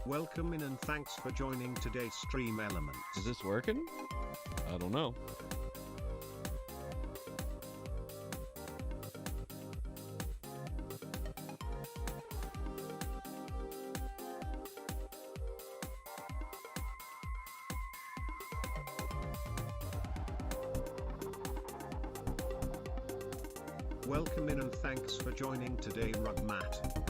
Welcome in and thanks for joining today's stream elements. Is this working? I don't know. Welcome in and thanks for joining today, Rugmat.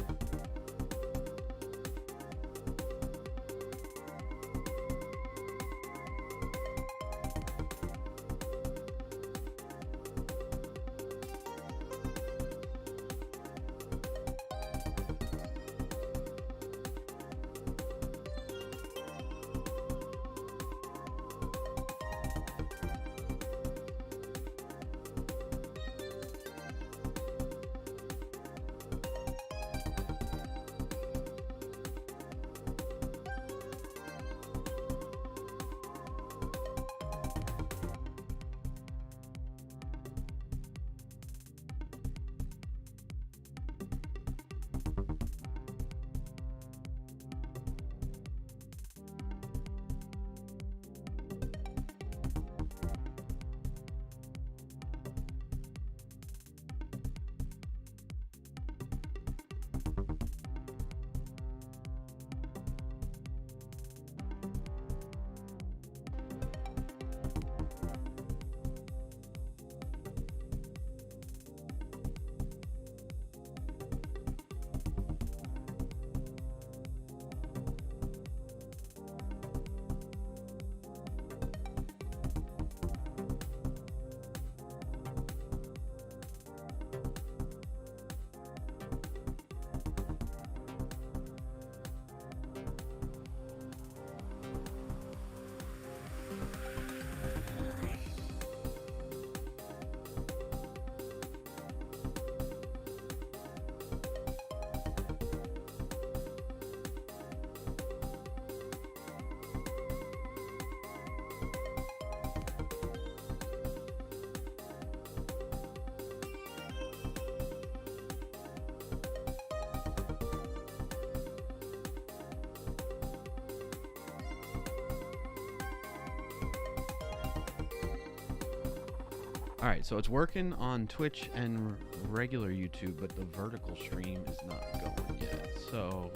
All right, so it's working on Twitch and regular YouTube, but the vertical stream is not going yet. So,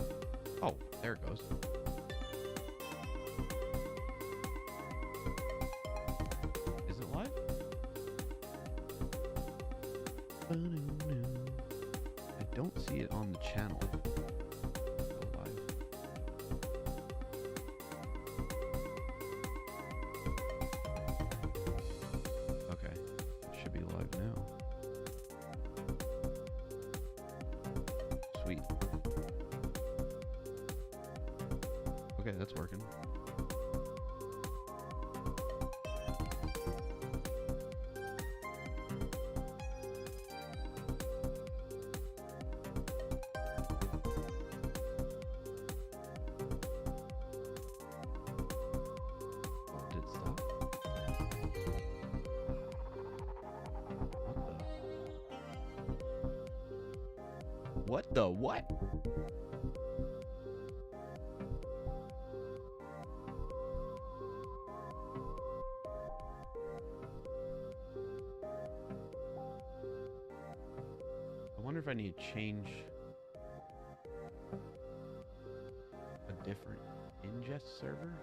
oh, there it goes. Is it live? I don't see it on the channel. Live. Okay. Should be live now. Sweet. Okay, that's working. Oh, did it stop? What the what? I wonder if I need to change a different ingest server.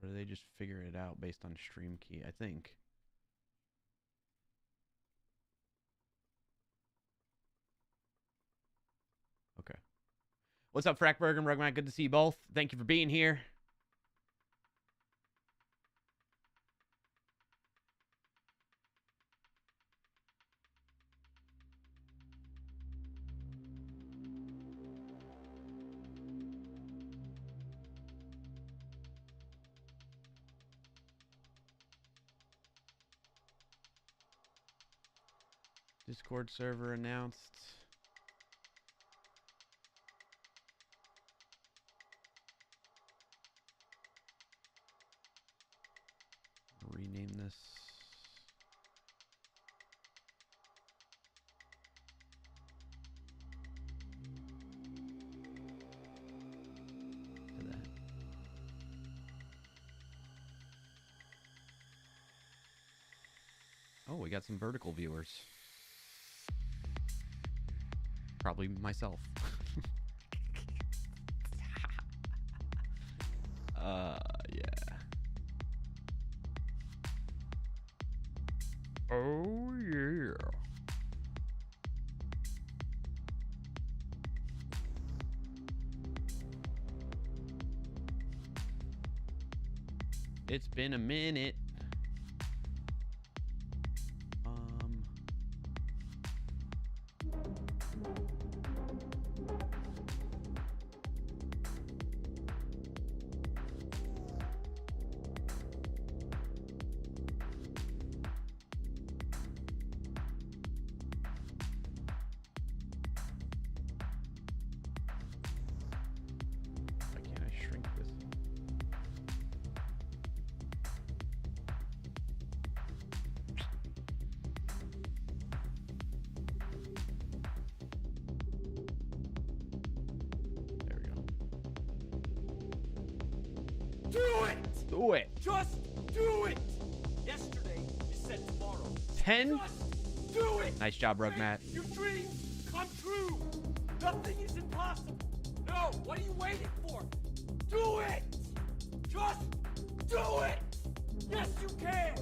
Or do they just figure it out based on stream key? I think. Okay. What's up, Frackberg and Rugmat? Good to see you both. Thank you for being here. Discord server announced. Rename this. we got some vertical viewers. Probably myself. Yeah. Oh, yeah. It's been a minute. Why can't I shrink this? There we go. Do it! Do it. Just do it! Yesterday, you said tomorrow. 10. Just do it! Nice job, Rugmat. Make your dreams come true! Nothing is impossible! No, what are you waiting for? Do it! Just do it! Yes, you can!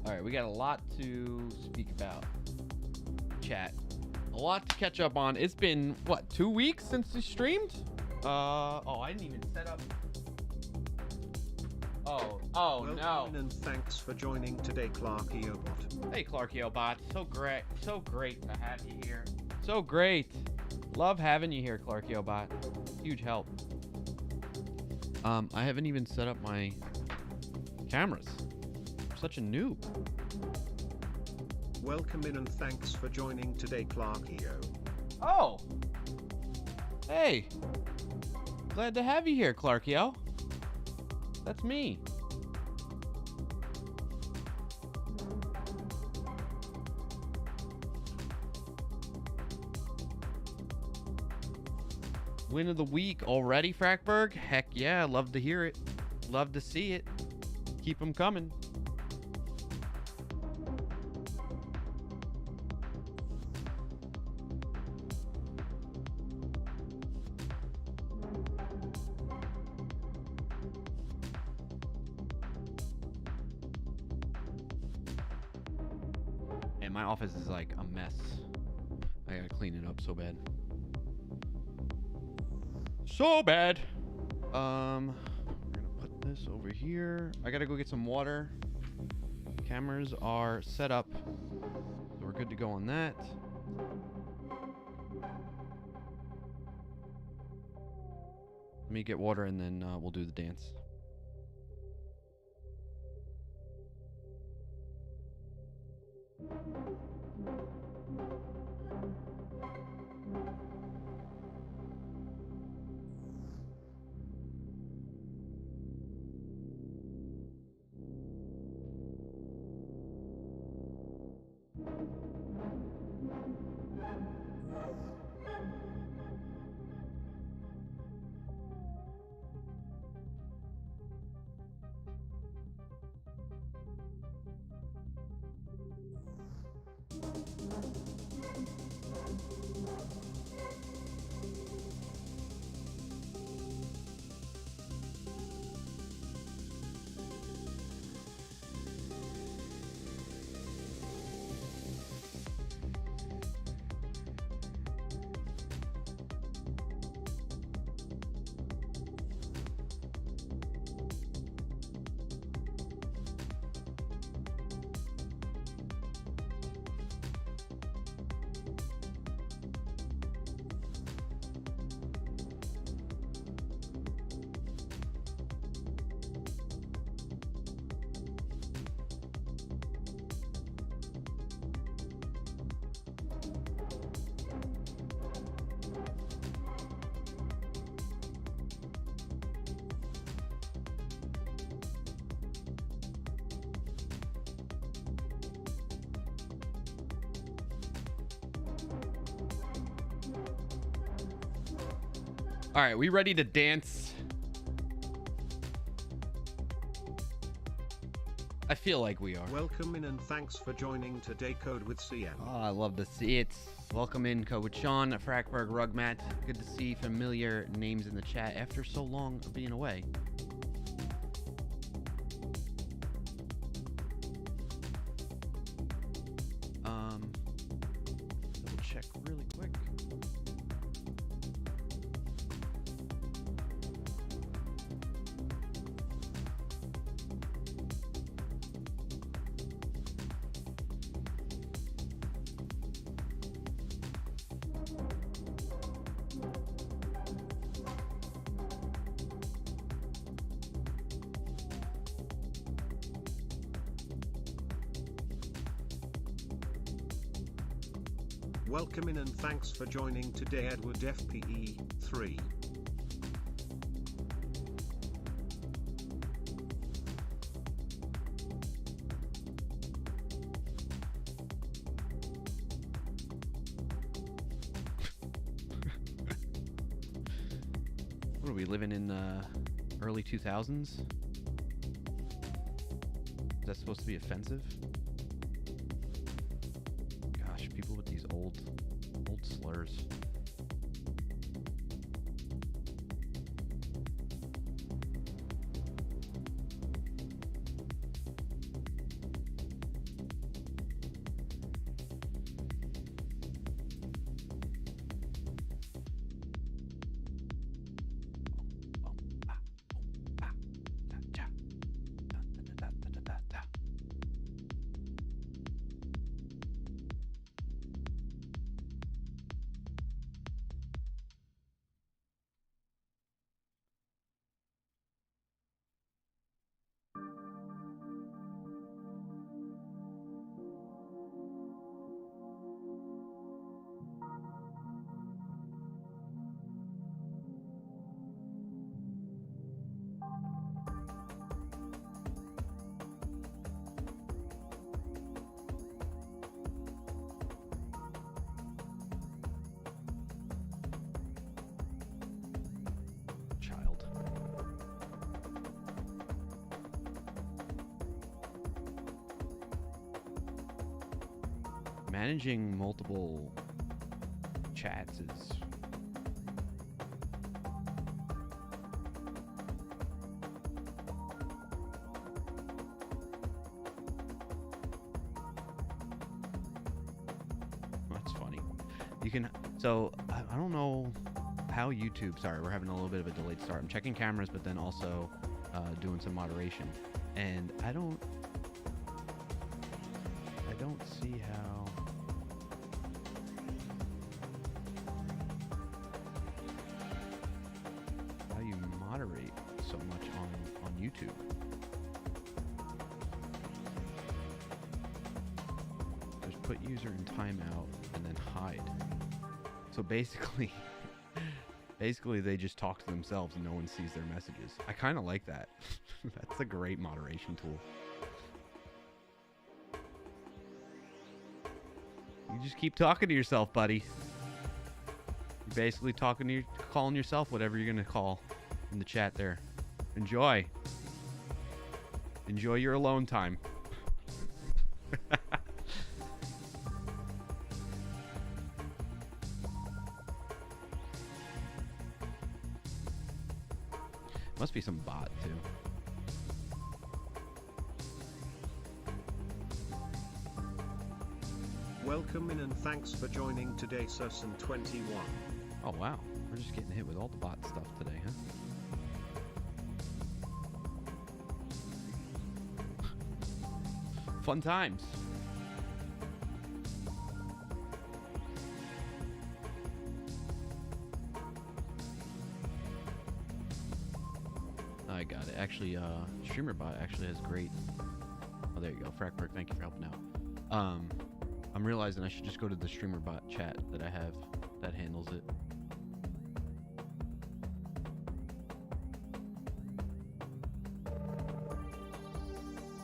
All right, we got a lot to speak about. Chat. A lot to catch up on. It's been, what, 2 weeks since we streamed? Oh, I didn't even set up. Oh Welcome no. and thanks for joining today, Clarkiobot. Hey, Clarkiobot. So great to have you here. So great. Love having you here, Clarkiobot. Huge help. I haven't even set up my cameras. I'm such a noob. Welcome in and thanks for joining today, Clarkio. Oh. Hey. Glad to have you here, Clarkio. That's me. Win of the week already, Frackberg? Heck yeah, love to hear it. Love to see it. Keep them coming. And my office is like a mess. I gotta clean it up so bad. So bad. We're gonna put this over here. I gotta go get some water. Cameras are set up, so we're good to go on that. Let me get water and then we'll do the dance. All right, we ready to dance? I feel like we are. Welcome in and thanks for joining today Code with CM. Oh, I love to see it. Welcome in, Code with Sean, Frackberg, Rugmat. Good to see familiar names in the chat after so long of being away. Double check really quick. Welcome in and thanks for joining today Edward FPE 3. What are we living in the early 2000s? Is that supposed to be offensive? Gosh, people with these old slurs. Child. Managing multiple chats is that's funny. You can I don't know how YouTube, sorry, we're having a little bit of a delayed start. I'm checking cameras, but then also doing some moderation, and I don't see how you moderate so much on YouTube. Just put user in timeout and then hide. So basically they just talk to themselves and no one sees their messages. I kind of like that. That's a great moderation tool. You just keep talking to yourself, buddy. You're basically calling yourself whatever you're gonna call in the chat there. Enjoy your alone time. Must be some bot too. Welcome in and thanks for joining today Susan 21. Oh wow, we're just getting hit with all the bot stuff today, huh? Fun times. I got it. Actually, StreamerBot actually has great. Oh, there you go. Frackberg, thank you for helping out. I'm realizing I should just go to the StreamerBot chat that I have that handles it.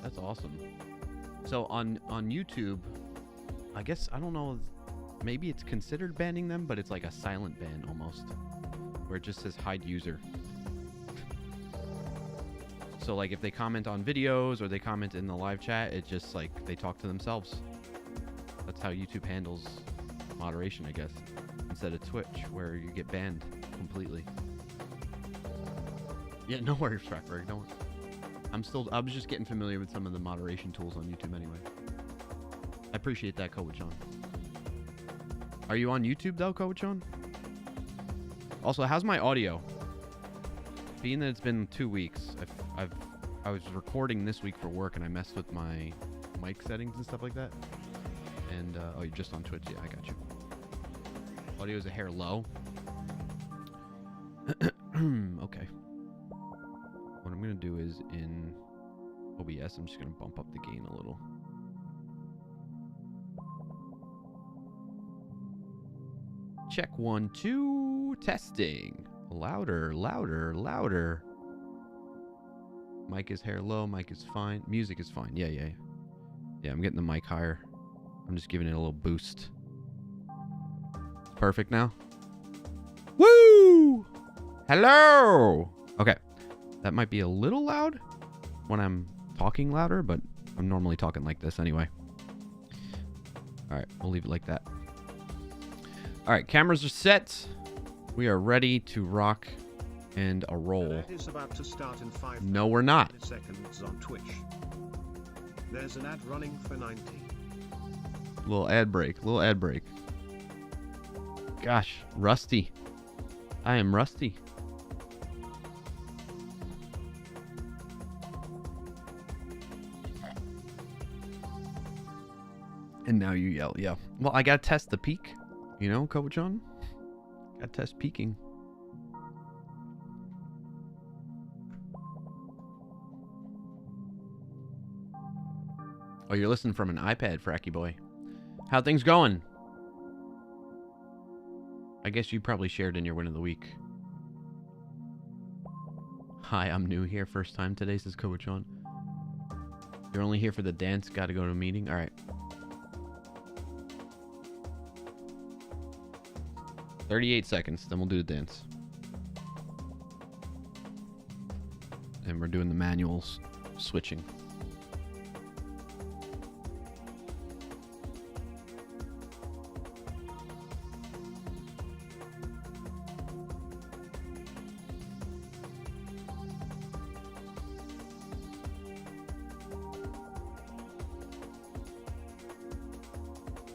That's awesome. So on YouTube, I guess, I don't know, maybe it's considered banning them, but it's like a silent ban almost, where it just says hide user. So like if they comment on videos or they comment in the live chat, it just like they talk to themselves. That's how YouTube handles moderation, I guess, instead of Twitch where you get banned completely. Yeah, no worries, Frackberg. No. I was just getting familiar with some of the moderation tools on YouTube anyway. I appreciate that, Kowachon. Are you on YouTube though, Kowachon? Also, how's my audio? Being that it's been 2 weeks, I was recording this week for work and I messed with my mic settings and stuff like that. And oh, you're just on Twitch. Yeah, I got you. Audio is a hair low. Okay. What I'm gonna do is in OBS, I'm just gonna bump up the gain a little. Check 1, 2, testing. Louder, louder, louder. Mic is hair low, mic is fine. Music is fine. Yeah, yeah. Yeah, I'm getting the mic higher. I'm just giving it a little boost. Perfect now. Woo! Hello! Okay. That might be a little loud when I'm talking louder, but I'm normally talking like this anyway. All right, we'll leave it like that. All right, cameras are set. We are ready to rock and a roll. That is about to start in 5 No, we're not. seconds on Twitch. There's an ad running for 90. Little ad break. Little ad break. Gosh, rusty. I am rusty. And now you yell, yeah. Well, I gotta test the peak. You know, Kowachon? Gotta test peaking. Oh, you're listening from an iPad, Fracky boy. How things going? I guess you probably shared in your win of the week. Hi, I'm new here. First time today, says Kowachon. You're only here for the dance. Gotta go to a meeting. All right. 38 seconds, then we'll do the dance. And we're doing the manuals switching.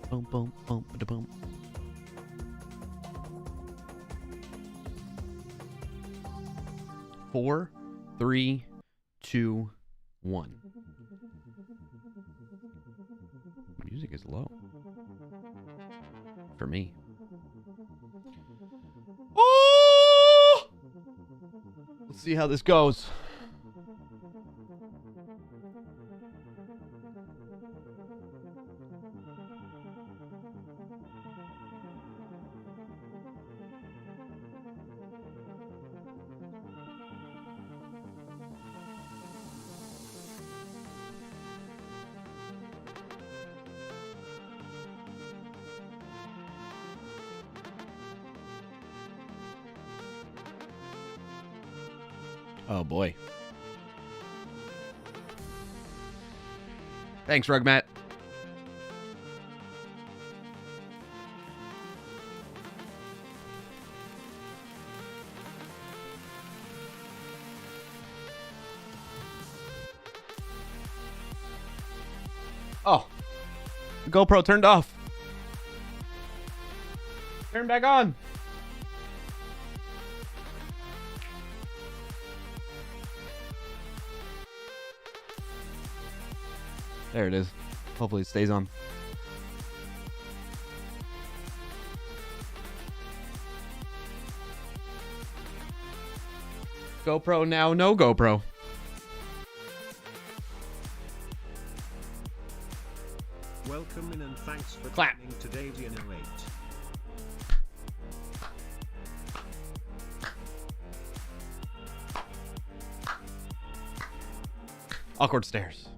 Boom, boom, boom, ba-da-boom. Four, 3, 2, 1. Music is low. For me. Oh! Let's see how this goes. Oh boy. Thanks, Rugmat. Oh. The GoPro turned off. Turn back on. There it is. Hopefully it stays on. GoPro now, no GoPro. Welcome in and thanks for Clap. joining today, DN08. Awkward stairs.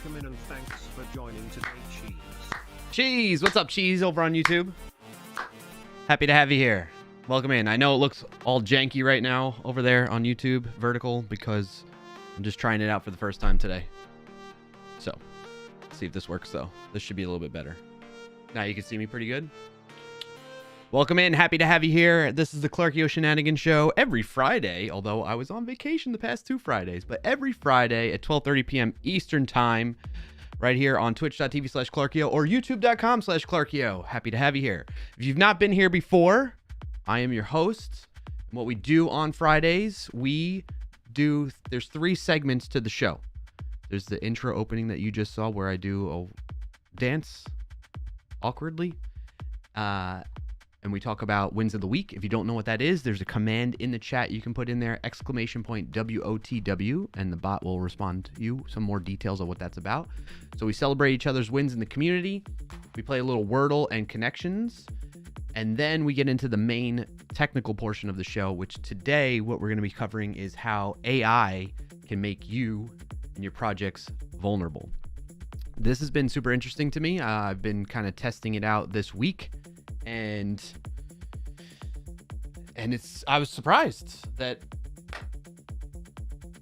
Welcome in and thanks for joining today, Cheese. Cheese, what's up, Cheese, over on YouTube? Happy to have you here. Welcome in. I know it looks all janky right now over there on YouTube, vertical, because I'm just trying it out for the first time today. So, let's see if this works, though. This should be a little bit better. Now you can see me pretty good. Welcome in. Happy to have you here. This is the Clarkio Shenanigans Show every Friday, although I was on vacation the past 2 Fridays, but every Friday at 12:30 p.m. Eastern Time, right here on twitch.tv/Clarkio or youtube.com/Clarkio. Happy to have you here. If you've not been here before, I am your host. What we do on Fridays, there's 3 segments to the show. There's the intro opening that you just saw where I do a dance awkwardly. And we talk about wins of the week. If you don't know what that is, there's a command in the chat you can put in there, !WOTW, and the bot will respond to you some more details of what that's about. So we celebrate each other's wins in the community. We play a little Wordle and connections. And then we get into the main technical portion of the show, which today what we're going to be covering is how AI can make you and your projects vulnerable. This has been super interesting to me. I've been kind of testing it out this week. And I was surprised that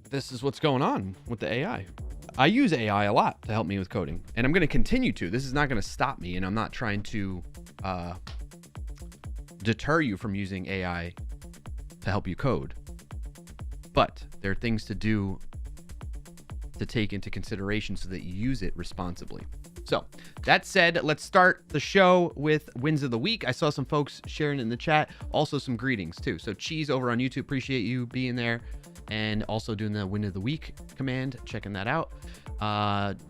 this is what's going on with the AI. I use AI a lot to help me with coding, and I'm going to continue to. This is not going to stop me, and I'm not trying to deter you from using AI to help you code. But there are things to do to take into consideration so that you use it responsibly. So, that said, let's start the show with wins of the week. I saw some folks sharing in the chat, also some greetings too. So, Cheese over on YouTube, appreciate you being there and also doing the win of the week command, checking that out.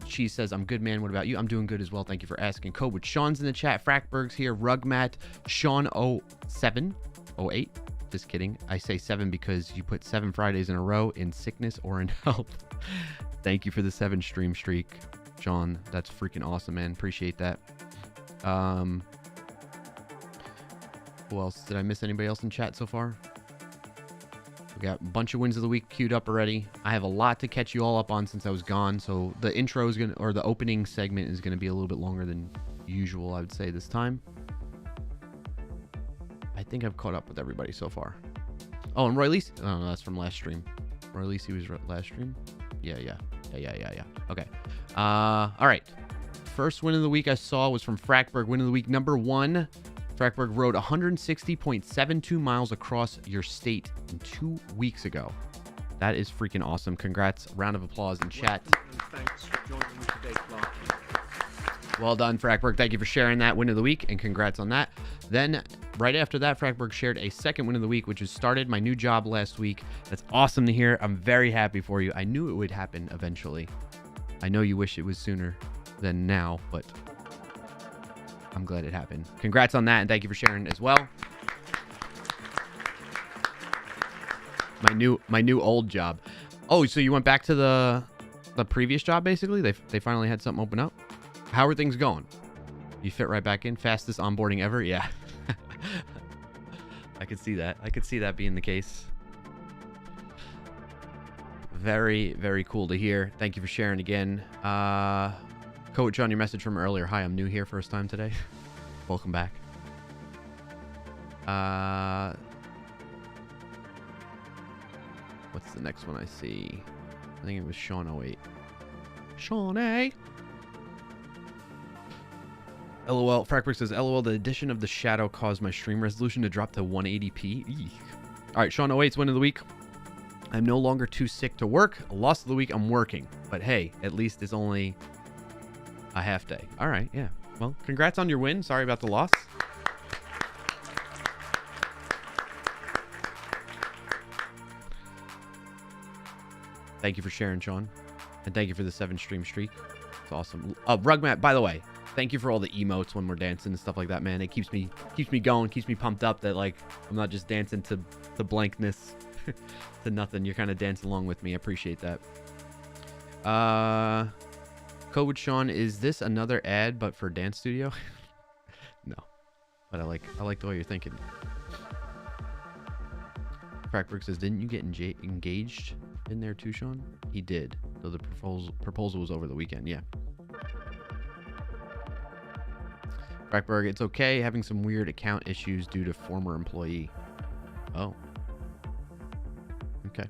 Cheese says, I'm good, man. What about you? I'm doing good as well. Thank you for asking. Code with Sean's in the chat. Frackberg's here. Rugmat, Sean0708. Just kidding. I say 7 because you put 7 Fridays in a row in sickness or in health. Thank you for the 7 stream streak, John. That's freaking awesome, man. Appreciate that. Who else? Did I miss anybody else in chat so far? We got a bunch of wins of the week queued up already. I have a lot to catch you all up on since I was gone, so the intro is gonna, or the opening segment is gonna be a little bit longer than usual, I would say this time. I think I've caught up with everybody so far. Oh, and Roy Lisi. Oh, no, that's from last stream. Roy Lisi was last stream. Yeah. Okay. All right. First win of the week I saw was from Frackberg. Win of the week number 1. Frackberg rode 160.72 miles across your state 2 weeks ago. That is freaking awesome. Congrats. Round of applause in chat. Thanks for joining today, Clarky. Well done, Frackberg. Thank you for sharing that win of the week, and congrats on that. Then, right after that, Frackberg shared a second win of the week, which was started my new job last week. That's awesome to hear. I'm very happy for you. I knew it would happen eventually. I know you wish it was sooner than now, but I'm glad it happened. Congrats on that, and thank you for sharing as well. My new old job. Oh, so you went back to the previous job, basically? They finally had something open up? How are things going? You fit right back in? Fastest onboarding ever? Yeah. I could see that. I could see that being the case. Very, very cool to hear. Thank you for sharing again. Coach, on your message from earlier. Hi, I'm new here, first time today. Welcome back. What's the next one I see? I think it was Sean08. Sean A. LOL. Frackberg says, LOL, the addition of the shadow caused my stream resolution to drop to 180p. Eek. All right, Sean08's win of the week. I'm no longer too sick to work. Loss of the week, I'm working. But hey, at least it's only a half day. All right, yeah. Well, congrats on your win. Sorry about the loss. Thank you for sharing, Sean. And thank you for the 7 stream streak. It's awesome. Rugmat, by the way, thank you for all the emotes when we're dancing and stuff like that, man. It keeps me going, keeps me pumped up that, like, I'm not just dancing to the blankness, to nothing. You're kind of dancing along with me. I appreciate that. Code with Sean, is this another ad but for Dance Studio? No. But I like the way you're thinking. Frackberg says, didn't you get engaged in there too, Sean? He did. So the proposal was over the weekend. Yeah. Brackberg, it's okay having some weird account issues due to former employee. Oh. Okay.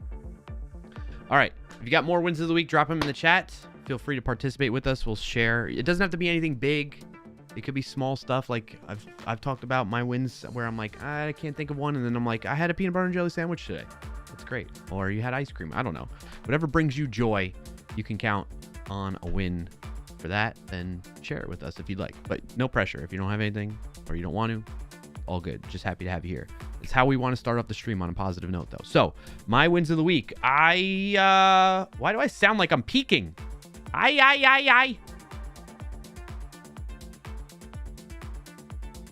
All right. If you got more wins of the week, drop them in the chat. Feel free to participate with us. We'll share. It doesn't have to be anything big. It could be small stuff. Like I've talked about my wins where I'm like, I can't think of one. And then I'm like, I had a peanut butter and jelly sandwich today. That's great. Or you had ice cream. I don't know. Whatever brings you joy, you can count on a win for that. Then share it with us if you'd like. But no pressure. If you don't have anything or you don't want to, all good. Just happy to have you here. It's how we want to start off the stream on a positive note, though. So, my wins of the week. Why do I sound like I'm peaking? I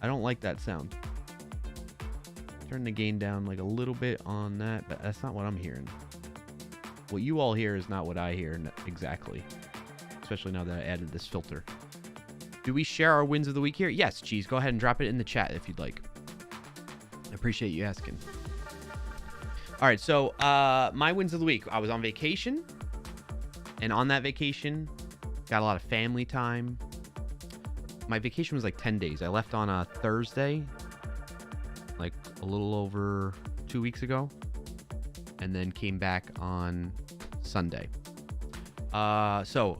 don't like that sound. Turn the gain down like a little bit on that, but that's not what I'm hearing. What you all hear is not what I hear exactly. Especially now that I added this filter. Do we share our wins of the week here? Yes, Cheese. Go ahead and drop it in the chat if you'd like. I appreciate you asking. All right, so my wins of the week. I was on vacation, and on that vacation, got a lot of family time. My vacation was like 10 days. I left on a Thursday, like a little over 2 weeks ago, and then came back on Sunday. So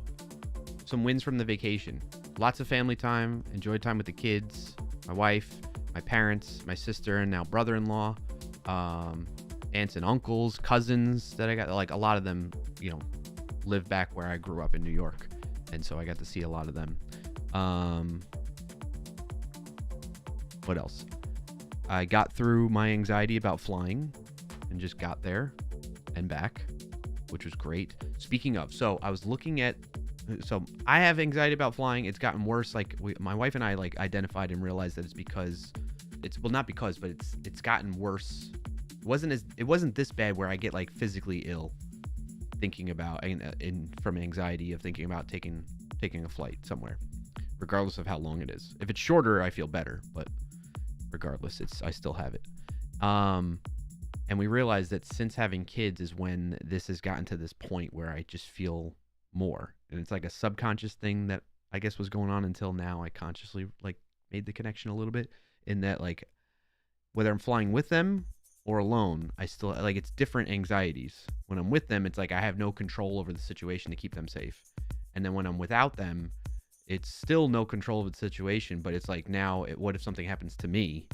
some wins from the vacation. Lots of family time, enjoyed time with the kids, my wife, my parents, my sister, and now brother-in-law, aunts and uncles, cousins that I got, like a lot of them, you know, live back where I grew up in New York. And so I got to see a lot of them. What else? I got through my anxiety about flying and just got there and back, which was great. Speaking of, so I was looking at, so I have anxiety about flying. It's gotten worse. Like my wife and I like identified and realized that it's because well, not because, but it's gotten worse. It wasn't this bad where I get like physically ill thinking about from anxiety of thinking about taking a flight somewhere, regardless of how long it is. If it's shorter, I feel better, but regardless, I still have it. And we realized that since having kids is when this has gotten to this point where I just feel more, and it's like a subconscious thing that I guess was going on until now. I consciously like made the connection a little bit in that, like, whether I'm flying with them or alone, I still like, it's different anxieties. When I'm with them, it's like I have no control over the situation to keep them safe. And then when I'm without them, it's still no control of the situation, but it's like, now what if something happens to me?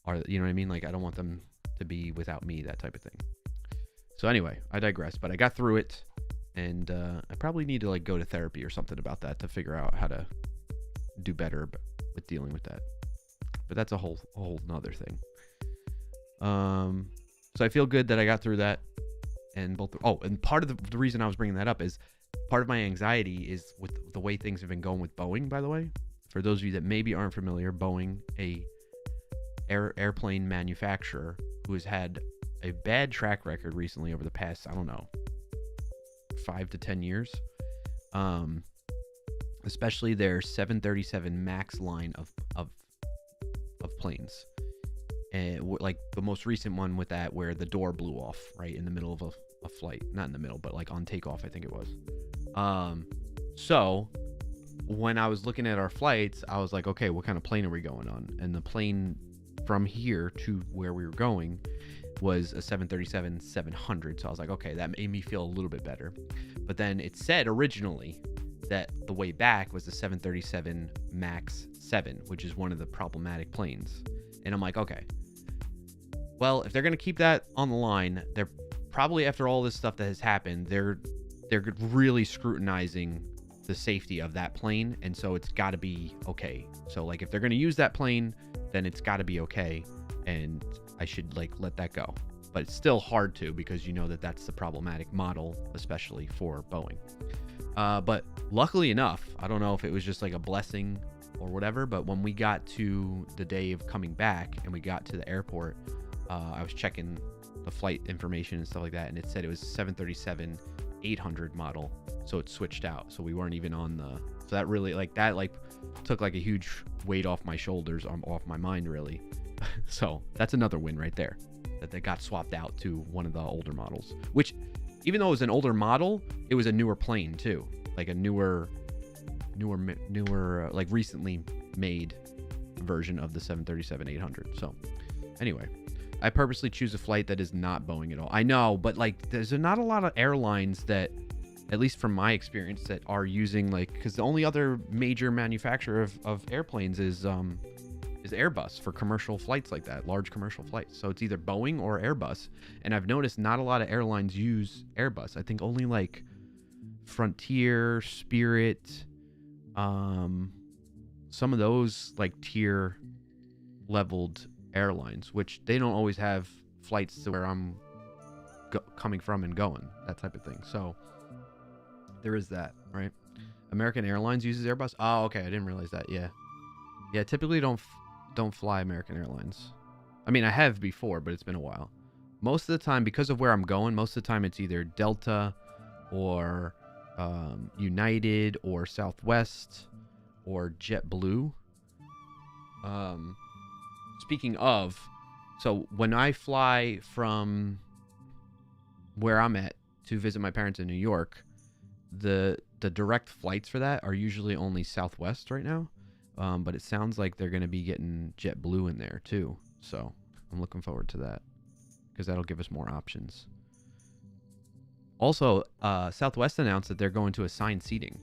Or, you know what I mean? Like, I don't want them to be without me, that type of thing. So anyway, I digress, but I got through it, and I probably need to like go to therapy or something about that to figure out how to do better with dealing with that. But that's a whole nother thing. So I feel good that I got through that, and and part of the reason I was bringing that up is part of my anxiety is with the way things have been going with Boeing, by the way. For those of you that maybe aren't familiar, Boeing, a airplane manufacturer who has had a bad track record recently over the past, I don't know, 5 to 10 years. Especially their 737 MAX line of planes. And like the most recent one with that, where the door blew off right in the middle of a flight. Not in the middle, but like on takeoff, I think it was. So when I was looking at our flights, I was like, okay, what kind of plane are we going on? And the plane from here to where we were going was a 737-700. So I was like, okay, that made me feel a little bit better. But then it said originally that the way back was the 737 MAX 7, which is one of the problematic planes. And I'm like, okay, well, if they're going to keep that on the line, they're probably, after all this stuff that has happened, they're really scrutinizing the safety of that plane. And so it's got to be okay. So like, if they're going to use that plane, then it's got to be okay. And I should like let that go. But it's still hard to, because you know that that's the problematic model, especially for Boeing. But luckily enough, I don't know if it was just like a blessing or whatever, but when we got to the day of coming back and we got to the airport, I was checking the flight information and stuff like that, and it said it was 737-800 model, so it switched out. So we weren't even on the, so that really took like a huge weight off my shoulders, off my mind, really. So that's another win right there, that they got swapped out to one of the older models, which even though it was an older model, it was a newer plane too, like a newer, like recently made version of the 737-800. So anyway, I purposely choose a flight that is not Boeing at all. I know, but like there's not a lot of airlines that, at least from my experience, that are using like, because the only other major manufacturer of airplanes is Airbus for commercial flights like that, large commercial flights. So it's either Boeing or Airbus. And I've noticed not a lot of airlines use Airbus. I think only like Frontier, Spirit, some of those like tier leveled airlines, which they don't always have flights to where I'm coming from and going, that type of thing. So there is that, right? American Airlines uses Airbus. Oh, okay. I didn't realize that. Yeah. Typically don't fly American Airlines. I mean, I have before, but it's been a while. Most of the time, because of where I'm going, most of the time it's either Delta or United or Southwest or JetBlue. Speaking of, so when I fly from where I'm at to visit my parents in New York, the direct flights for that are usually only Southwest right now. But it sounds like they're going to be getting JetBlue in there too. So I'm looking forward to that because that'll give us more options. Also, Southwest announced that they're going to assigned seating,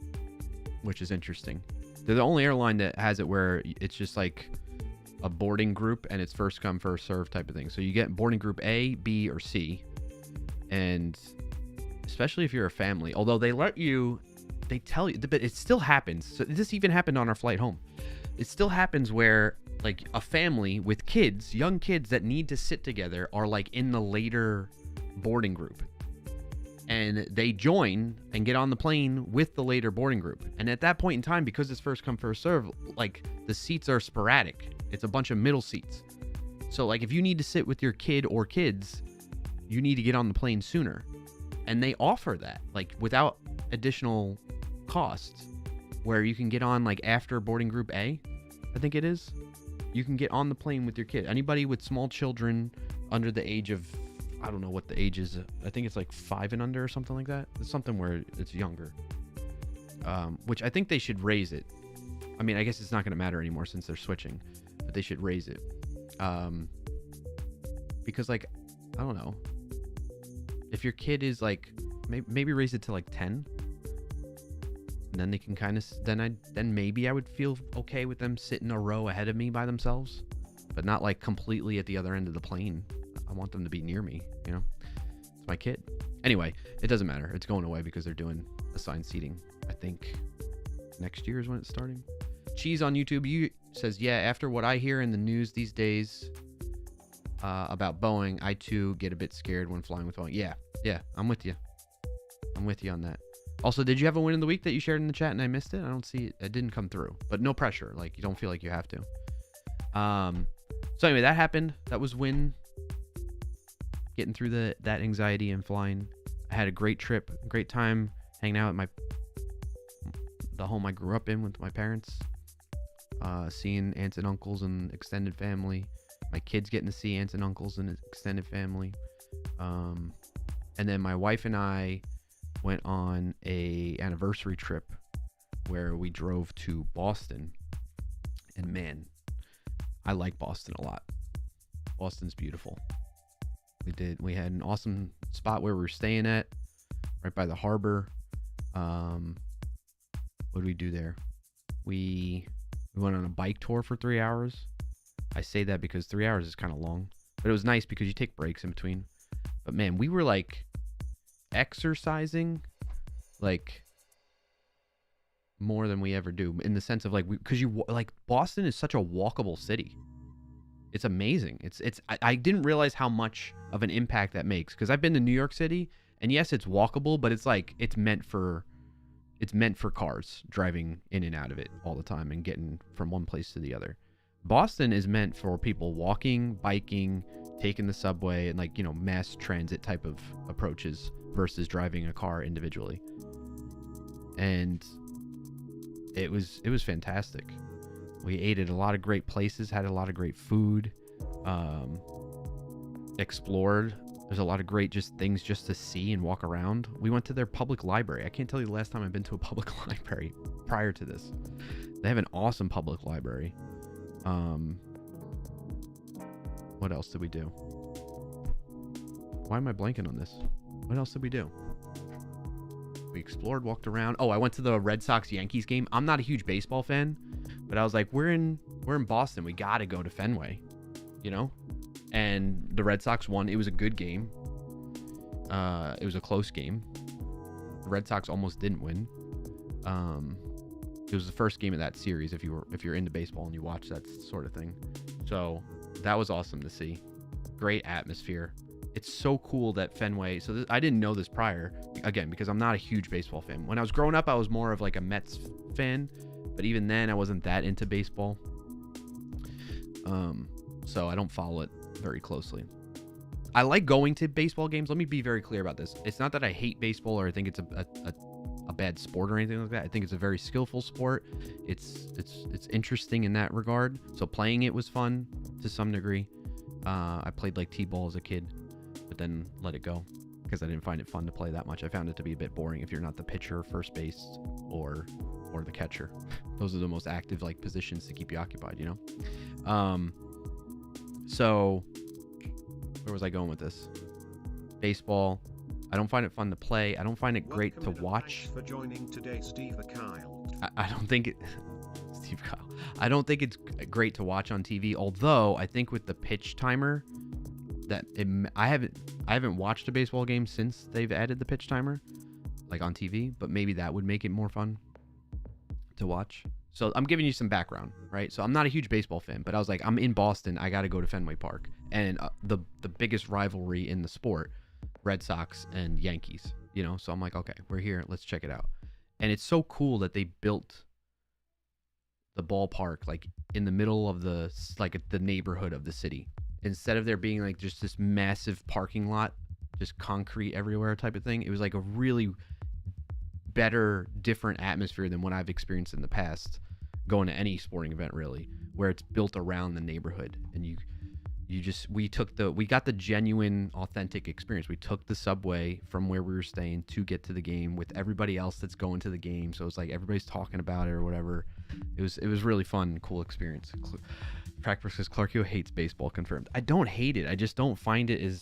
which is interesting. They're the only airline that has it where it's just like a boarding group and it's first come, first serve type of thing. So you get boarding group A, B, or C. And especially if you're a family, although they tell you, but it still happens. So this even happened on our flight home. It still happens where like a family with kids, young kids that need to sit together are like in the later boarding group. And they join and get on the plane with the later boarding group. And at that point in time, because it's first come, first serve, like the seats are sporadic. It's a bunch of middle seats. So like if you need to sit with your kid or kids, you need to get on the plane sooner. And they offer that like without additional costs, where you can get on like after boarding group A, I think it is. You can get on the plane with your kid. Anybody with small children under the age of, I don't know what the age is. I think it's like 5 and under or something like that. It's something where it's younger. Which I think they should raise it. I mean, I guess it's not going to matter anymore since they're switching, but they should raise it. Because like, I don't know. If your kid is like, maybe raise it to like 10. And then they can kind of, then maybe I would feel okay with them sitting a row ahead of me by themselves, but not like completely at the other end of the plane. I want them to be near me, you know? It's my kid. Anyway, it doesn't matter. It's going away because they're doing assigned seating. I think next year is when it's starting. Cheese on YouTube says, yeah, after what I hear in the news these days about Boeing, I too get a bit scared when flying with Boeing. Yeah, I'm with you. I'm with you on that. Also, did you have a win of the week that you shared in the chat and I missed it? I don't see it. It didn't come through, but no pressure. Like you don't feel like you have to. So anyway, that happened. That was win. Getting through that anxiety and flying. I had a great trip, great time hanging out at the home I grew up in with my parents, seeing aunts and uncles and extended family. My kids getting to see aunts and uncles and extended family. And then my wife and I went on a anniversary trip where we drove to Boston. And man, I like Boston a lot. Boston's beautiful. We had an awesome spot where we were staying at, right by the harbor. What did we do there? We went on a bike tour for 3 hours. I say that because 3 hours is kind of long, but it was nice because you take breaks in between. But man, we were like exercising like more than we ever do, in the sense of like, because like Boston is such a walkable city. It's amazing. I didn't realize how much of an impact that makes, because I've been to New York City, and yes, it's walkable, but it's like it's meant for cars driving in and out of it all the time and getting from one place to the other. Boston is meant for people walking, biking, taking the subway, and like, you know, mass transit type of approaches versus driving a car individually. And it was fantastic. We ate at a lot of great places, had a lot of great food, explored There's a lot of great just things just to see and walk around. We went to their public library. I can't tell you the last time I've been to a public library prior to this. They have an awesome public library. What else did we do? Why am I blanking on this? What else did we do? We explored, walked around. Oh, I went to the Red Sox Yankees game. I'm not a huge baseball fan, but I was like, we're in Boston. We got to go to Fenway, you know? And the Red Sox won. It was a good game. It was a close game. The Red Sox almost didn't win. It was the first game of that series if you're into baseball and you watch that sort of thing. So that was awesome to see. Great atmosphere. It's so cool that Fenway. So I didn't know this prior, again, because I'm not a huge baseball fan. When I was growing up, I was more of like a Mets fan, but even then I wasn't that into baseball. So I don't follow it very closely. I like going to baseball games. Let me be very clear about this. It's not that I hate baseball or I think it's a bad sport or anything like that. I think it's a very skillful sport. It's interesting in that regard. So playing it was fun to some degree. I played like T-ball as a kid, but then let it go because I didn't find it fun to play that much. I found it to be a bit boring if you're not the pitcher, first base, or the catcher. Those are the most active like positions to keep you occupied, you know? So where was I going with this? Baseball. I don't find it fun to play. I don't find it great to watch. Thanks for joining today, Steve Kyle. I don't think it... Steve Kyle. I don't think it's great to watch on TV, although I think with the pitch timer, I haven't watched a baseball game since they've added the pitch timer, like on TV, but maybe that would make it more fun to watch. So I'm giving you some background, right? So I'm not a huge baseball fan, but I was like, I'm in Boston. I got to go to Fenway Park. And the biggest rivalry in the sport, Red Sox and Yankees, you know? So I'm like, okay, we're here. Let's check it out. And it's so cool that they built the ballpark like in the middle of the neighborhood of the city. Instead of there being like just this massive parking lot, just concrete everywhere type of thing, it was like a really better, different atmosphere than what I've experienced in the past going to any sporting event really, where it's built around the neighborhood and we got the genuine, authentic experience. We took the subway from where we were staying to get to the game with everybody else that's going to the game. So it's like everybody's talking about it or whatever. It was really fun, cool experience. Practice says Clarkio hates baseball, confirmed. I don't hate it. I just don't find it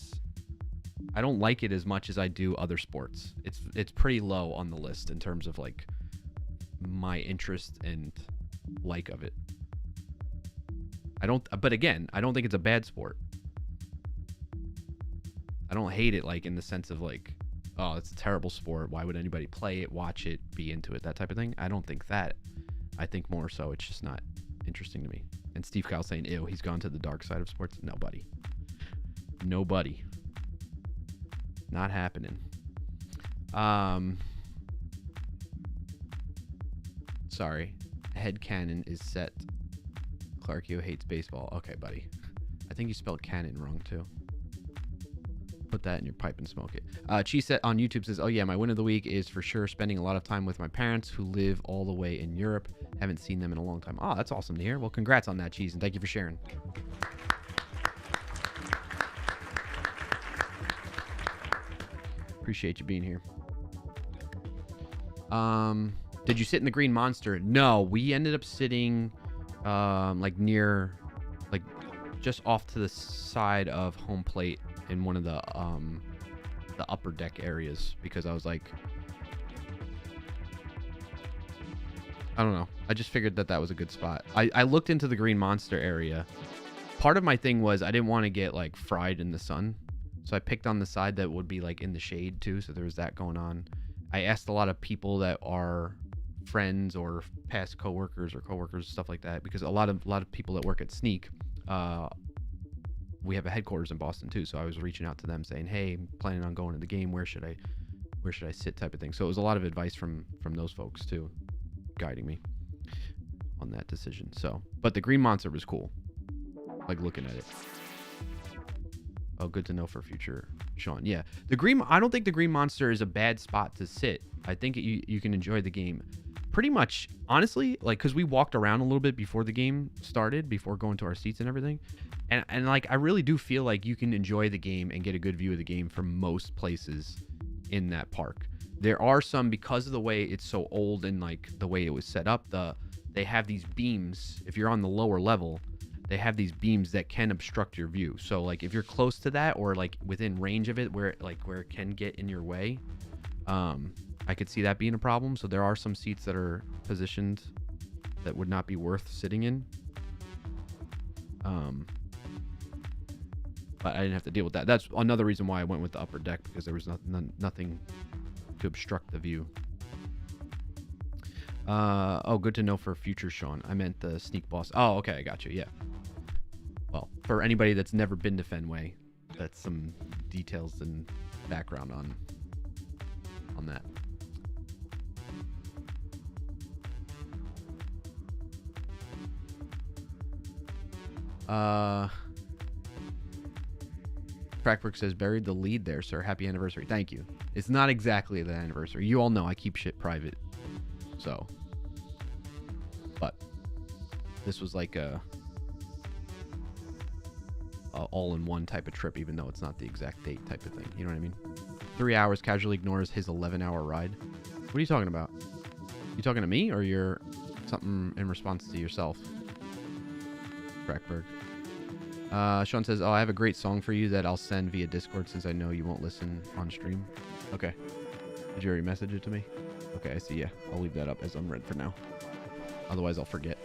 I don't like it as much as I do other sports. It's pretty low on the list in terms of like my interest and like of it. But again, I don't think it's a bad sport. I don't hate it like in the sense of like, oh, it's a terrible sport. Why would anybody play it, watch it, be into it, that type of thing? I don't think that. I think more so it's just not interesting to me. And Steve Kyle saying, ew, he's gone to the dark side of sports. Nobody. Not happening. Sorry. Headcanon is set. Clarkio hates baseball. Okay, buddy. I think you spelled canon wrong, too. Put that in your pipe and smoke it. Cheese Set on YouTube says, oh, yeah, my win of the week is for sure spending a lot of time with my parents who live all the way in Europe. Haven't seen them in a long time. Oh, that's awesome to hear. Well, congrats on that, Cheese, and thank you for sharing. Appreciate you being here. Did you sit in the Green Monster? No, we ended up sitting like near, like just off to the side of home plate in one of the upper deck areas because I was like, I don't know. I just figured that was a good spot. I looked into the Green Monster area. Part of my thing was I didn't want to get like fried in the sun. So I picked on the side that would be like in the shade too. So there was that going on. I asked a lot of people that are friends or past coworkers, stuff like that, because a lot of people that work at Sneak, we have a headquarters in Boston too. So I was reaching out to them saying, hey, I'm planning on going to the game. Where should I sit type of thing. So it was a lot of advice from those folks too, guiding me on that decision. So, but the Green Monster was cool. Like looking at it. Oh, good to know for future, Sean. Yeah, I don't think the Green Monster is a bad spot to sit. I think you can enjoy the game. pretty much, honestly, like, because we walked around a little bit before the game started, before going to our seats and everything. And like, I really do feel like you can enjoy the game and get a good view of the game from most places in that park. There are some, because of the way it's so old and like the way it was set up, they have these beams. If you're on the lower level, they have these beams that can obstruct your view. So like if you're close to that or like within range of it where it can get in your way, I could see that being a problem. So there are some seats that are positioned that would not be worth sitting in. But I didn't have to deal with that. That's another reason why I went with the upper deck, because there was nothing to obstruct the view. Oh, good to know for future, Sean. I meant the sneak boss. Oh, okay, I got you. Yeah. Well, for anybody that's never been to Fenway, that's some details and background on that. Crackwork says, buried the lead there, sir. Happy anniversary. Thank you. It's not exactly the anniversary. You all know I keep shit private. So. But. This was like a all-in-one type of trip, even though it's not the exact date type of thing. You know what I mean? 3 hours casually ignores his 11-hour ride. What are you talking about? You talking to me, or you're something in response to yourself? Crackberg. Sean says, oh, I have a great song for you that I'll send via Discord since I know you won't listen on stream. Okay. Did you already message it to me? Okay, I see. Yeah, I'll leave that up as unread for now. Otherwise, I'll forget.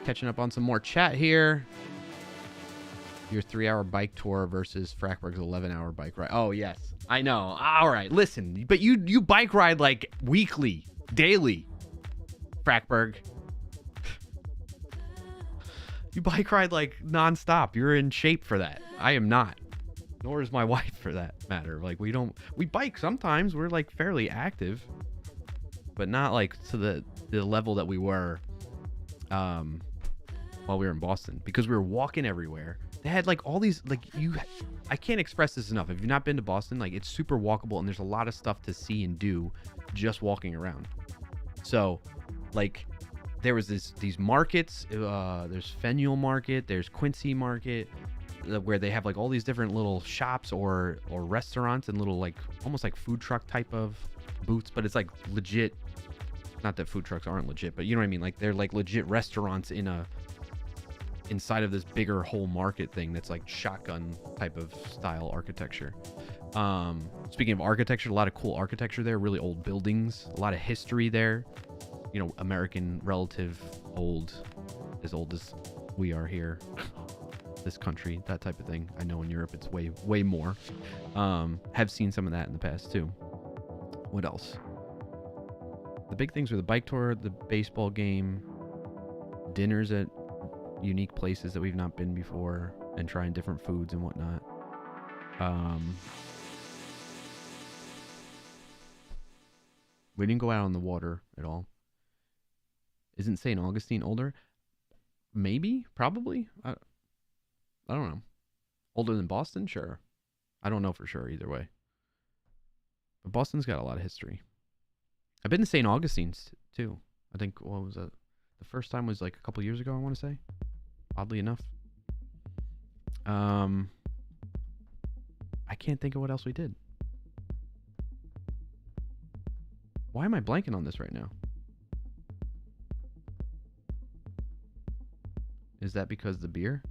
Catching up on some more chat here. Your 3-hour bike tour versus Frackberg's 11-hour bike ride. Oh, yes. I know. All right. Listen, but you bike ride like weekly, daily, Frackberg. You bike ride like nonstop. You're in shape for that. I am not. Nor is my wife, for that matter. Like, we bike sometimes. We're like fairly active, but not like to the level that we were while we were in Boston, because we were walking everywhere. They had like all these, like, I can't express this enough. If you've not been to Boston, like, it's super walkable and there's a lot of stuff to see and do just walking around. So like, there was these markets. There's Faneuil Market. There's Quincy Market, where they have like all these different little shops or restaurants and little like almost like food truck type of booths, but it's like legit. Not that food trucks aren't legit, but you know what I mean. Like, they're like legit restaurants inside of this bigger whole market thing that's like shotgun type of style architecture. Speaking of architecture, a lot of cool architecture there. Really old buildings. A lot of history there. You know, American relative old as we are here, this country, that type of thing. I know in Europe it's way more. Have seen some of that in the past too. What else? The big things were the bike tour, the baseball game, dinners at unique places that we've not been before, and trying different foods and whatnot. We didn't go out on the water at all. Isn't St. Augustine older? Maybe, probably. I don't know. Older than Boston? Sure. I don't know for sure either way. But Boston's got a lot of history. I've been to St. Augustine's too. I think, what was it? The first time was like a couple years ago, I want to say. Oddly enough. I can't think of what else we did. Why am I blanking on this right now? Is that because of the beer?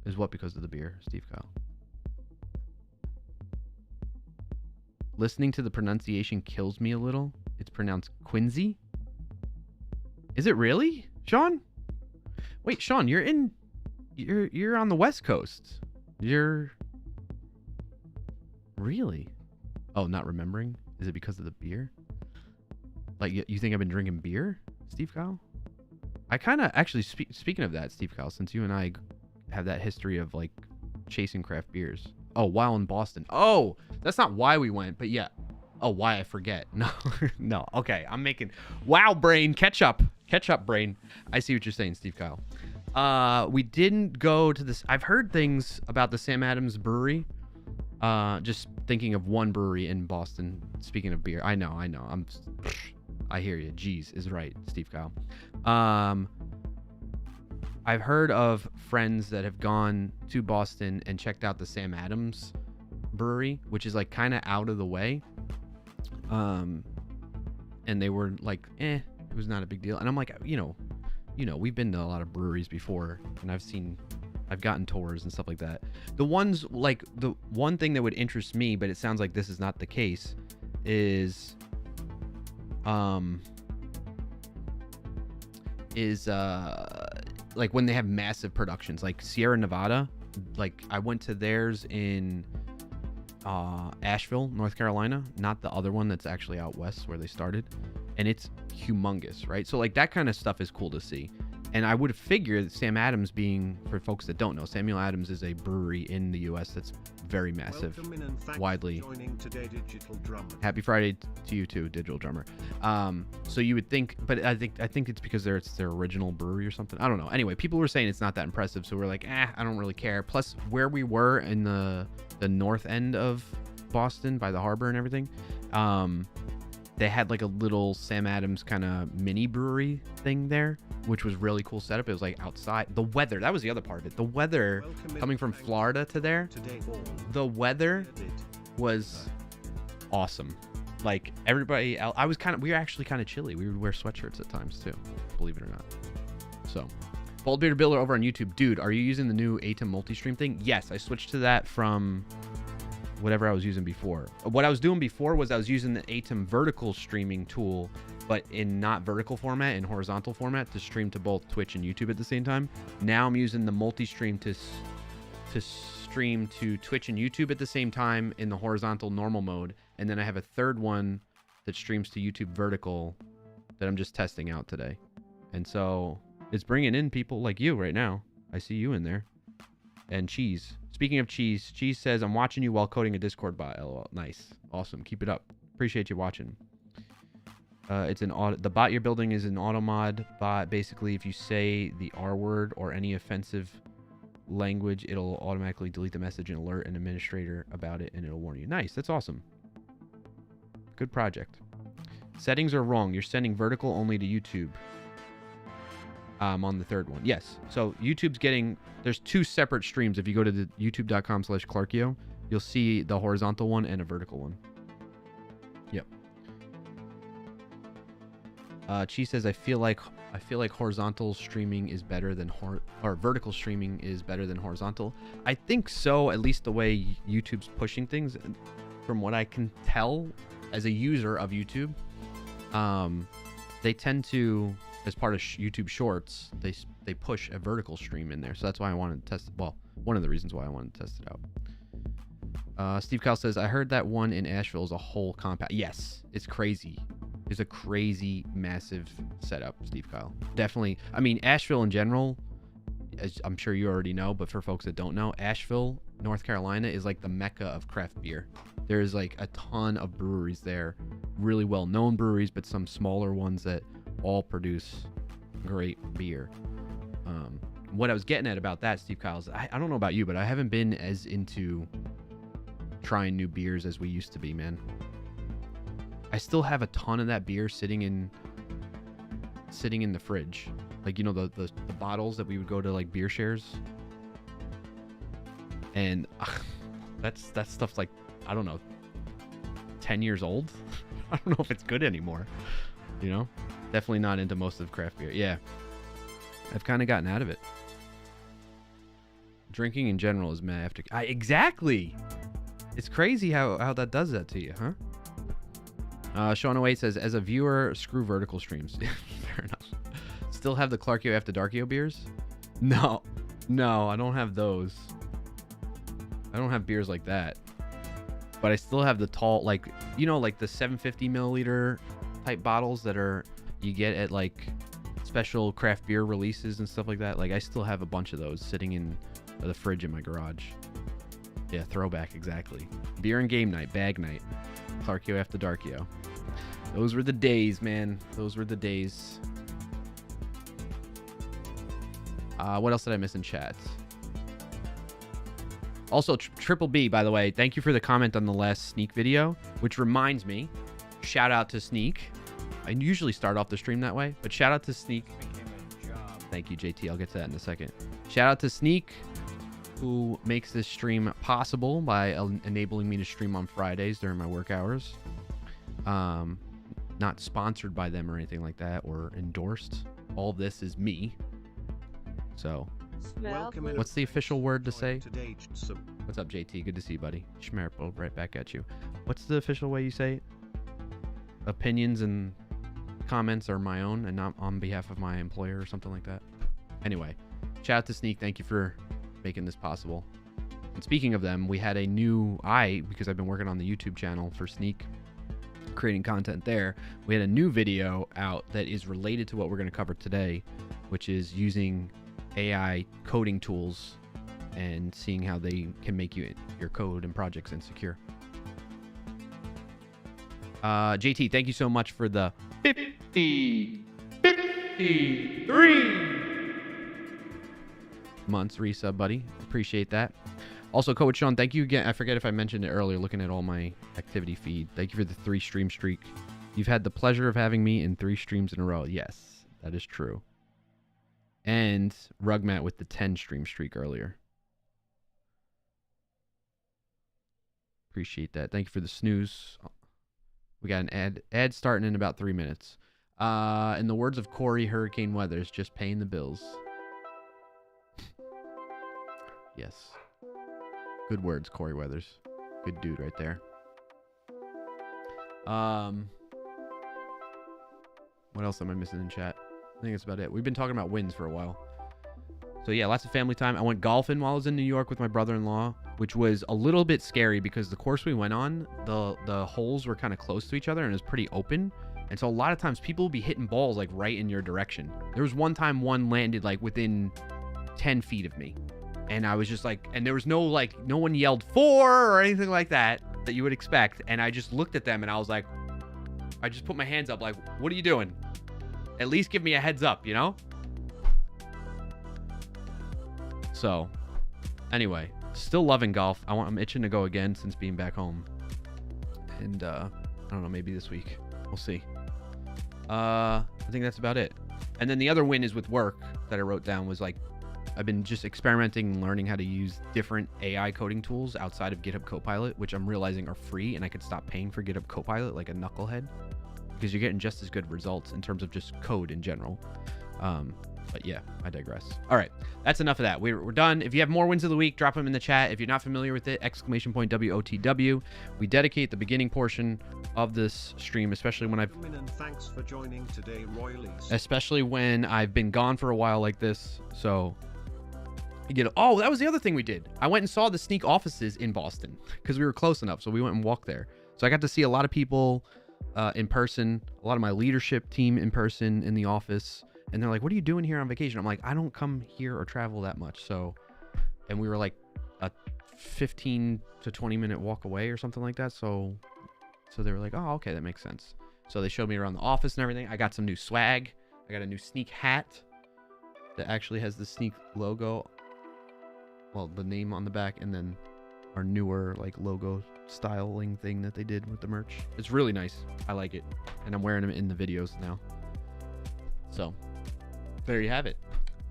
Is what because of the beer, Steve Kyle? Listening to the pronunciation kills me a little. It's pronounced Quincy. Is it really, Sean? Wait, Sean, you're on the West Coast. You're really? Oh, not remembering? Is it because of the beer? Like, you think I've been drinking beer, Steve Kyle? I kind of actually, speaking of that, Steve Kyle, since you and I have that history of like chasing craft beers. Oh, while in Boston. Oh, that's not why we went, but yeah. Oh, why I forget. No, no. Okay, I'm making wow brain catch up brain. I see what you're saying, Steve Kyle. We didn't go to this. I've heard things about the Sam Adams Brewery. Just thinking of one brewery in Boston. Speaking of beer, I know. I hear you. Jeez is right, Steve Kyle. I've heard of friends that have gone to Boston and checked out the Sam Adams brewery, which is like kind of out of the way. And they were like, it was not a big deal. And I'm like, you know, we've been to a lot of breweries before, and I've gotten tours and stuff like that. The ones, like, the one thing that would interest me, but it sounds like this is not the case, is like when they have massive productions, like Sierra Nevada. Like, I went to theirs in Asheville, North Carolina, not the other one that's actually out west where they started, and it's humongous, right? So like that kind of stuff is cool to see. And I would figure that Sam Adams, being, for folks that don't know, Samuel Adams is a brewery in the U.S. that's very massive, widely. Today, Digital Drummer. Happy Friday to you too, Digital Drummer. So you would think, but I think it's because it's their original brewery or something. I don't know. Anyway, people were saying it's not that impressive, so we're like, I don't really care. Plus, where we were in the north end of Boston by the harbor and everything, they had like a little Sam Adams kind of mini brewery thing there, which was really cool setup. It was like outside. The weather, that was the other part of it. The weather, coming from Florida to there, the weather was awesome. Like everybody else, we were actually kind of chilly. We would wear sweatshirts at times too, believe it or not. So, Bald Bearded Builder over on YouTube. Dude, are you using the new ATEM multi-stream thing? Yes, I switched to that from whatever I was using before. What I was doing before was I was using the ATEM vertical streaming tool, but in not vertical format, in horizontal format, to stream to both Twitch and YouTube at the same time. Now I'm using the multi-stream to stream to Twitch and YouTube at the same time in the horizontal normal mode. And then I have a third one that streams to YouTube vertical that I'm just testing out today. And so it's bringing in people like you right now. I see you in there. And Cheese. Speaking of Cheese, Cheese says, I'm watching you while coding a Discord bot. LOL. Nice. Awesome. Keep it up. Appreciate you watching. The bot you're building is an auto mod bot. Basically, if you say the R word or any offensive language, it'll automatically delete the message and alert an administrator about it, and it'll warn you. Nice. That's awesome. Good project. Settings are wrong. You're sending vertical only to YouTube. On the third one. Yes. So YouTube's getting, there's two separate streams. If you go to the youtube.com/Clarkio, you'll see the horizontal one and a vertical one. Yep. Chi says, I feel like horizontal streaming is better than vertical streaming is better than horizontal. I think so, at least the way YouTube's pushing things. From what I can tell as a user of YouTube, they tend to, as part of YouTube Shorts, they push a vertical stream in there. So that's why I wanted to test it. Well, one of the reasons why I wanted to test it out. Steve Kyle says, I heard that one in Asheville is a whole compound. Yes, it's crazy. It's a crazy, massive setup, Steve Kyle. Definitely. I mean, Asheville in general, as I'm sure you already know, but for folks that don't know, Asheville, North Carolina is like the mecca of craft beer. There's like a ton of breweries there. Really well-known breweries, but some smaller ones that all produce great beer. What I was getting at about that, Steve Kyle, is I don't know about you, but I haven't been as into trying new beers as we used to be, man. I still have a ton of that beer sitting in the fridge. Like, you know, the bottles that we would go to like beer shares. And that's stuff's like, I don't know, 10 years old. I don't know if it's good anymore, you know? Definitely not into most of craft beer. Yeah. I've kind of gotten out of it. Drinking in general is meh after... exactly! It's crazy how that does that to you, huh? Sean 08 says, as a viewer, screw vertical streams. Fair enough. Still have the Clarkio After Darkio beers? No, I don't have those. I don't have beers like that. But I still have the tall, like, you know, like the 750 milliliter type bottles that you get at like special craft beer releases and stuff like that. Like, I still have a bunch of those sitting in the fridge in my garage. Yeah, throwback, exactly. Beer and game night, bag night. Clarkio After Darkio. Those were the days, man. Those were the days. What else did I miss in chat? Also, Triple B, by the way, thank you for the comment on the last Sneak video, which reminds me, shout out to Sneak. I usually start off the stream that way, but shout out to Sneak. Thank you, JT. I'll get to that in a second. Shout out to Sneak, who makes this stream possible by enabling me to stream on Fridays during my work hours. Not sponsored by them or anything like that, or endorsed. All this is me. So, what's the official word to say? What's up, JT? Good to see you, buddy. Schmerple, right back at you. What's the official way you say it? Opinions and comments are my own and not on behalf of my employer or something like that. Anyway, shout out to Sneak. Thank you for making this possible. And speaking of them, we had a new, because I've been working on the YouTube channel for Sneak, creating content there. We had a new video out that is related to what we're going to cover today, which is using AI coding tools and seeing how they can make your code and projects insecure. JT, thank you so much for the 53 months resub, buddy. Appreciate that. Also, Coach Sean, thank you again. I forget if I mentioned it earlier, looking at all my activity feed. Thank you for the 3 stream streak. You've had the pleasure of having me in 3 streams in a row. Yes, that is true. And Rugmat with the 10 stream streak earlier. Appreciate that. Thank you for the snooze. We got an ad starting in about 3 minutes. In the words of Corey, Hurricane Weathers, just paying the bills. Yes. Good words, Corey Weathers. Good dude right there. What else am I missing in chat? I think that's about it. We've been talking about wins for a while. So yeah, lots of family time. I went golfing while I was in New York with my brother-in-law, which was a little bit scary because the course we went on, the holes were kind of close to each other and it was pretty open. And so a lot of times people will be hitting balls like right in your direction. There was one time one landed like within 10 feet of me. And I was just like, and there was no one yelled for or anything like that you would expect. And I just looked at them and I was like, I just put my hands up like, what are you doing? At least give me a heads up, you know? So, anyway, still loving golf. I'm itching to go again since being back home. And, I don't know, maybe this week. We'll see. I think that's about it. And then the other win is with work that I wrote down was like, I've been just experimenting and learning how to use different AI coding tools outside of GitHub Copilot, which I'm realizing are free, and I could stop paying for GitHub Copilot like a knucklehead because you're getting just as good results in terms of just code in general. But yeah, I digress. All right, that's enough of that. We're done. If you have more wins of the week, drop them in the chat. If you're not familiar with it, ! WOTW. We dedicate the beginning portion of this stream, especially when Thanks for joining today, Royalies. Especially when I've been gone for a while like this. So oh, that was the other thing we did. I went and saw the Sneak offices in Boston because we were close enough. So we went and walked there. So I got to see a lot of people in person, a lot of my leadership team in person in the office. And they're like, what are you doing here on vacation? I'm like, I don't come here or travel that much. So, and we were like a 15 to 20 minute walk away or something like that. So they were like, oh, okay, that makes sense. So they showed me around the office and everything. I got some new swag. I got a new Sneak hat that actually has the Sneak logo. Well, the name on the back, and then our newer like logo styling thing that they did with the merch. It's really nice. I like it. And I'm wearing them in the videos now. So there you have it.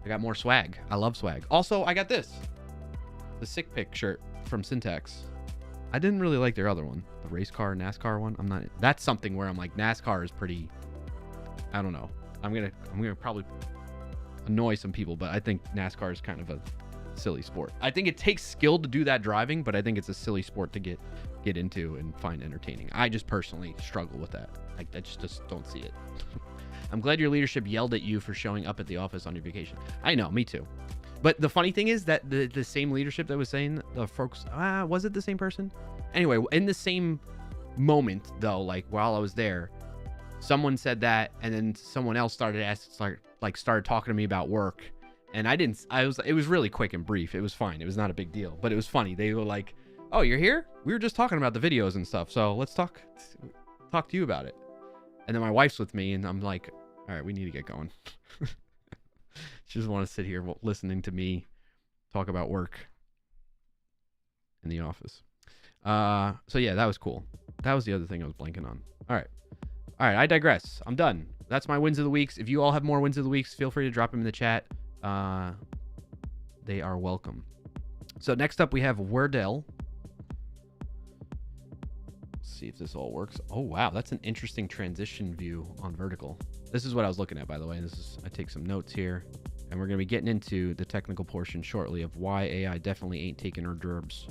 I got more swag. I love swag. Also, I got this. The Sick Pick shirt from Syntax. I didn't really like their other one. The race car, NASCAR one. That's something where I'm like, NASCAR is pretty, I don't know. I'm gonna probably annoy some people, but I think NASCAR is kind of a silly sport. I think it takes skill to do that driving, but I think it's a silly sport to get into and find entertaining. I just personally struggle with that. I just don't see it. I'm glad your leadership yelled at you for showing up at the office on your vacation. I know, me too. But the funny thing is that the same leadership that was saying, the folks, was it the same person? Anyway, in the same moment though, like while I was there, someone said that, and then someone else started talking to me about work. And it was really quick and brief. It was fine. It was not a big deal, but it was funny. They were like, oh, you're here? We were just talking about the videos and stuff. So let's talk to you about it. And then my wife's with me and I'm like, all right, we need to get going. She doesn't want to sit here listening to me talk about work. in the office. So yeah, that was cool. That was the other thing I was blanking on. All right, I digress. I'm done. That's my wins of the weeks. If you all have more wins of the weeks, feel free to drop them in the chat. They are welcome. So next up we have Wordle. Let's see if this all works. Oh wow, that's an interesting transition view on vertical. This is what I was looking at, by the way. I take some notes here, and we're gonna be getting into the technical portion shortly of why AI definitely ain't taking hors d'oeuvres.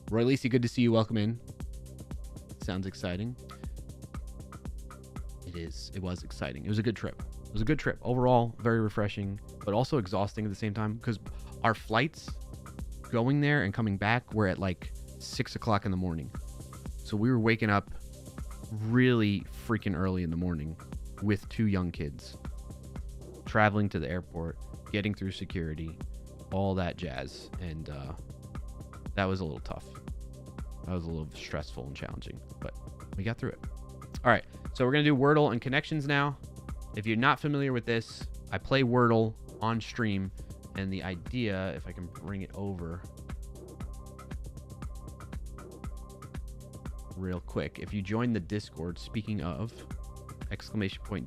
Roy Lacey, good to see you. Welcome in. Sounds exciting. It is. It was exciting. It was a good trip. It was a good trip. Overall, very refreshing, but also exhausting at the same time because our flights going there and coming back were at like 6 o'clock in the morning. So we were waking up really freaking early in the morning with 2 young kids, traveling to the airport, getting through security, all that jazz. And that was a little tough. That was a little stressful and challenging, but we got through it. All right, so we're going to do Wordle and connections now. If you're not familiar with this, I play Wordle on stream, and the idea, if I can bring it over real quick, if you join the Discord, speaking of, !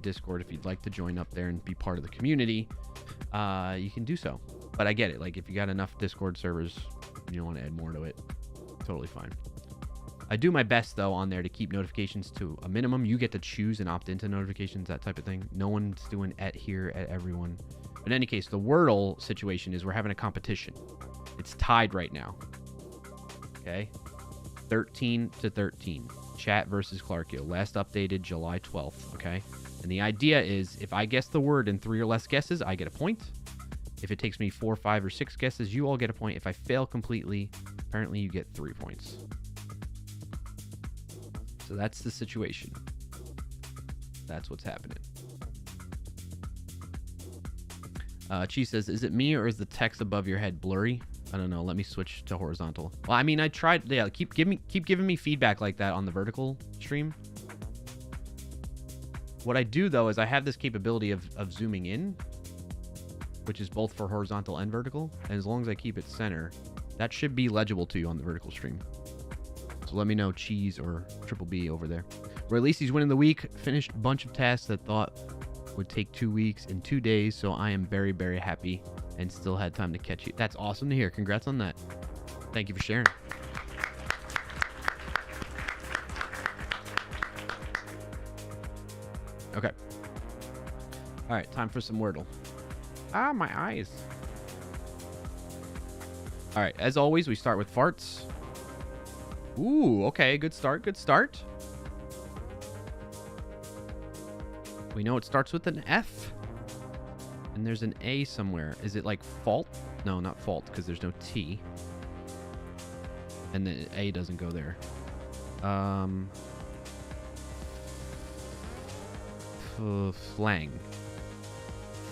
Discord, if you'd like to join up there and be part of the community, you can do so. But I get it. Like, if you got enough Discord servers, you don't want to add more to it, totally fine. I do my best, though, on there to keep notifications to a minimum. You get to choose and opt into notifications, that type of thing. No one's doing here at everyone. But in any case, the Wordle situation is we're having a competition. It's tied right now. Okay? 13-13. Chat versus Clarkio. Last updated July 12th. Okay? And the idea is if I guess the word in 3 or less guesses, I get a point. If it takes me 4, 5, or 6 guesses, you all get a point. If I fail completely, apparently you get 3 points. So that's the situation. That's what's happening. Cheese says, is it me or is the text above your head blurry? I don't know. Let me switch to horizontal. Well, I mean, I tried. Yeah, keep giving me feedback like that on the vertical stream. What I do, though, is I have this capability of zooming in, which is both for horizontal and vertical. And as long as I keep it center, that should be legible to you on the vertical stream. So let me know, Cheese or Triple B over there. Roy Lacey's win of the week. Finished a bunch of tasks that thought would take 2 weeks in 2 days. So I am very, very happy and still had time to catch you. That's awesome to hear. Congrats on that. Thank you for sharing. Okay. All right, time for some Wordle. Ah, my eyes. All right, as always, we start with farts. Ooh, okay, good start, good start. We know it starts with an F. And there's an A somewhere. Is it like fault? No, not fault, because there's no T. And the A doesn't go there. Flang.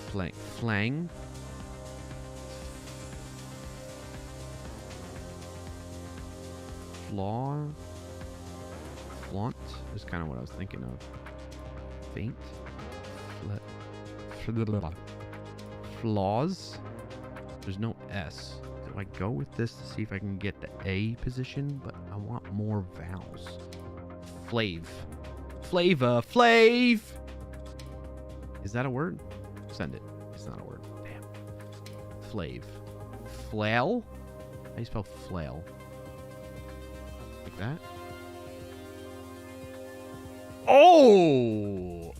Flang. Flaunt is kind of what I was thinking of. Faint. Flaws. There's no S. Do I go with this to see if I can get the A position? But I want more vowels. Flavor. Is that a word? Send it. It's not a word. Damn. Flail? How do you spell flail? Like that? Oh!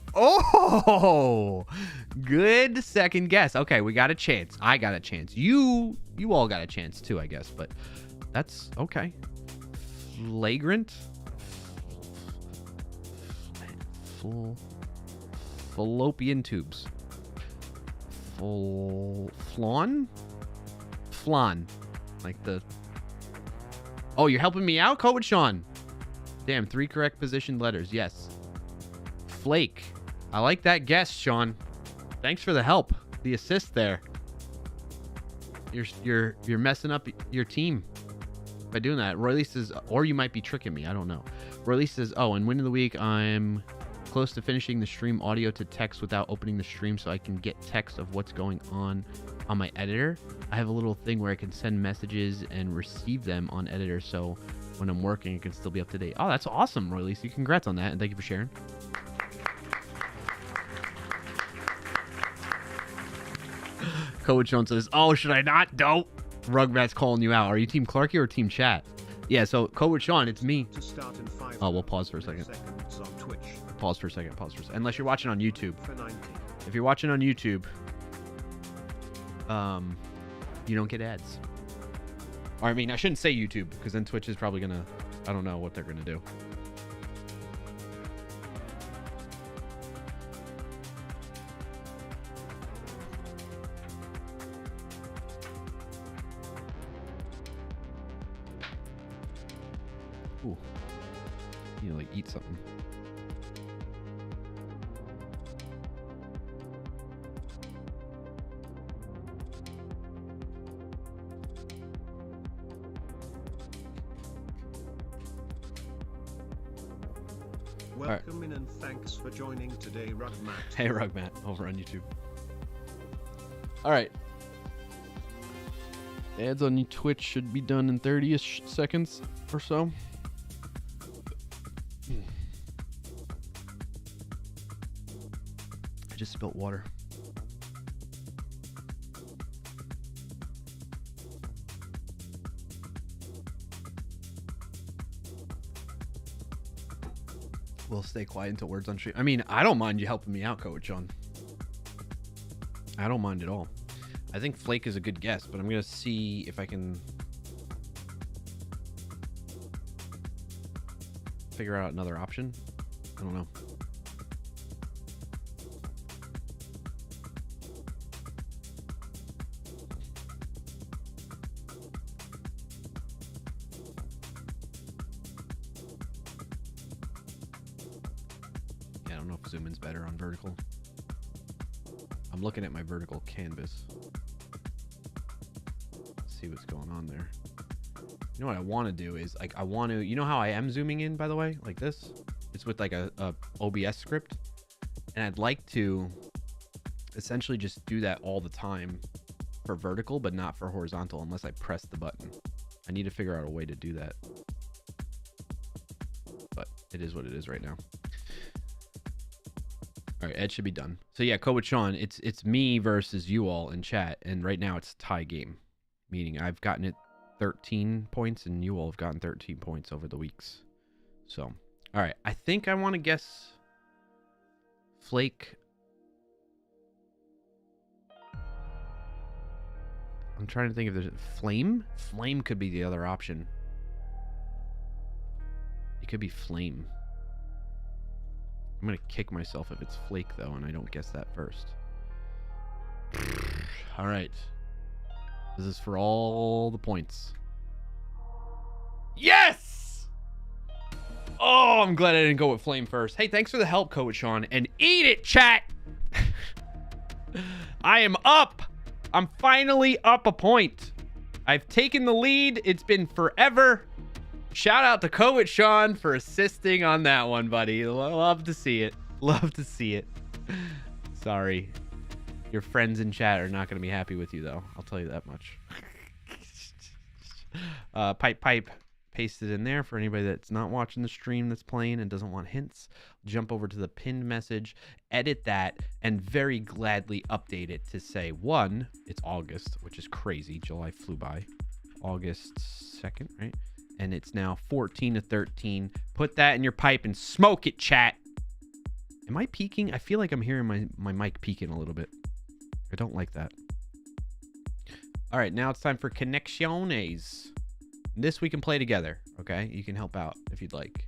Good second guess. Okay, we got a chance. I got a chance. You all got a chance too, I guess. But that's okay. Flagrant? Fallopian tubes. Flan? Like the... Oh, you're helping me out, Coach Sean? Damn, 3 correct positioned letters. Yes. Flake. I like that guess, Sean. Thanks for the help. The assist there. You're messing up your team by doing that. Roy Lee says, or you might be tricking me. I don't know. Roy Lee says, oh, and win of the week, I'm close to finishing the stream audio to text without opening the stream so I can get text of what's going on on my editor, I have a little thing where I can send messages and receive them on editor. So when I'm working, I can still be up to date. Oh, that's awesome, Roy Lacey. Congrats on that. And thank you for sharing. Coach Sean says, oh, should I not? Don't. Rugmat's calling you out. Are you Team Clarky or Team Chat? Yeah, so Coach Sean, it's me. To start in 5 Oh, we'll pause for a second. seconds on Twitch. Pause for a second. Pause for a second. Unless you're watching on YouTube. For 90. If you're watching on YouTube, you don't get ads. Or I mean, I shouldn't say YouTube because then Twitch is probably gonna, I don't know what they're gonna do. Ooh, you know, like eat something. Welcome in and thanks for joining today, Rugmat. Hey, Rugmat, over on YouTube. All right. Ads on Twitch should be done in 30-ish seconds or so. I just spilled water. We'll stay quiet until words on stream. I mean, I don't mind you helping me out, Coach John. I don't mind at all. I think Flake is a good guess, but I'm going to see if I can figure out another option. I don't know. Yeah, I don't know if zoom in's better on vertical. I'm looking at my vertical canvas. See what's going on there. You know what I want to do is like I want to, you know how I am zooming in, by the way, like this? It's with like a OBS script, and I'd like to essentially just do that all the time for vertical, but not for horizontal unless I press the button. I need to figure out a way to do that, but it is what it is right now. All right, Ed should be done. So yeah, Code with Sean, it's me versus you all in chat, and right now it's a tie game, meaning I've gotten it 13 points and you all have gotten 13 points over the weeks. So, all right, I think I want to guess Flake. I'm trying to think if there's Flame. Flame could be the other option. It could be Flame. I'm going to kick myself if it's Flake, though, and I don't guess that first. All right. This is for all the points. Yes! Oh, I'm glad I didn't go with Flame first. Hey, thanks for the help, Coach Sean. And eat it, chat! I am up! I'm finally up a point. I've taken the lead. It's been forever. Shout out to Coach Sean for assisting on that one, buddy. Love to see it. Love to see it. Sorry. Your friends in chat are not going to be happy with you, though. I'll tell you that much. Pipe. Pasted in there for anybody that's not watching the stream that's playing and doesn't want hints. Jump over to the pinned message, edit that, and very gladly update it to say, 1, it's August, which is crazy. July flew by. August 2nd, right? And it's now 14-13. Put that in your pipe and smoke it, chat. Am I peaking? I feel like I'm hearing my mic peaking a little bit. I don't like that. All right, now it's time for Connecciones. This we can play together, okay? You can help out if you'd like.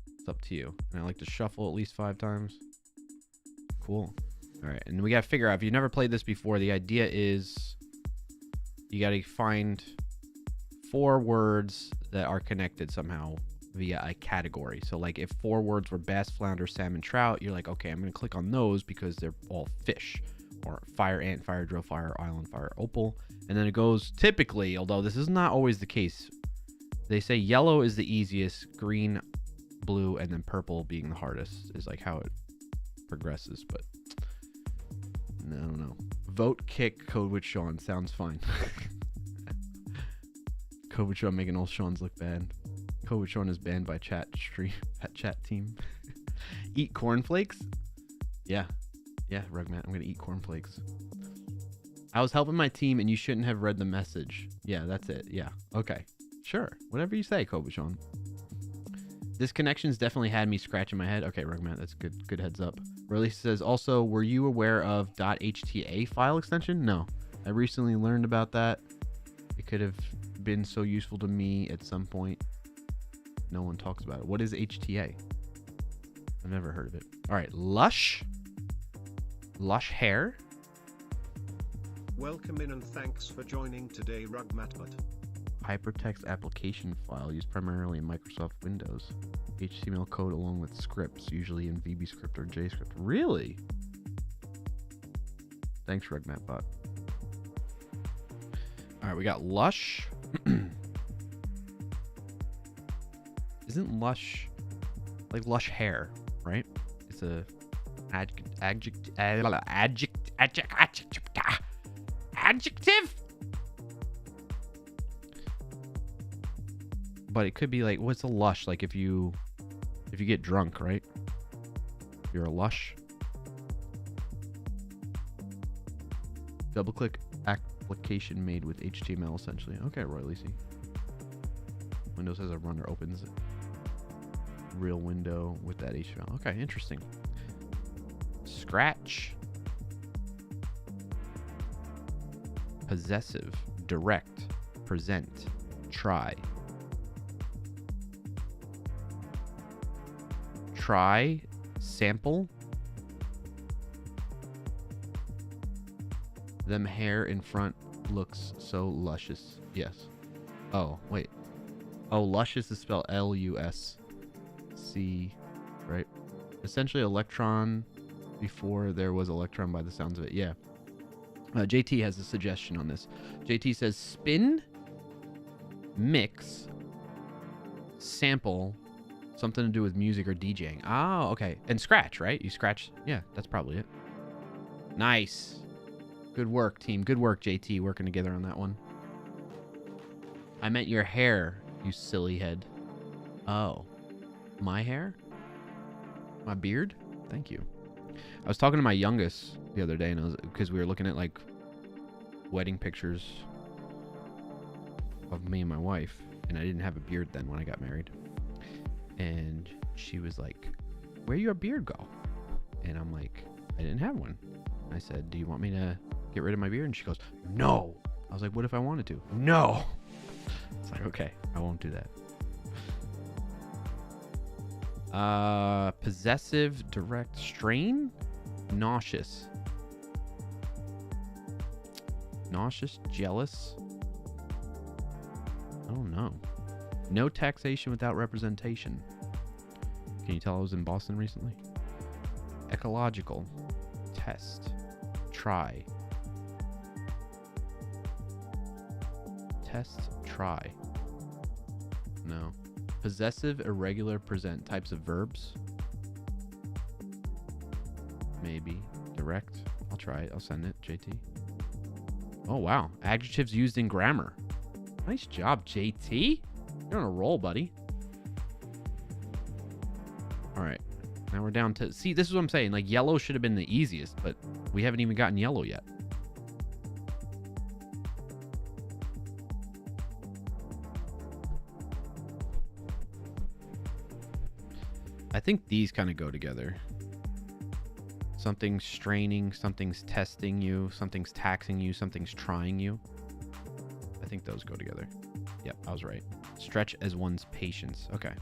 It's up to you. And I like to shuffle at least 5 times. Cool. All right, and we got to figure out, if you've never played this before, the idea is you got to find 4 words that are connected somehow via a category. So like if 4 words were bass, flounder, salmon, trout, you're like, okay, I'm going to click on those because they're all fish. Or fire ant, fire drill, fire island, fire opal. And then it goes typically, although this is not always the case, they say yellow is the easiest, green, blue, and then purple being the hardest is like how it progresses. But I don't know. Vote kick Code with Sean. Sounds fine. Code with Sean making all Sean's look bad. Code with Sean is banned by chat team. Eat cornflakes? Yeah. Yeah, Rugmat. I'm going to eat cornflakes. I was helping my team and you shouldn't have read the message. Yeah, that's it. Yeah. Okay. Sure. Whatever you say, Code with Sean. This connection's definitely had me scratching my head. Okay, Rugmat, that's good. Good heads up. Release says, also, were you aware of .hta file extension? No. I recently learned about that. It could have been so useful to me at some point. No one talks about it. What is HTA? I've never heard of it. All right, Lush. Lush hair. Welcome in and thanks for joining today, Rugmatbot. Hypertext application file used primarily in Microsoft Windows. HTML code along with scripts, usually in VBScript or JScript. Really? Thanks, Rugmatbot. All right, we got Lush. Isn't Lush like Lush hair, right? It's a adjective? But it could be like, what's a lush? Like if you get drunk, right? You're a lush. Double click application made with HTML essentially. Okay, Roy Lacey. Windows has a runner opens real window with that HTML. Okay, interesting. Scratch. Possessive, direct, present, try. Try, sample. Them hair in front looks so luscious. Yes. Oh, wait. Oh, luscious is spelled L-U-S-C, right? Essentially electron before there was electron by the sounds of it. Yeah. JT has a suggestion on this. JT says spin, mix, sample, something to do with music or DJing. Oh, okay. And scratch, right? You scratch. Yeah, that's probably it. Nice. Good work, team. Good work, JT, working together on that one. I meant your hair, you silly head. Oh. My hair? My beard? Thank you. I was talking to my youngest the other day, and because we were looking at like wedding pictures of me and my wife, and I didn't have a beard then when I got married. And she was like, "Where'd your beard go?" And I'm like, "I didn't have one." I said, "Do you want me to get rid of my beard?" And she goes, "No." I was like, "What if I wanted to?" "No." It's like, okay, I won't do that. Possessive, direct, strain, nauseous. Nauseous, jealous. I don't know. No taxation without representation. Can you tell I was in Boston recently? Ecological. Test. Try. Test. Try. No. Possessive, irregular, present. Types of verbs. Maybe. Direct. I'll try it. I'll send it. JT. Oh, wow. Adjectives used in grammar. Nice job, JT. You're on a roll, buddy. All right. Now we're down to... See, this is what I'm saying. Like, yellow should have been the easiest, but we haven't even gotten yellow yet. I think these kind of go together. Something's straining, something's testing you, something's taxing you, something's trying you. I think those go together. Yep, I was right. Stretch as one's patience. Okay.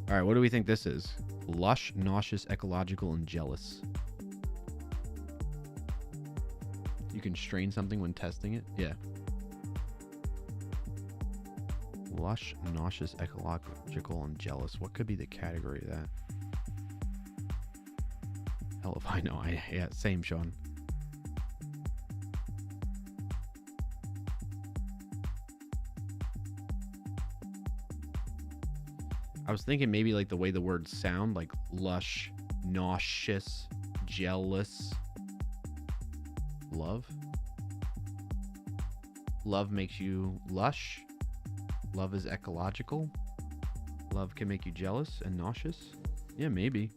All right, what do we think this is? Lush, nauseous, ecological, and jealous. You can strain something when testing it? Yeah. Lush, nauseous, ecological, and jealous. What could be the category of that? Hell if I know. Yeah, same, Sean. I was thinking maybe like the way the words sound, like lush, nauseous, jealous. Love. Love makes you lush. Love is ecological. Love can make you jealous and nauseous. Yeah, maybe.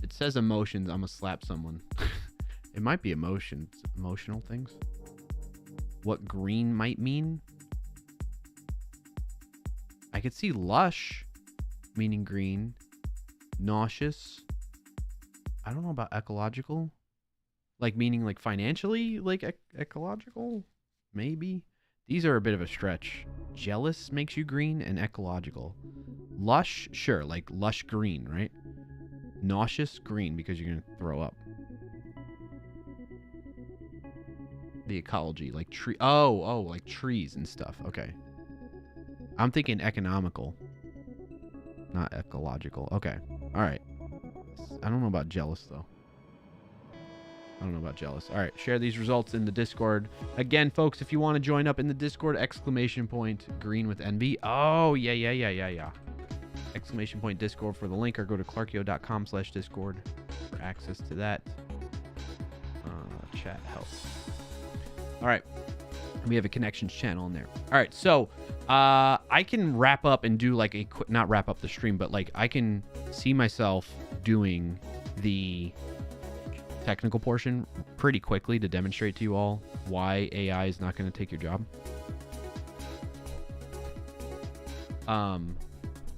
It says emotions. I'm gonna slap someone. It might be emotions. Emotional things. What green might mean? I could see lush meaning green. Nauseous. I don't know about ecological. Like meaning like financially like ecological? Maybe. These are a bit of a stretch. Jealous makes you green and ecological. Lush, sure, like lush green, right? Nauseous, green because you're going to throw up. The ecology, like tree. Oh, like trees and stuff. Okay. I'm thinking economical, not ecological. Okay. All right. I don't know about jealous, though. I don't know about jealous. All right. Share these results in the Discord. Again, folks, if you want to join up in the Discord, exclamation point green with envy. Oh, yeah. Exclamation point Discord for the link, or go to clarkio.com/Discord for access to that. Chat helps. All right. We have a connections channel in there. All right. So I can wrap up and do like a quick, not wrap up the stream, but like I can see myself doing the technical portion pretty quickly to demonstrate to you all why AI is not going to take your job.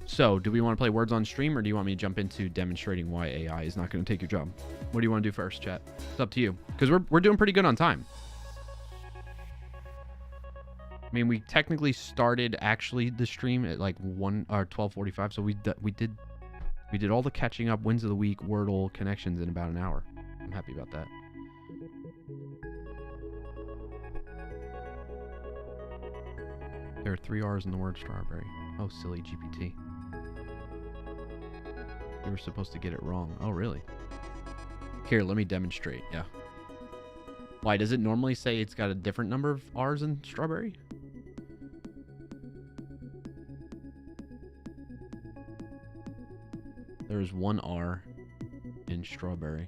So do we want to play words on stream, or do you want me to jump into demonstrating why AI is not going to take your job? What do you want to do first, chat? It's up to you, because we're doing pretty good on time. I mean, we technically started actually the stream at like 12:45, so we did all the catching up, wins of the week, Wordle connections in about an hour. I'm happy about that. There are 3 R's in the word strawberry. Oh, silly GPT. You were supposed to get it wrong. Oh, really? Here, let me demonstrate. Yeah. Why, does it normally say it's got a different number of R's in strawberry? There's 1 R in strawberry.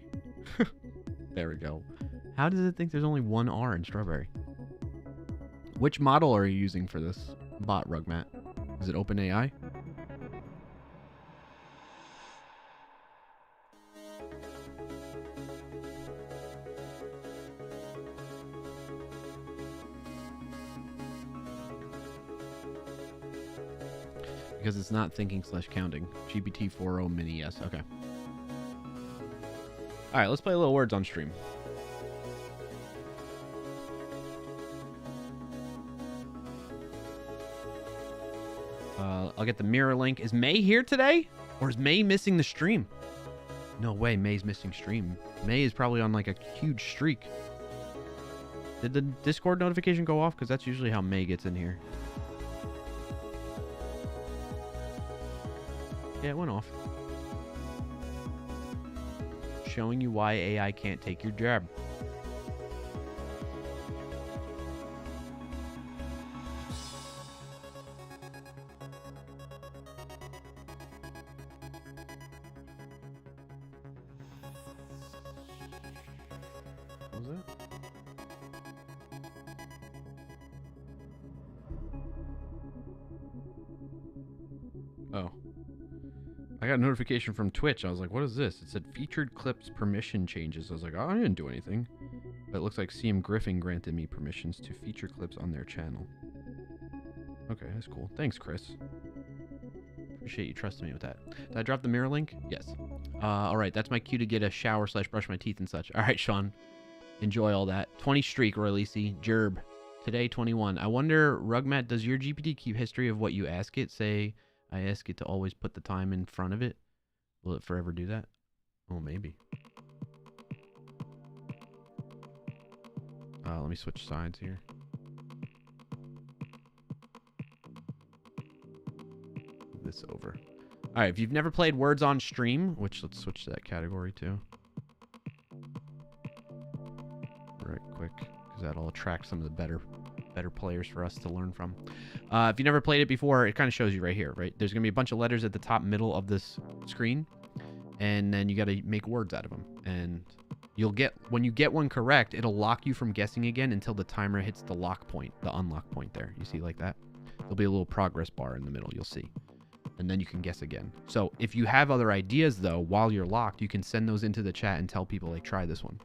There we go. How does it think there's only 1 R in strawberry? Which model are you using for this bot, Rugmat? Is it OpenAI? Because it's not thinking/counting. GPT-4o mini, yes. Okay. All right, let's play a little words on stream. I'll get the mirror link. Is May here today? Or is May missing the stream? No way, May's missing stream. May is probably on like a huge streak. Did the Discord notification go off? Because that's usually how May gets in here. Yeah, it went off. Showing you why AI can't take your job. What was that? Oh. I got a notification from Twitch. I was like, what is this? It said featured clips permission changes. I was like, oh, I didn't do anything. But it looks like CM Griffin granted me permissions to feature clips on their channel. Okay, that's cool. Thanks, Chris. Appreciate you trusting me with that. Did I drop the mirror link? Yes. All right, that's my cue to get a shower / brush my teeth and such. All right, Sean. Enjoy all that. 20 streak, Royalisi. Jerb. Today, 21. I wonder, Rugmat, does your GPT keep history of what you ask it? Say, I ask it to always put the time in front of it. Will it forever do that? Oh, maybe. Let me switch sides here. Move this over. All right, if you've never played Words on Stream, which let's switch to that category too. Right quick, because that'll attract some of the better players for us to learn from. If you never played it before, it kind of shows you right here, right? There's going to be a bunch of letters at the top middle of this screen, and then you got to make words out of them. And You'll get, when you get one correct, it'll lock you from guessing again until the timer hits the lock point, the unlock point there. You see like that? There'll be a little progress bar in the middle, you'll see. And then you can guess again. So if you have other ideas though, while you're locked, you can send those into the chat and tell people, like, try this one.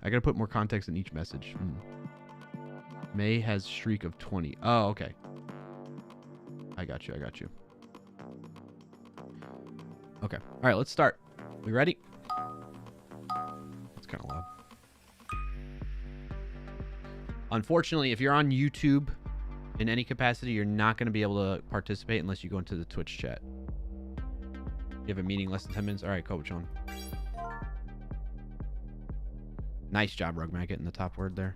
I gotta put more context in each message. May has streak of 20. Oh, okay. I got you. Okay. All right, let's start. We ready? That's kind of loud. Unfortunately, if you're on YouTube in any capacity, you're not going to be able to participate unless you go into the Twitch chat. You have a meeting less than 10 minutes? All right, Coach on. Nice job, Rugmat, getting the top word there.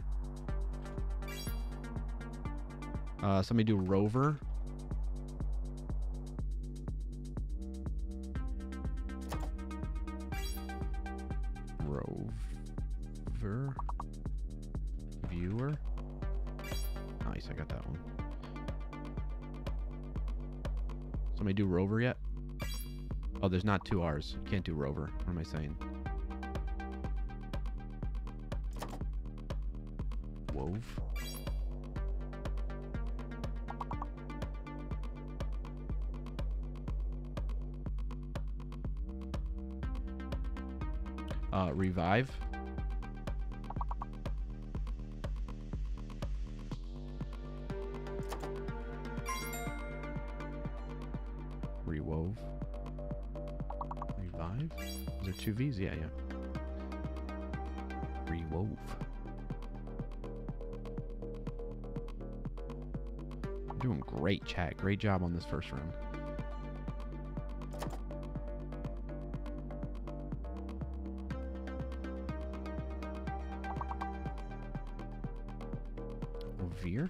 Somebody do rover. Rover. Viewer. Nice, I got that one. Somebody do rover yet? Oh, there's not 2 R's. You can't do rover. What am I saying? Wove. Revive. Rewove. Revive. Is there 2 V's? Yeah. Rewove. You're doing great, chat. Great job on this first round. Veer.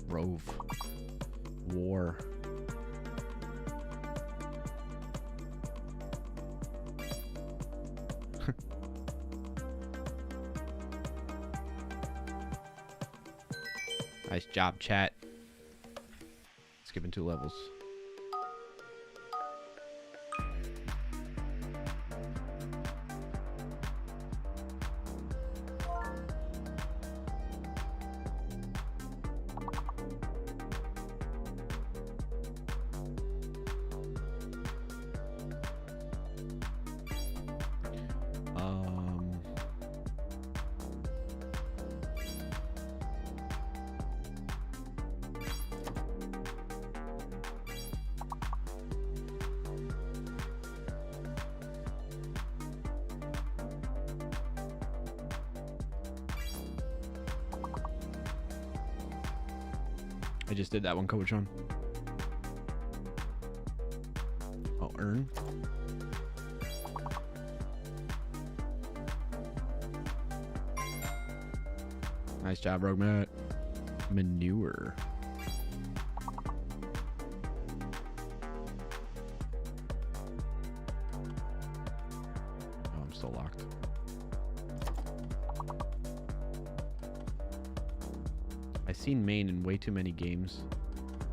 Rove. War. Nice job, chat. Skipping 2 levels. I just did that one, Coach on. Oh, earn. Nice job, Rogue Matt. Manure. Oh, I'm still locked. I've seen main in way too many games.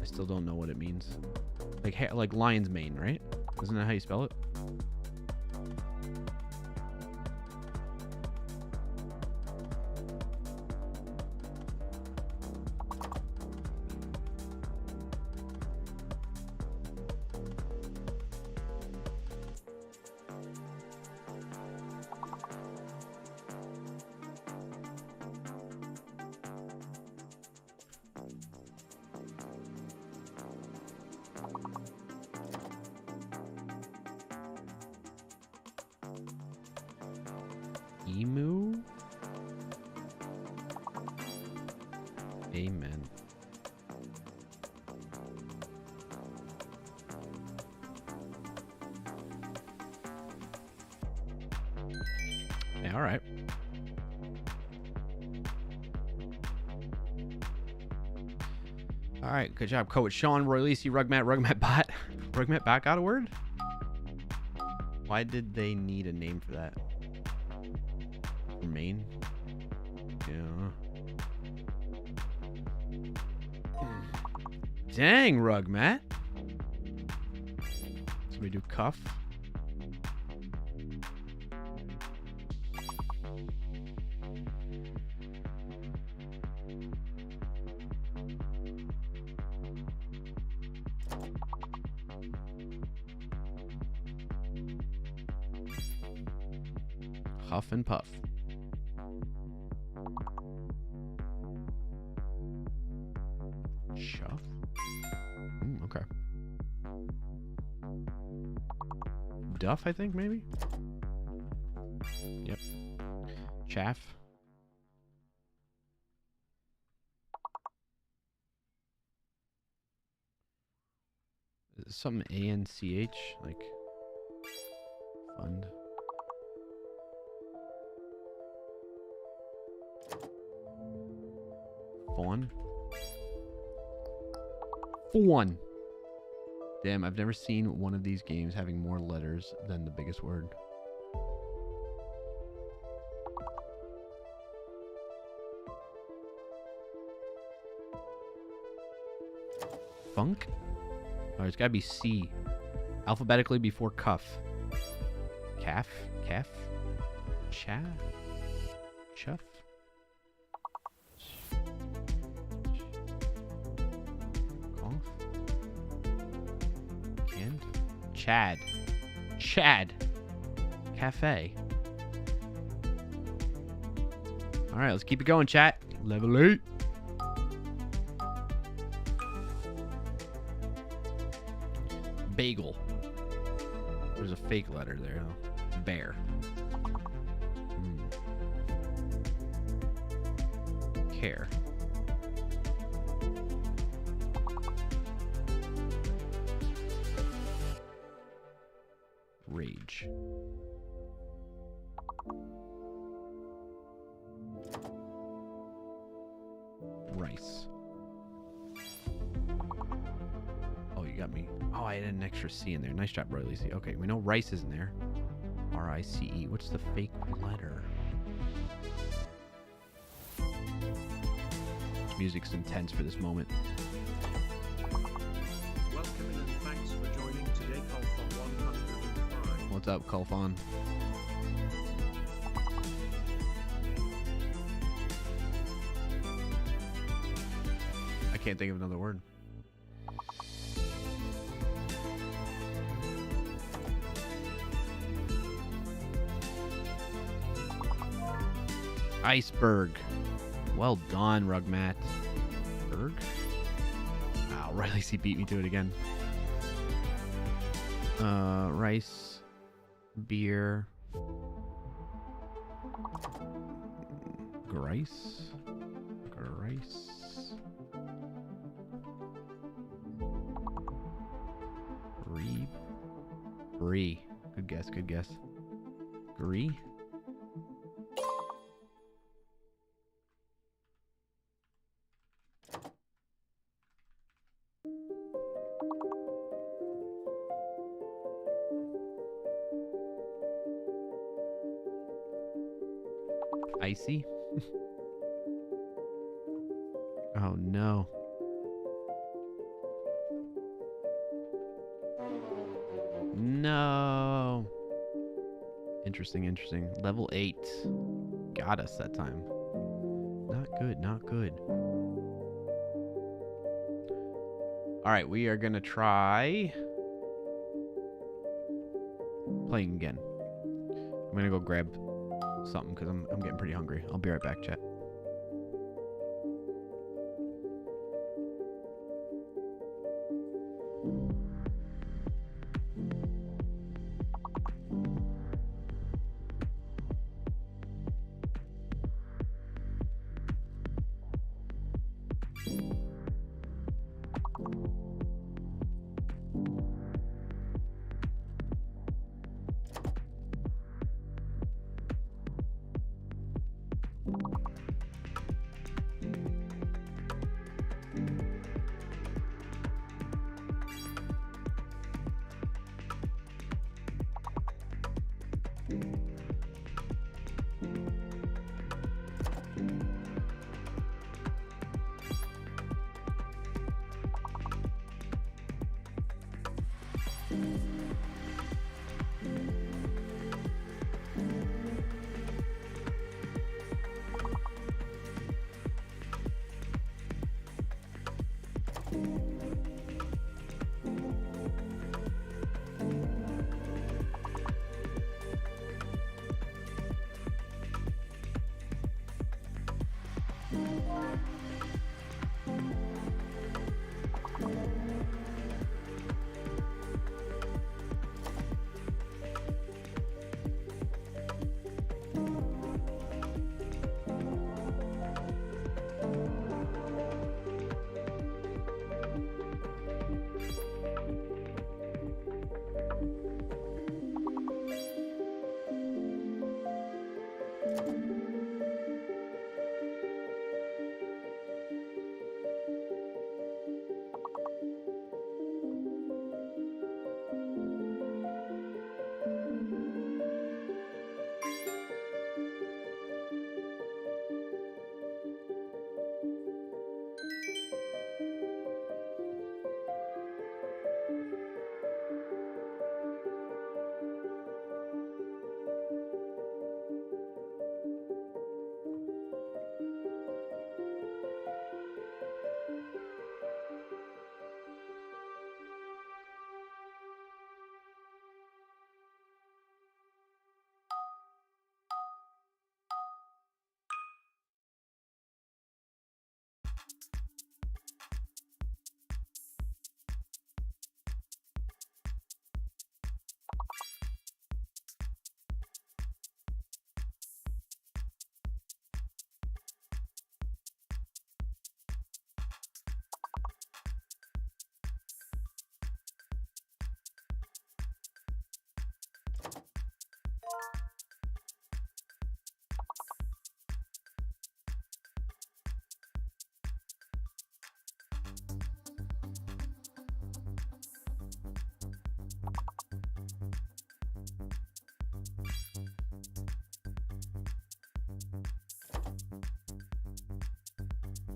I still don't know what it means. Like lion's mane, right? Isn't that how you spell it? Emu? Amen. Yeah, all right. All right, good job, Coach Sean, Roy Lisi, Rugmat Bot. Rugmat Bot got a word? Why did they need a name for that? Remain. Yeah. Dang, Rug Matt. So we do cuff. Huff and puff. Chuff? Okay. Duff, I think, maybe? Yep. Chaff. Is it something ANCH? Like, fund? Fawn? Fawn. Damn, I've never seen one of these games having more letters than the biggest word. Funk? Oh, it's gotta be C. Alphabetically before cuff. Calf? Calf? Chaff? Chuff? Chad. Chad. Cafe. Alright, let's keep it going, chat. Level 8. Bagel. There's a fake letter there. Huh? Bear. Care. Rage. Rice. Oh, you got me. Oh, I had an extra C in there. Nice job, Roy Lacey. Okay, we know rice is in there. R-I-C-E. What's the fake letter? This music's intense for this moment. Welcome in and thanks for joining today, Colfon 105. What's up, Colfon? I can't think of another word. Iceberg. Well done, Rugmat. Berg? Wow, Riley C beat me to it again. Rice. Beer. Grice. Grice. Brie. Good guess, good guess. Brie? Icy? Oh no. No. Interesting, interesting. Level 8. Got us that time. Not good, not good. Alright, we are gonna try playing again. I'm gonna go grab something because I'm getting pretty hungry. I'll be right back, chat.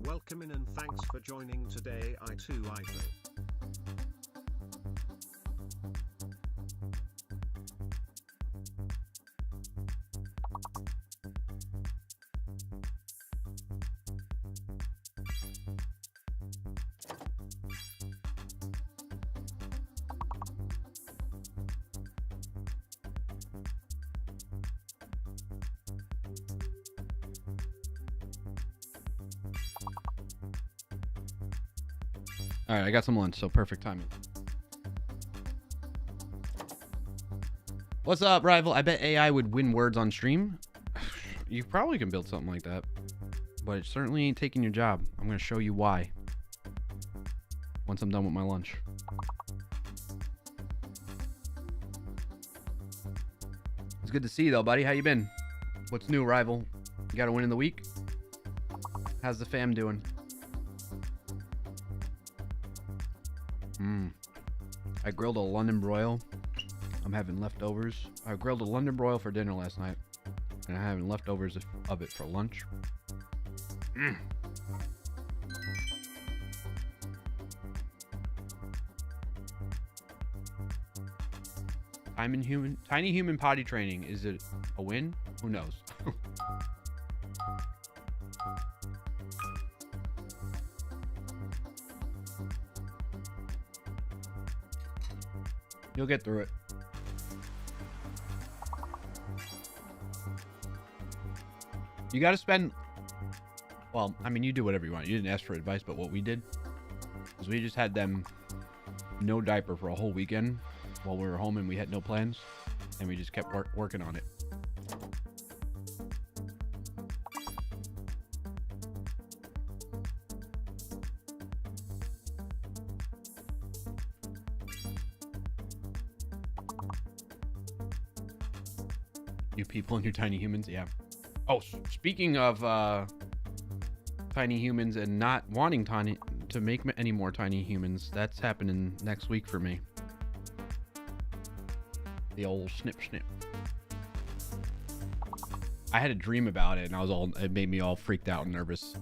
Welcome in and thanks for joining today. I too vote. All right, I got some lunch, so perfect timing. What's up, Rival? I bet AI would win words on stream. You probably can build something like that, but it certainly ain't taking your job. I'm going to show you why once I'm done with my lunch. It's good to see you, though, buddy. How you been? What's new, Rival? You got a win in the week? How's the fam doing? I grilled a London broil. I'm having leftovers. I grilled a London broil for dinner last night, and I'm having leftovers of it for lunch. Tiny human potty training. Is it a win? Who knows? You'll get through it. You got to spend... Well, I mean, you do whatever you want. You didn't ask for advice, but what we did is we just had them no diaper for a whole weekend while we were home and we had no plans. And we just kept working on it. You people and your tiny humans, yeah. Oh, speaking of tiny humans and not wanting to make any more tiny humans, that's happening next week for me. The old snip snip. I had a dream about it, and it made me all freaked out and nervous.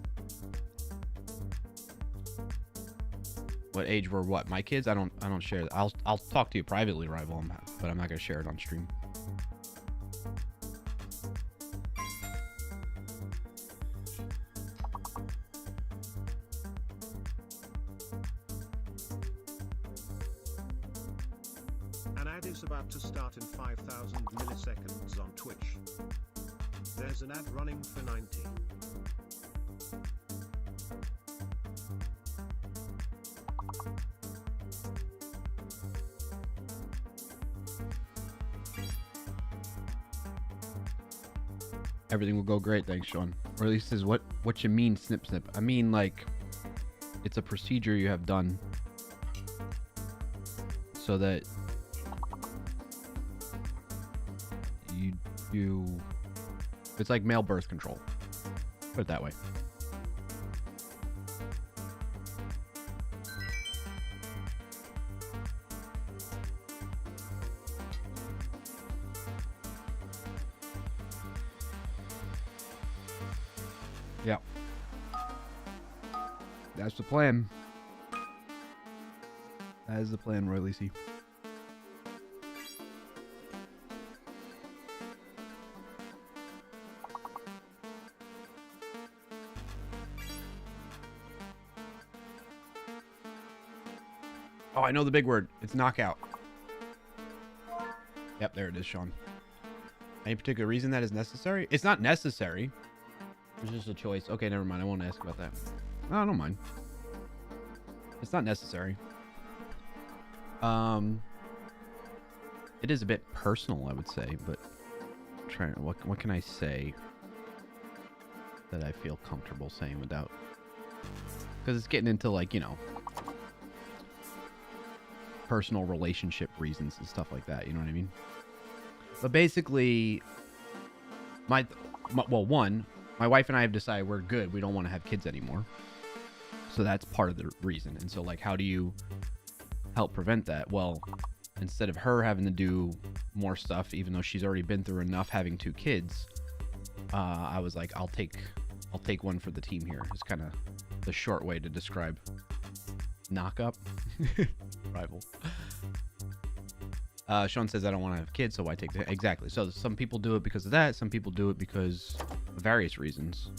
What age were what? My kids? I don't share. I'll talk to you privately, Rival, but I'm not gonna share it on stream. An ad is about to start in 5,000 milliseconds on Twitch. There's an ad running for 90. Everything will go great, thanks, Sean. Or at least is what you mean, snip snip. I mean, like, it's a procedure you have done so that you it's like male birth control. Put it that way. Yeah. That's the plan. That is the plan, Roy Lacey. Oh, I know the big word. It's knockout. Yep, there it is, Sean. Any particular reason that is necessary? It's not necessary. It's just a choice. Okay, never mind. I won't ask about that. No, I don't mind. It's not necessary. It is a bit personal, I would say, but what can I say that I feel comfortable saying without, because it's getting into, like, you know, personal relationship reasons and stuff like that, you know what I mean? But basically, my wife and I have decided we're good. We don't want to have kids anymore. So that's part of the reason. And so, like, how do you help prevent that? Well, instead of her having to do more stuff, even though she's already been through enough having 2 kids, I was like, I'll take one for the team here. It's kind of the short way to describe knock up. Rival. Sean says I don't want to have kids, so I take the exactly. So some people do it because of that. Some people do it because of various reasons.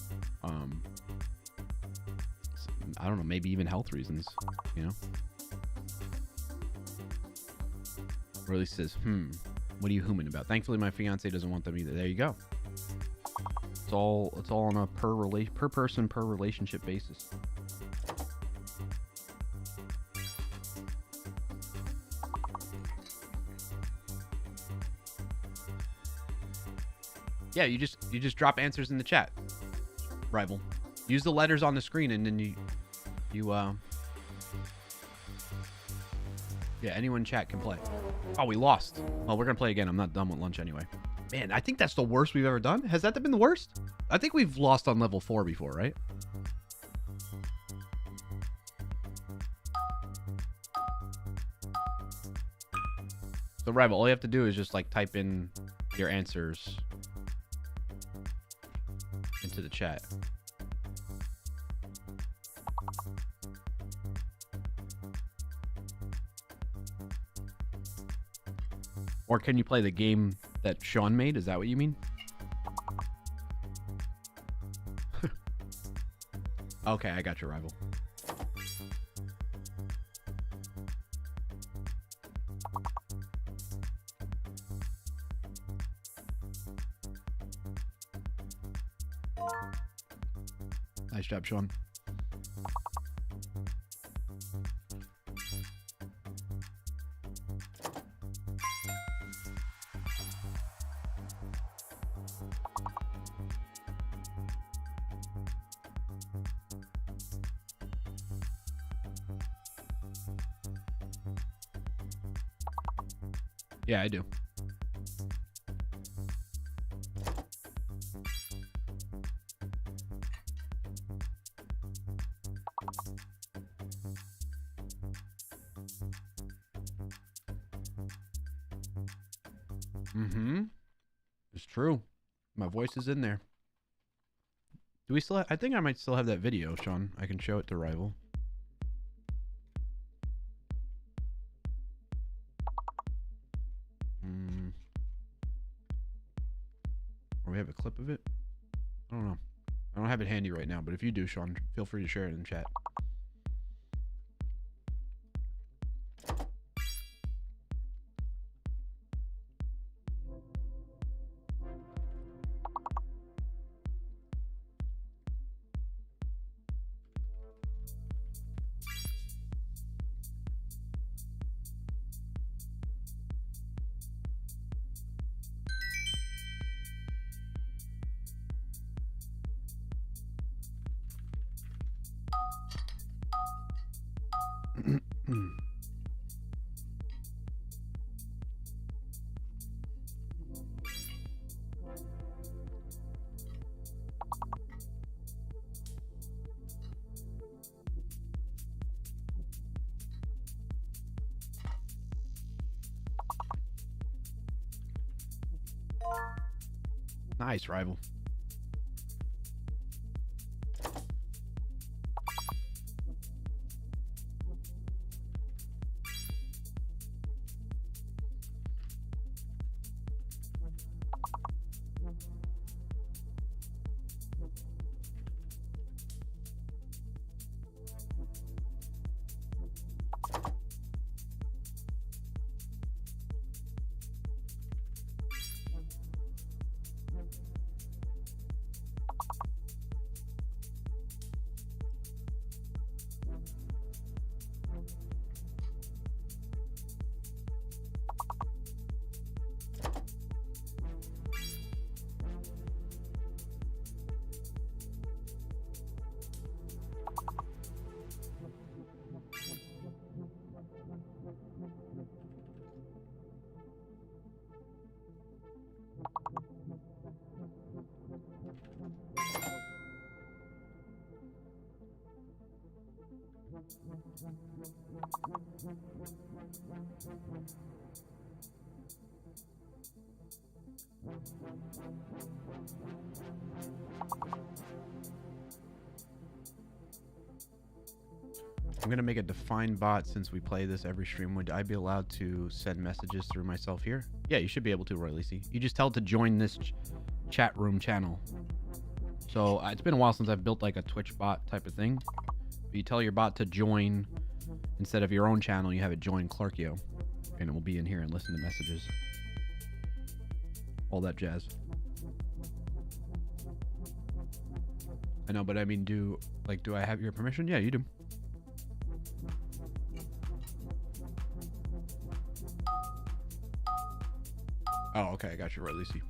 I don't know, maybe even health reasons, you know? Or at least says, what are you humming about? Thankfully, my fiance doesn't want them either. There you go. It's all on a per person, per relationship basis. Yeah, you just drop answers in the chat. Rival. Use the letters on the screen, and then yeah, anyone in chat can play. Oh, we lost. Well, we're gonna play again. I'm not done with lunch anyway. Man, I think that's the worst we've ever done. Has that been the worst? I think we've lost on level 4 before, right? So, Rival, all you have to do is just, like, type in your answers into the chat. Or can you play the game that Sean made? Is that what you mean? Okay, I got your Rival. Nice job, Sean. Yeah, I do. It's true. My voice is in there. Do we still have, I think I might still have that video, Sean. I can show it to Rival. we have a clip of it? I don't know. I don't have it handy right now, but if you do, Sean, feel free to share it in chat. Nice, rival. I'm gonna make a defined bot since we play this every stream. Would I be allowed to send messages through myself here? Yeah, you should be able to, Roy Lacey. You just tell it to join this chat room channel. So it's been a while since I've built like a Twitch bot type of thing. But you tell your bot to join instead of your own channel. You have it join Clarkio, and it will be in here and listen to messages. All that jazz. I know, but I mean, do I have your permission? Yeah, you do. Oh, okay, I got you right, Lucy.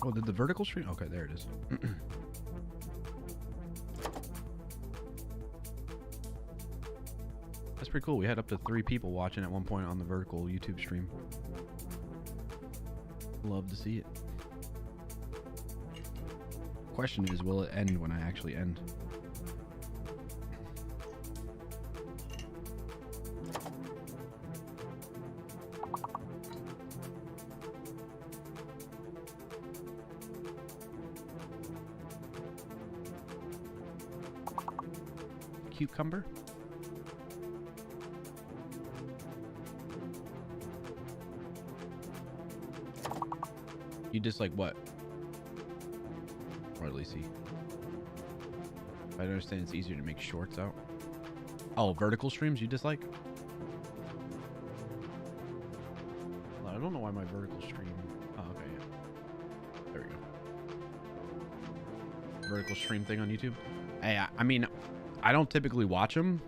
Oh, did the vertical stream? Okay, there it is. That's pretty cool. We had up to 3 people watching at one point on the vertical YouTube stream. Love to see it. Question is, will it end when I actually end? Cucumber? You dislike what? Or at least see. I understand it's easier to make shorts out. Oh, vertical streams you dislike? I don't know why my vertical stream... Oh, okay, yeah. There we go. vertical stream thing on YouTube. I mean, I don't typically watch them.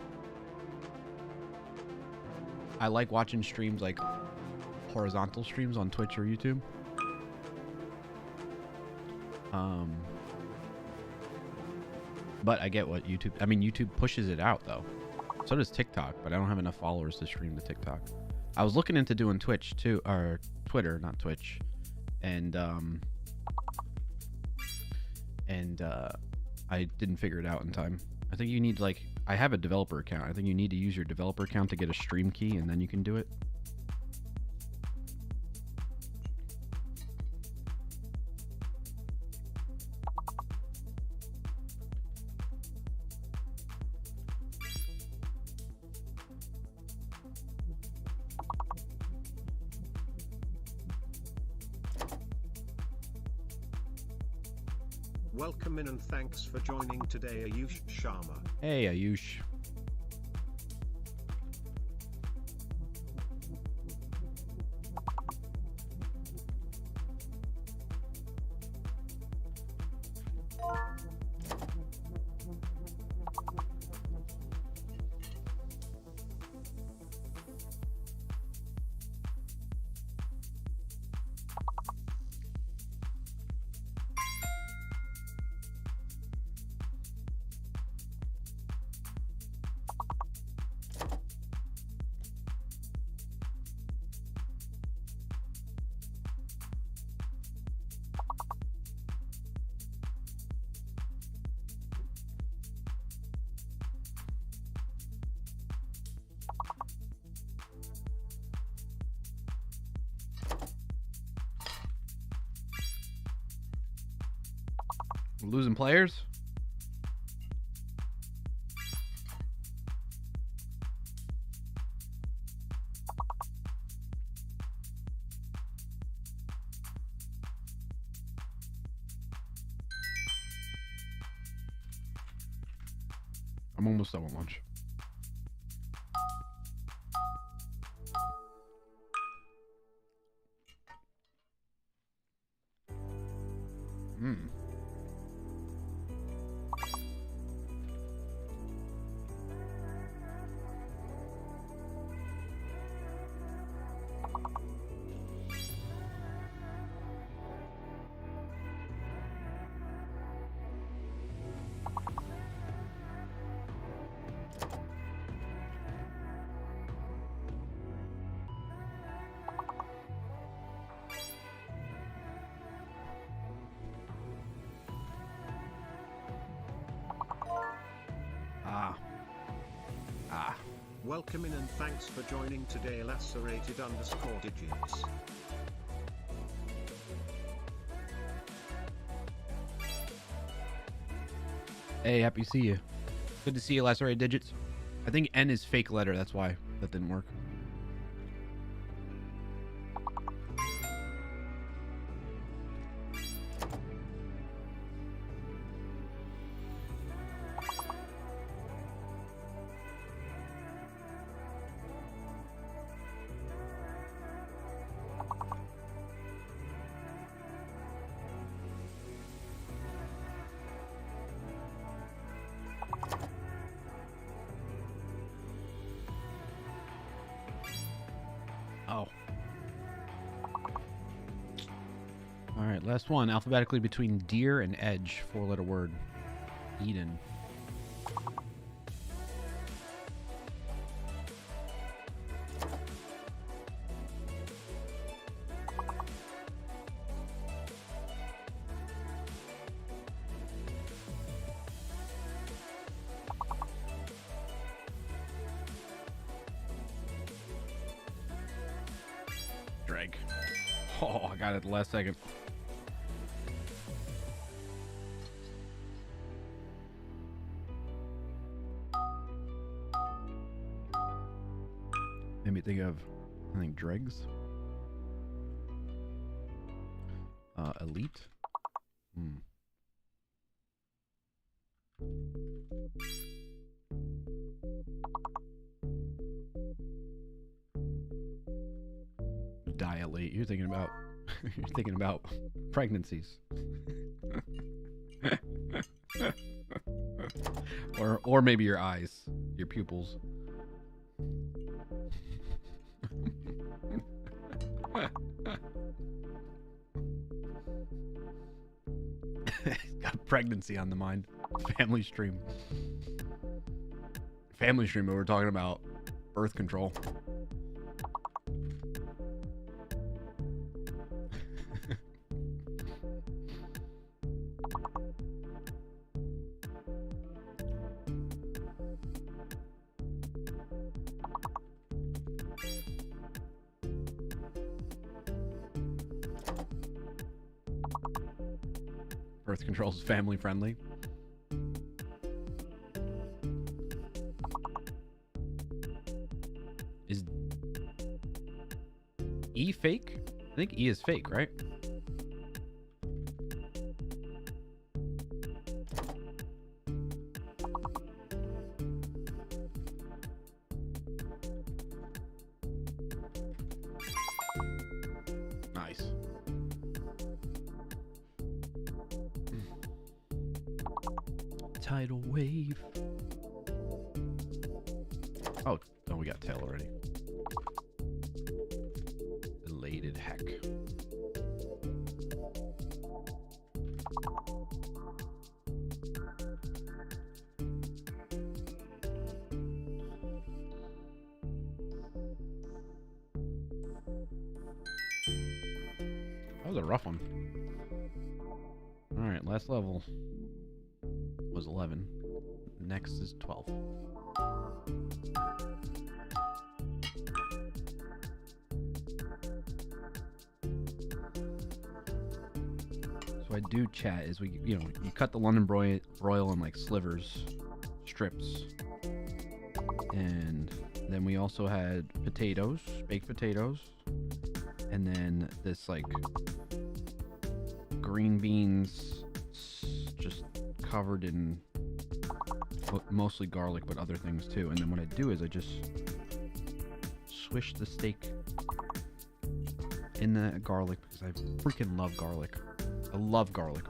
I like watching streams like horizontal streams on Twitch or YouTube. But I get what YouTube... I mean, YouTube pushes it out, though. So does TikTok, but I don't have enough followers to stream to TikTok. I was looking into doing Twitch, too. Or Twitter, not Twitch. And I didn't figure it out in time. I think you need, like... I have a developer account. I think you need to use your developer account to get a stream key, and then you can do it. Welcome in and thanks for joining today, Ayush Sharma. Hey, Ayush. Losing players? I'm almost done with lunch. Welcome in and thanks for joining today, lacerated_digits. Hey, happy to see you. Good to see you, lacerated digits. I think N is fake letter, that's why that didn't work. Last one, alphabetically between deer and edge, 4-letter word. Eden. Drag. Oh, I got it at the last second. Made me think of, I think, dregs. Elite. Dilate. You're thinking about, you're thinking about pregnancies. Or maybe your eyes, your pupils. Got pregnancy on the mind. Family stream. Family stream, but we're talking about birth control. Birth control is family friendly. Is E fake? I think E is fake, right? Nice. Tidal wave. Oh, we got tail already. Elated heck. That was a rough one. All right, last level was 11. Next is 12. So I do chat is you cut the London broil in like slivers, strips. And then we also had potatoes, baked potatoes. And then this like green beans just covered in mostly garlic, but other things too. And then what I do is I just swish the steak in the garlic because I freaking love garlic. I love garlic.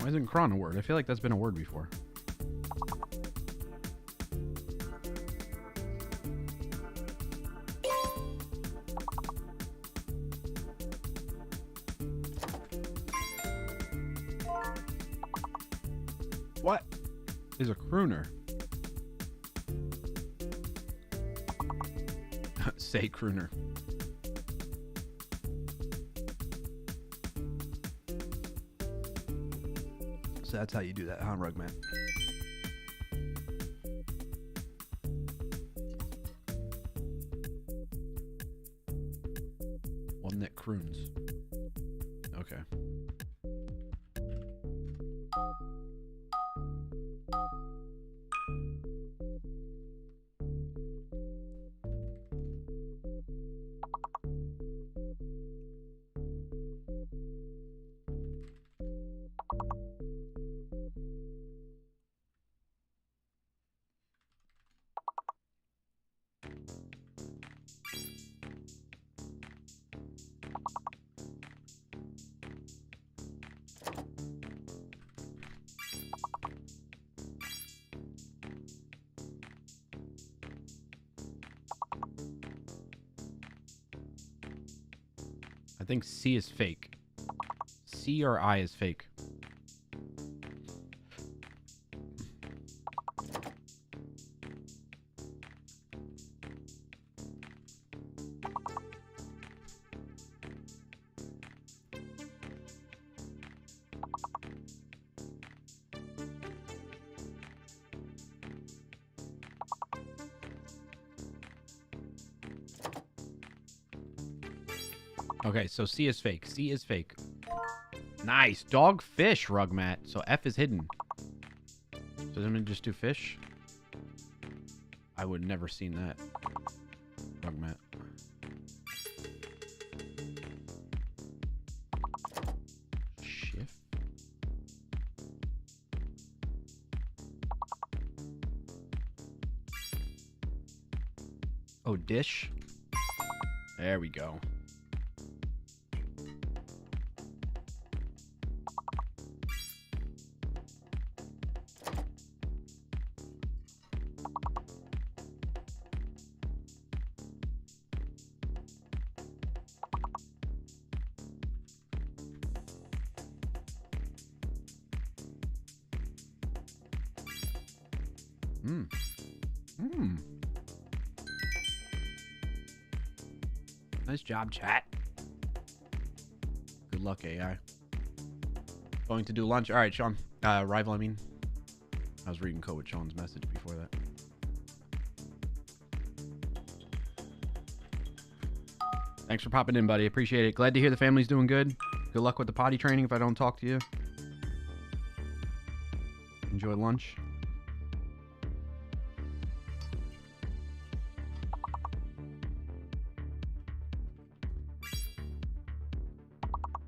Why isn't cron a word? I feel like that's been a word before. What is a crooner? Say crooner. So that's how you do that, huh, Rugman? One that croons. Okay. I think C is fake. C or I is fake. Okay, so C is fake. C is fake. Nice. Dogfish, Rugmat. So F is hidden. So I'm gonna just do fish. I would never seen that. Rugmat. Shift. Oh, dish. There we go. Nice job, chat. Good luck, AI. Going to do lunch. All right, Sean. Rival, I mean. I was reading code with Sean's message before that. Thanks for popping in, buddy. Appreciate it. Glad to hear the family's doing good. Good luck with the potty training if I don't talk to you. Enjoy lunch.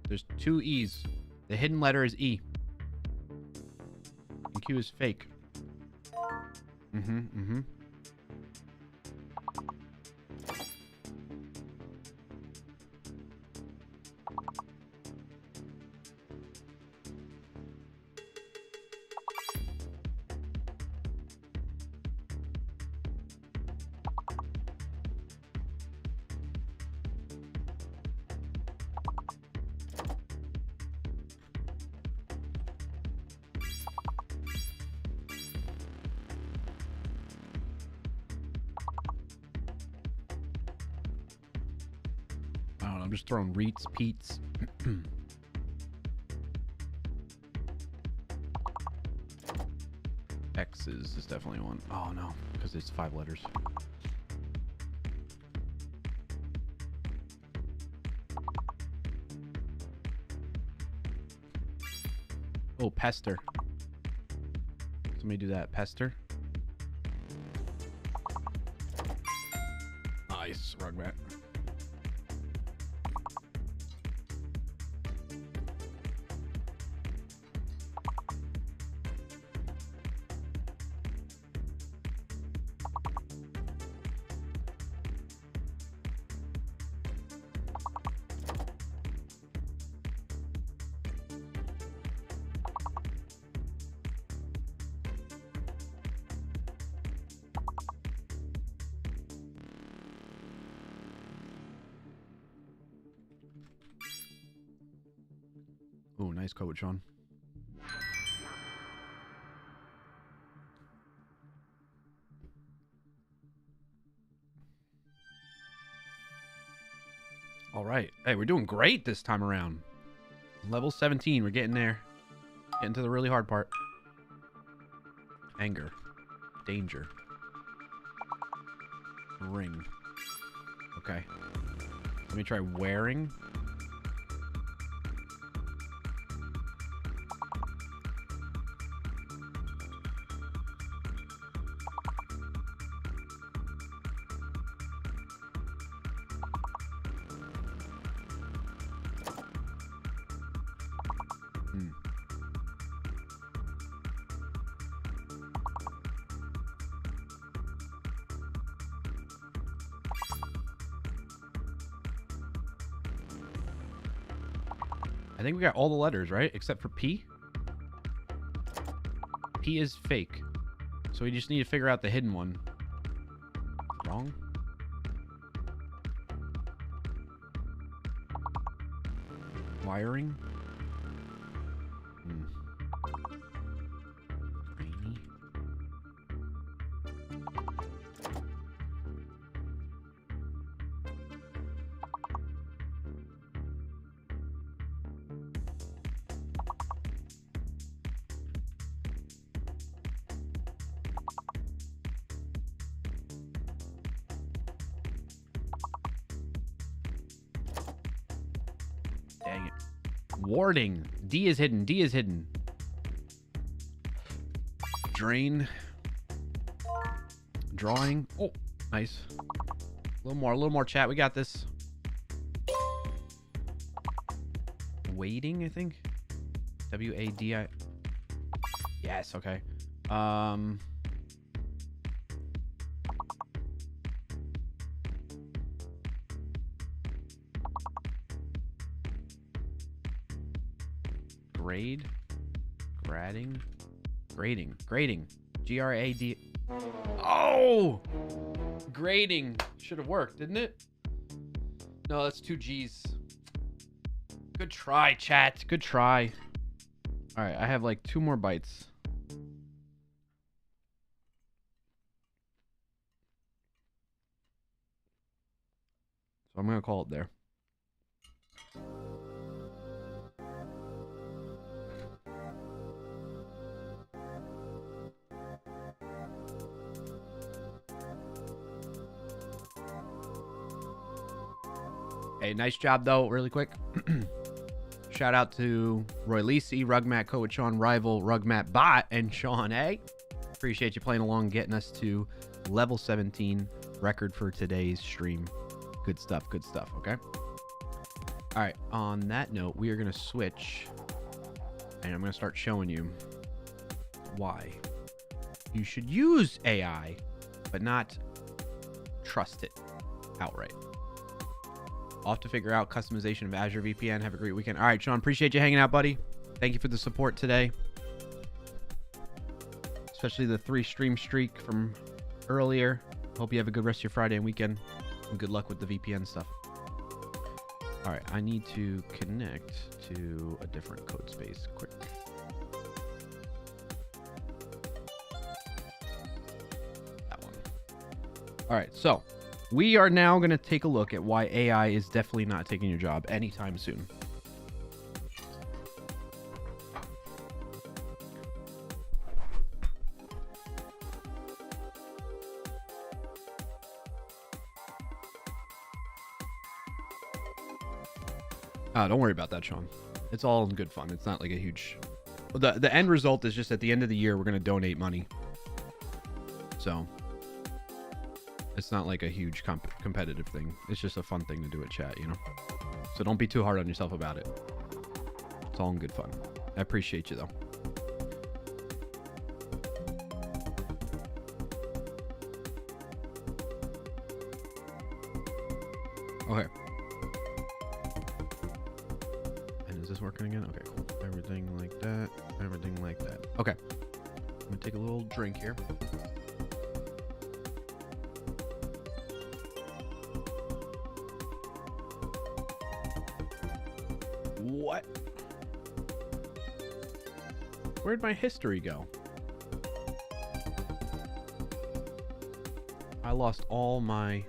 There's 2 E's. The hidden letter is E. And Q is fake. Mm-hmm. I'm just throwing Reets, Pete's. X's is definitely one. Oh no, because it's 5 letters. Oh, pester. Somebody do that. Pester. Nice, Rugmat. Oh, nice coach, Sean. All right. Hey, we're doing great this time around. Level 17. We're getting there. Getting to the really hard part. Anger. Danger. Ring. Okay. Let me try wearing. I think we got all the letters, right? Except for P. P is fake. So we just need to figure out the hidden one. Wrong? Wiring? Rainy? Warding. D is hidden. D is hidden. Drain. Drawing. Oh, nice. A little more chat. We got this. Waiting, I think. W-A-D-I. Yes, okay. Grade. Grading. Grading. Grading. G-R-A-D. Oh! Grading. Should have worked, didn't it? No, that's 2 G's. Good try, chat. Good try. All right, I have like 2 more bites. So I'm going to call it there. Hey, nice job, though, really quick. Shout out to Roy Lisi, Rugmat Coach Sean Rival, Rugmat Bot, and Sean A. Appreciate you playing along, getting us to level 17 record for today's stream. Good stuff, okay? All right, on that note, we are going to switch, and I'm going to start showing you why you should use AI, but not trust it outright. I'll have to figure out customization of Azure VPN. Have a great weekend. All right, Sean, appreciate you hanging out, buddy. Thank you for the support today. Especially the 3 stream streak from earlier. Hope you have a good rest of your Friday and weekend. And good luck with the VPN stuff. All right, I need to connect to a different code space quick. That one. All right, so we are now going to take a look at why AI is definitely not taking your job anytime soon. Don't worry about that, Sean. It's all in good fun. It's not like a huge... The end result is just at the end of the year, we're going to donate money. So it's not like a huge competitive thing. It's just a fun thing to do at chat, you know? So don't be too hard on yourself about it. It's all in good fun. I appreciate you, though. Okay. And is this working again? Okay, cool. Everything like that. Everything like that. Okay. I'm going to take a little drink here. What? Where'd my history go? I lost all my...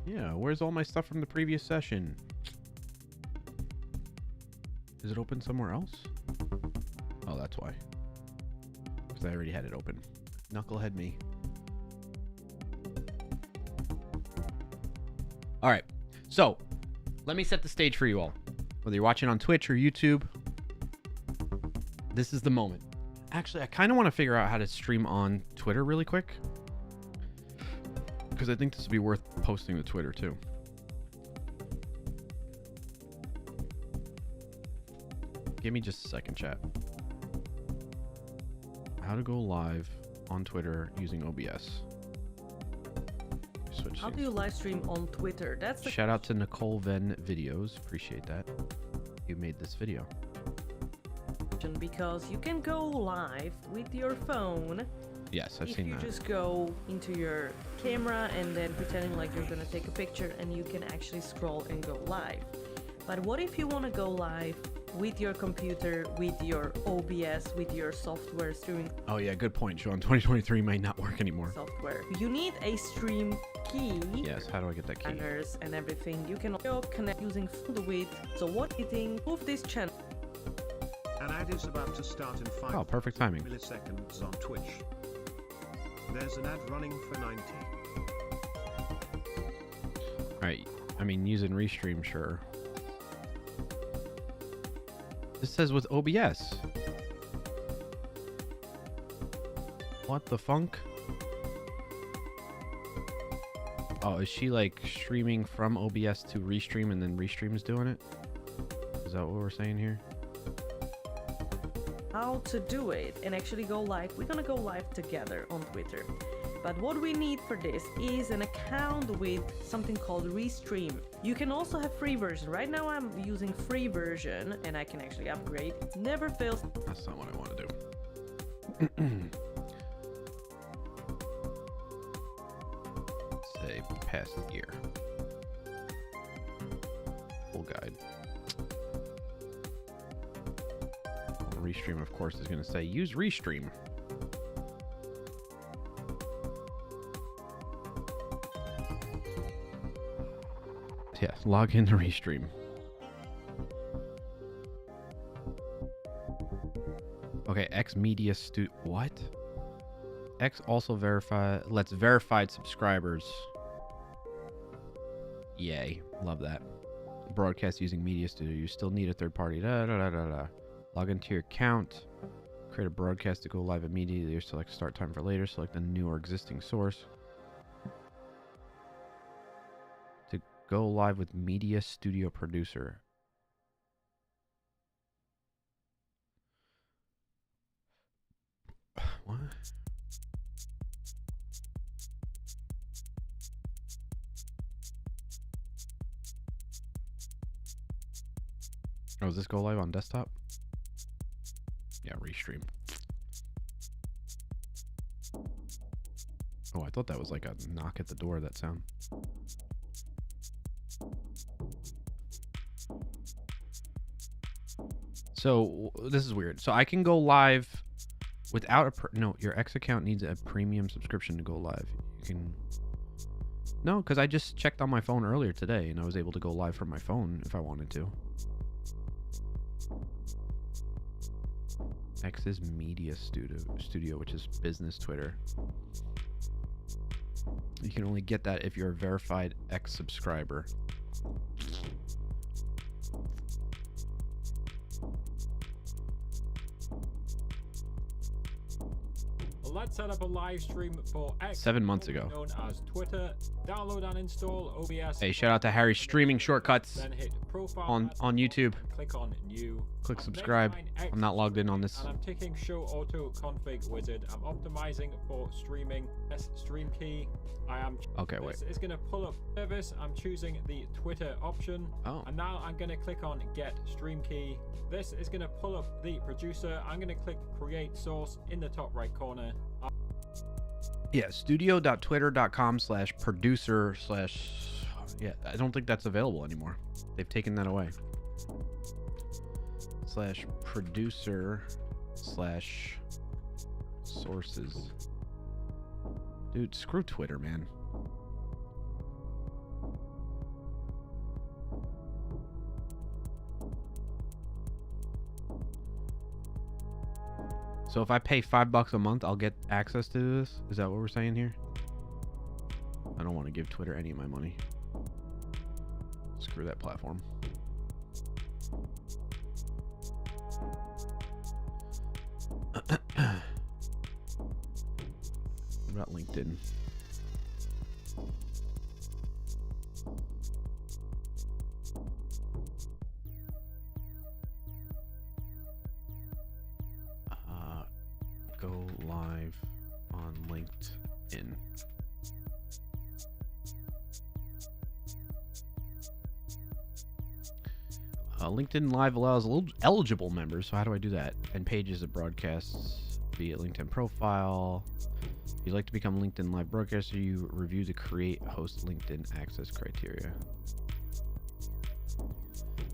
Yeah, where's all my stuff from the previous session? Is it open somewhere else? Oh, that's why. Because I already had it open. Knucklehead me. All right, so let me set the stage for you all. Whether you're watching on Twitch or YouTube, this is the moment. Actually, I kind of want to figure out how to stream on Twitter really quick, because I think this would be worth posting to Twitter too. Give me just a second, chat. How to go live on Twitter using OBS. Switch How scenes. do you live stream on Twitter? That's the Shout out to Nicole Venn Videos. Appreciate that. You made this video. question, because you can go live with your phone. Yes, I've seen that. If you just go into your camera and then pretending like you're gonna take a picture, and you can actually scroll and go live. But what if you want to go live with your computer, with your OBS, with your software streaming Oh yeah, good point, Sean. 2023 might not work anymore. software? You need a stream key. Yes, how do I get that key? Banners and everything. You can also connect using Wordle. So what do you think of this channel? An ad is about to start in 5 Oh, perfect timing. milliseconds on Twitch. There's an ad running for 90. Alright, I mean, using Restream, sure. This says with OBS. What the funk? Oh, is she like streaming from OBS to Restream and then Restream is doing it? Is that what we're saying here? How to do it and actually go live. We're gonna go live together on Twitter. But what we need for this is an account with something called Restream. You can also have free version. Right now I'm using free version and I can actually upgrade. It never fails. That's not what I want to do. Say past year. Full guide. Restream, of course, is going to say use Restream. Yes, log in to Restream. Okay, X Media what? X also lets verified subscribers. Yay, love that. Broadcast using Media Studio. You still need a third party. Log into your account. Create a broadcast to go live immediately or select start time for later. Select a new or existing source. To go live with Media Studio Producer. What? Oh, does this go live on desktop? Yeah, Restream. Oh, I thought that was like a knock at the door, that sound. So, this is weird. So, I can go live without a... No, your X account needs a premium subscription to go live. You can... No, because I just checked on my phone earlier today, and I was able to go live from my phone if I wanted to. X's Media Studio, which is business Twitter. You can only get that if you're a verified X subscriber. Let's set up a live stream for X. 7 months ago. Known as Twitter. Download and install OBS. Hey, shout out to Harry streaming shortcuts Then hit profile on YouTube. Click on new. Click subscribe. I'm not logged in on this. And I'm ticking show auto config wizard. I'm optimizing for streaming. Stream key. I am. Okay, wait. It's going to pull up service. I'm choosing the Twitter option. Oh. And now I'm going to click on get stream key. This is going to pull up the producer. I'm going to click create source in the top right corner. Yeah, studio.twitter.com/producer/ yeah, I don't think that's available anymore. They've taken that away. /producer/sources. Dude, screw Twitter, man. So if I pay $5 a month, I'll get access to this? Is that what we're saying here? I don't want to give Twitter any of my money. Screw that platform. What about LinkedIn? Go live on LinkedIn. LinkedIn Live allows eligible members. So how do I do that? And pages of broadcasts via LinkedIn profile. If you'd like to become LinkedIn Live broadcaster, you review the create host LinkedIn access criteria.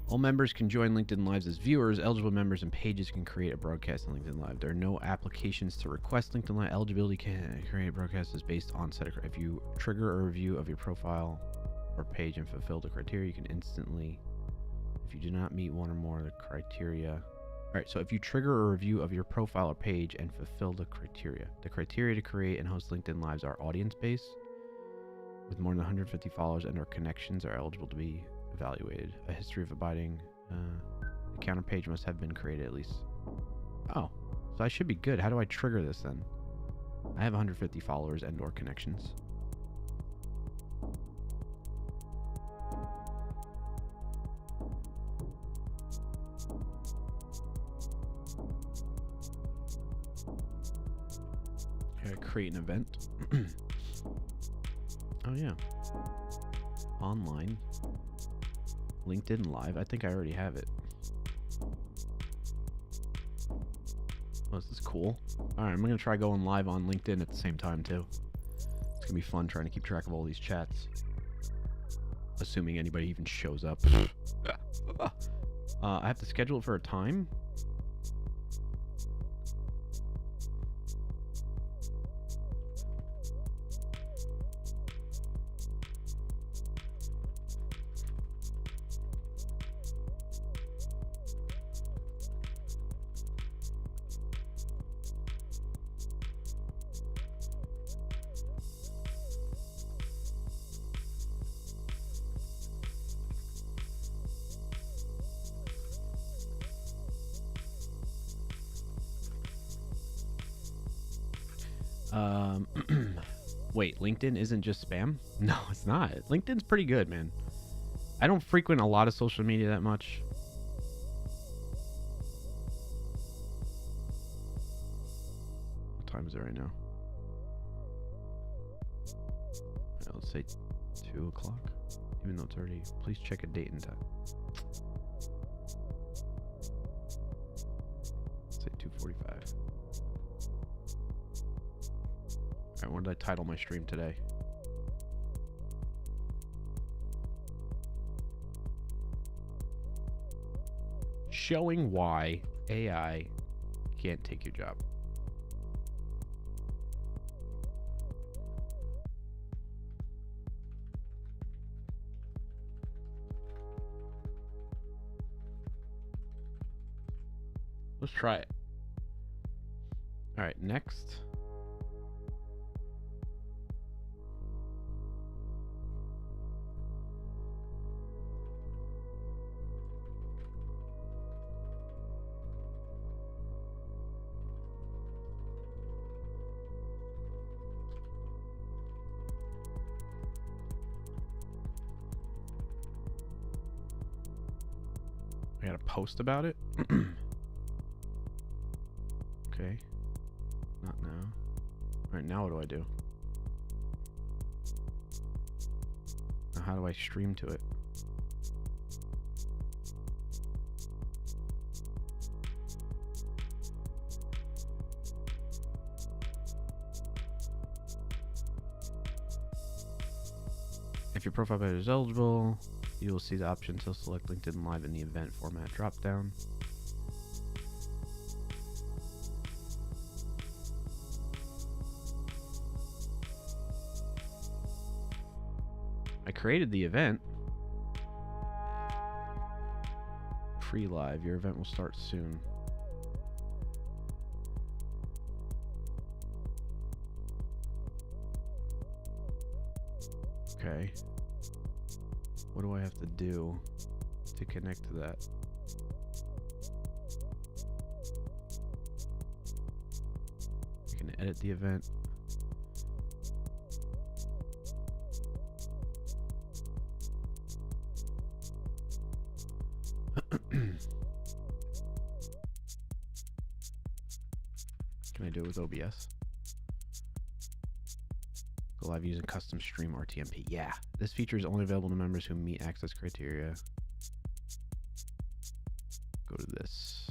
All members can join LinkedIn Lives as viewers. Eligible members and pages can create a broadcast on LinkedIn Live. There are no applications to request LinkedIn Live. Eligibility can create a broadcast is based on set. If you trigger a review of your profile or page and fulfill the criteria, you can instantly. If you do not meet one or more of the criteria. All right, so if you trigger a review of your profile or page and fulfill the criteria to create and host LinkedIn Lives are audience-based, with more than 150 followers and or connections are eligible to be evaluated. A history of abiding. The counter page must have been created at least. Oh, so I should be good. How do I trigger this then? I have 150 followers and or connections. Okay, create an event. Oh yeah. Online. LinkedIn Live. I think I already have it. Oh, this is cool. Alright, I'm going to try going live on LinkedIn at the same time, too. It's going to be fun trying to keep track of all these chats. Assuming anybody even shows up. I have to schedule it for a time. Wait, LinkedIn isn't just spam? No, it's not. LinkedIn's pretty good, man. I don't frequent a lot of social media that much. What time is it right now? Let's say 2 o'clock. Even though it's already... Please check a date and time. Let's say 2:45. Alright, what did I title my stream today? Showing why AI can't take your job. Let's try it. Alright, next. I gotta post about it. Okay. Not now. Alright, now what do I do? Now how do I stream to it? If your profile picture is eligible, you will see the option to select LinkedIn Live in the event format drop-down. I created the event. Pre-live. Your event will start soon. Okay. What do I have to do to connect to that? I can edit the event. Can I do it with OBS? Go live using custom stream RTMP. Yeah, this feature is only available to members who meet access criteria. Go to this.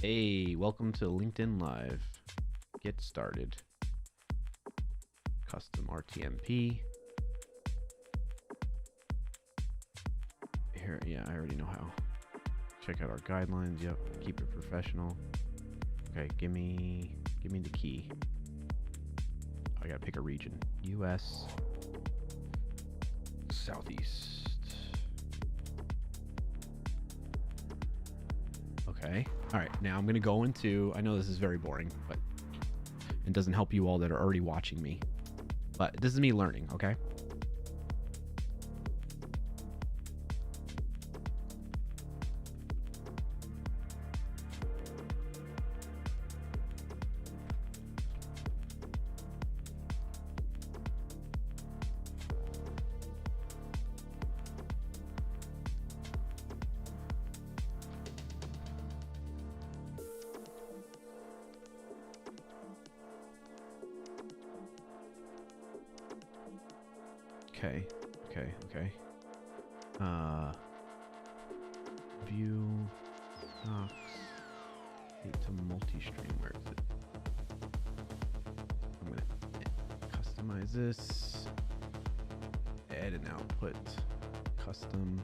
Hey, welcome to LinkedIn Live. Get started. Custom RTMP. Here, yeah, I already know how. Check out our guidelines. Yep, keep it professional. Okay, give me the key. I gotta pick a region. US. Southeast. Okay. All right. Now I'm gonna go into. I know this is very boring, but and doesn't help you all that are already watching me. But this is me learning, okay? Okay. View docs. Need to multi-stream. Where is it? I'm gonna customize this. Add an output. Custom.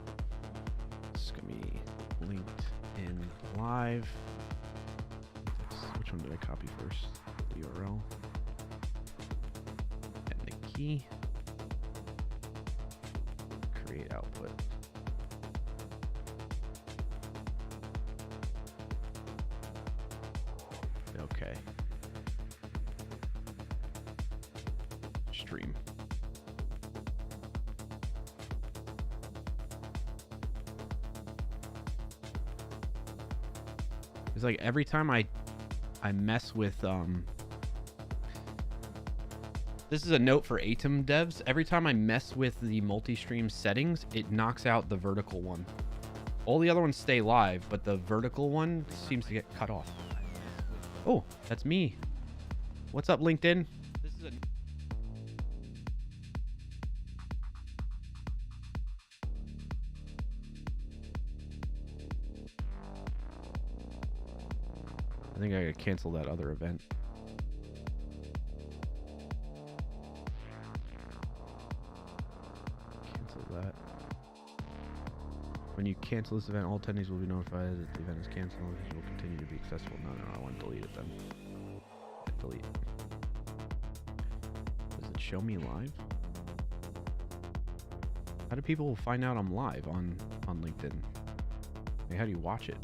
It's gonna be linked in live. Which one did I copy first? The URL. And the key. Create output. Okay. Stream. It's like every time I mess with this is a note for Atom devs. Every time I mess with the multi-stream settings, it knocks out the vertical one. All the other ones stay live, but the vertical one seems to get cut off. Oh, that's me. What's up, LinkedIn? This is a I think I gotta cancel that other event. That. When you cancel this event, all attendees will be notified that the event is canceled. It will continue to be accessible. No, I want to delete it then. Delete. Does it show me live? How do people find out I'm live on LinkedIn? Like, how do you watch it?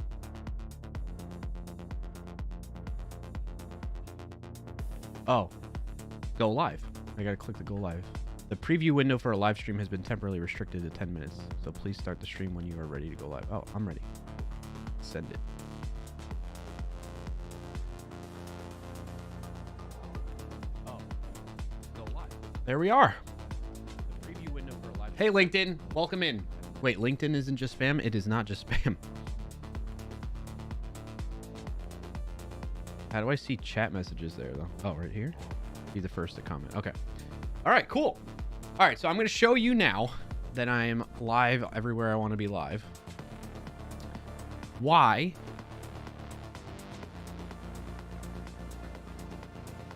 Oh, go live. I gotta click the go live. The preview window for a live stream has been temporarily restricted to 10 minutes, so please start the stream when you are ready to go live. Oh, I'm ready. Send it. Oh, go live. There we are. The preview window for a live. Hey, LinkedIn, welcome in. Wait, LinkedIn isn't just spam? It is not just spam. How do I see chat messages there, though? Oh, right here? Be the first to comment. Okay. All right, cool. All right, so I'm going to show you now that I am live everywhere I want to be live. Why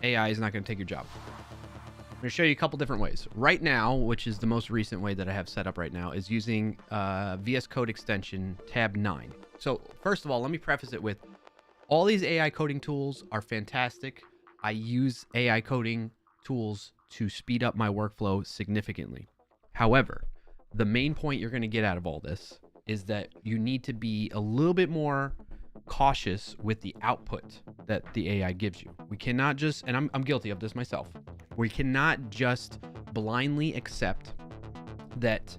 AI is not going to take your job. I'm going to show you a couple different ways. Right now, which is the most recent way that I have set up right now, is using VS Code extension tab 9. So first of all, let me preface it with all these AI coding tools are fantastic. I use AI coding tools to speed up my workflow significantly. However, the main point you're going to get out of all this is that you need to be a little bit more cautious with the output that the AI gives you. We cannot just, and I'm guilty of this myself, we cannot just blindly accept that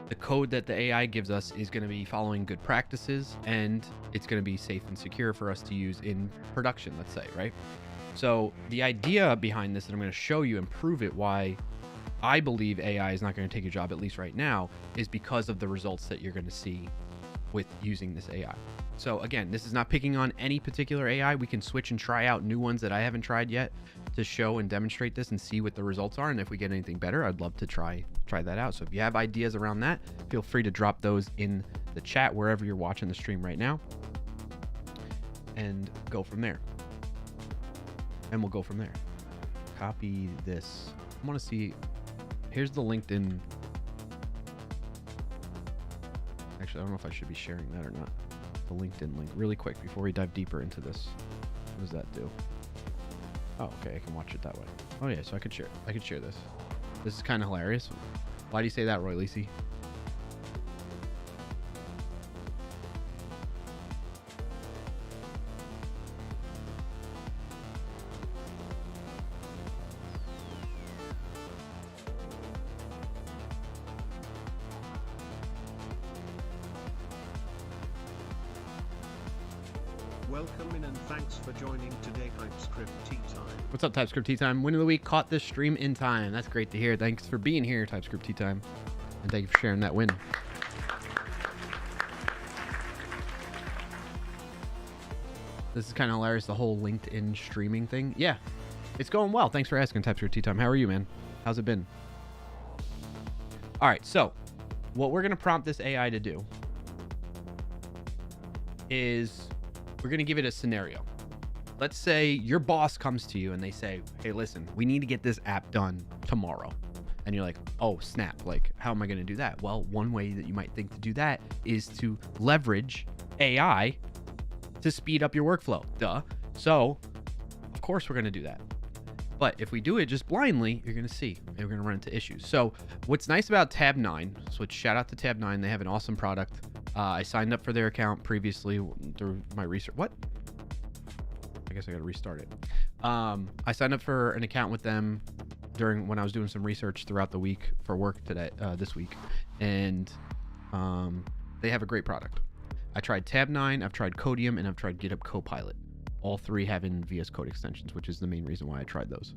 the code that the AI gives us is going to be following good practices and it's going to be safe and secure for us to use in production, let's say, right? So the idea behind this, and I'm going to show you and prove it why I believe AI is not going to take your job, at least right now, is because of the results that you're going to see with using this AI. So again, this is not picking on any particular AI. We can switch and try out new ones that I haven't tried yet to show and demonstrate this and see what the results are. And if we get anything better, I'd love to try that out. So if you have ideas around that, feel free to drop those in the chat wherever you're watching the stream right now and go from there. And we'll go from there. Copy this. I want to see. Here's the LinkedIn. Actually, I don't know if I should be sharing that or not. The LinkedIn link really quick before we dive deeper into this. What does that do? Oh, okay. I can watch it that way. Oh yeah, so I could share this. This is kind of hilarious. Why do you say that, Roy Lisi? Welcome in and thanks for joining today TypeScript Tea Time. What's up, TypeScript Tea Time? Win of the week, caught this stream in time. That's great to hear. Thanks for being here, TypeScript Tea Time. And thank you for sharing that win. This is kind of hilarious, the whole LinkedIn streaming thing. Yeah, it's going well. Thanks for asking, TypeScript Tea Time. How are you, man? How's it been? All right, so what we're going to prompt this AI to do is we're going to give it a scenario. Let's say your boss comes to you and they say, hey, listen, we need to get this app done tomorrow. And you're like, oh, snap. Like, how am I going to do that? Well, one way that you might think to do that is to leverage AI to speed up your workflow. Duh. So, of course, we're going to do that. But if we do it just blindly, you're going to see, and we're going to run into issues. So what's nice about Tab 9, so shout out to Tab 9. They have an awesome product. I signed up for their account previously through my research. What? I guess I got to restart it. I signed up for an account with them when I was doing some research throughout the week for work today, this week. And they have a great product. I tried Tab 9, I've tried Codium, and I've tried GitHub Copilot. All three having VS Code extensions, which is the main reason why I tried those.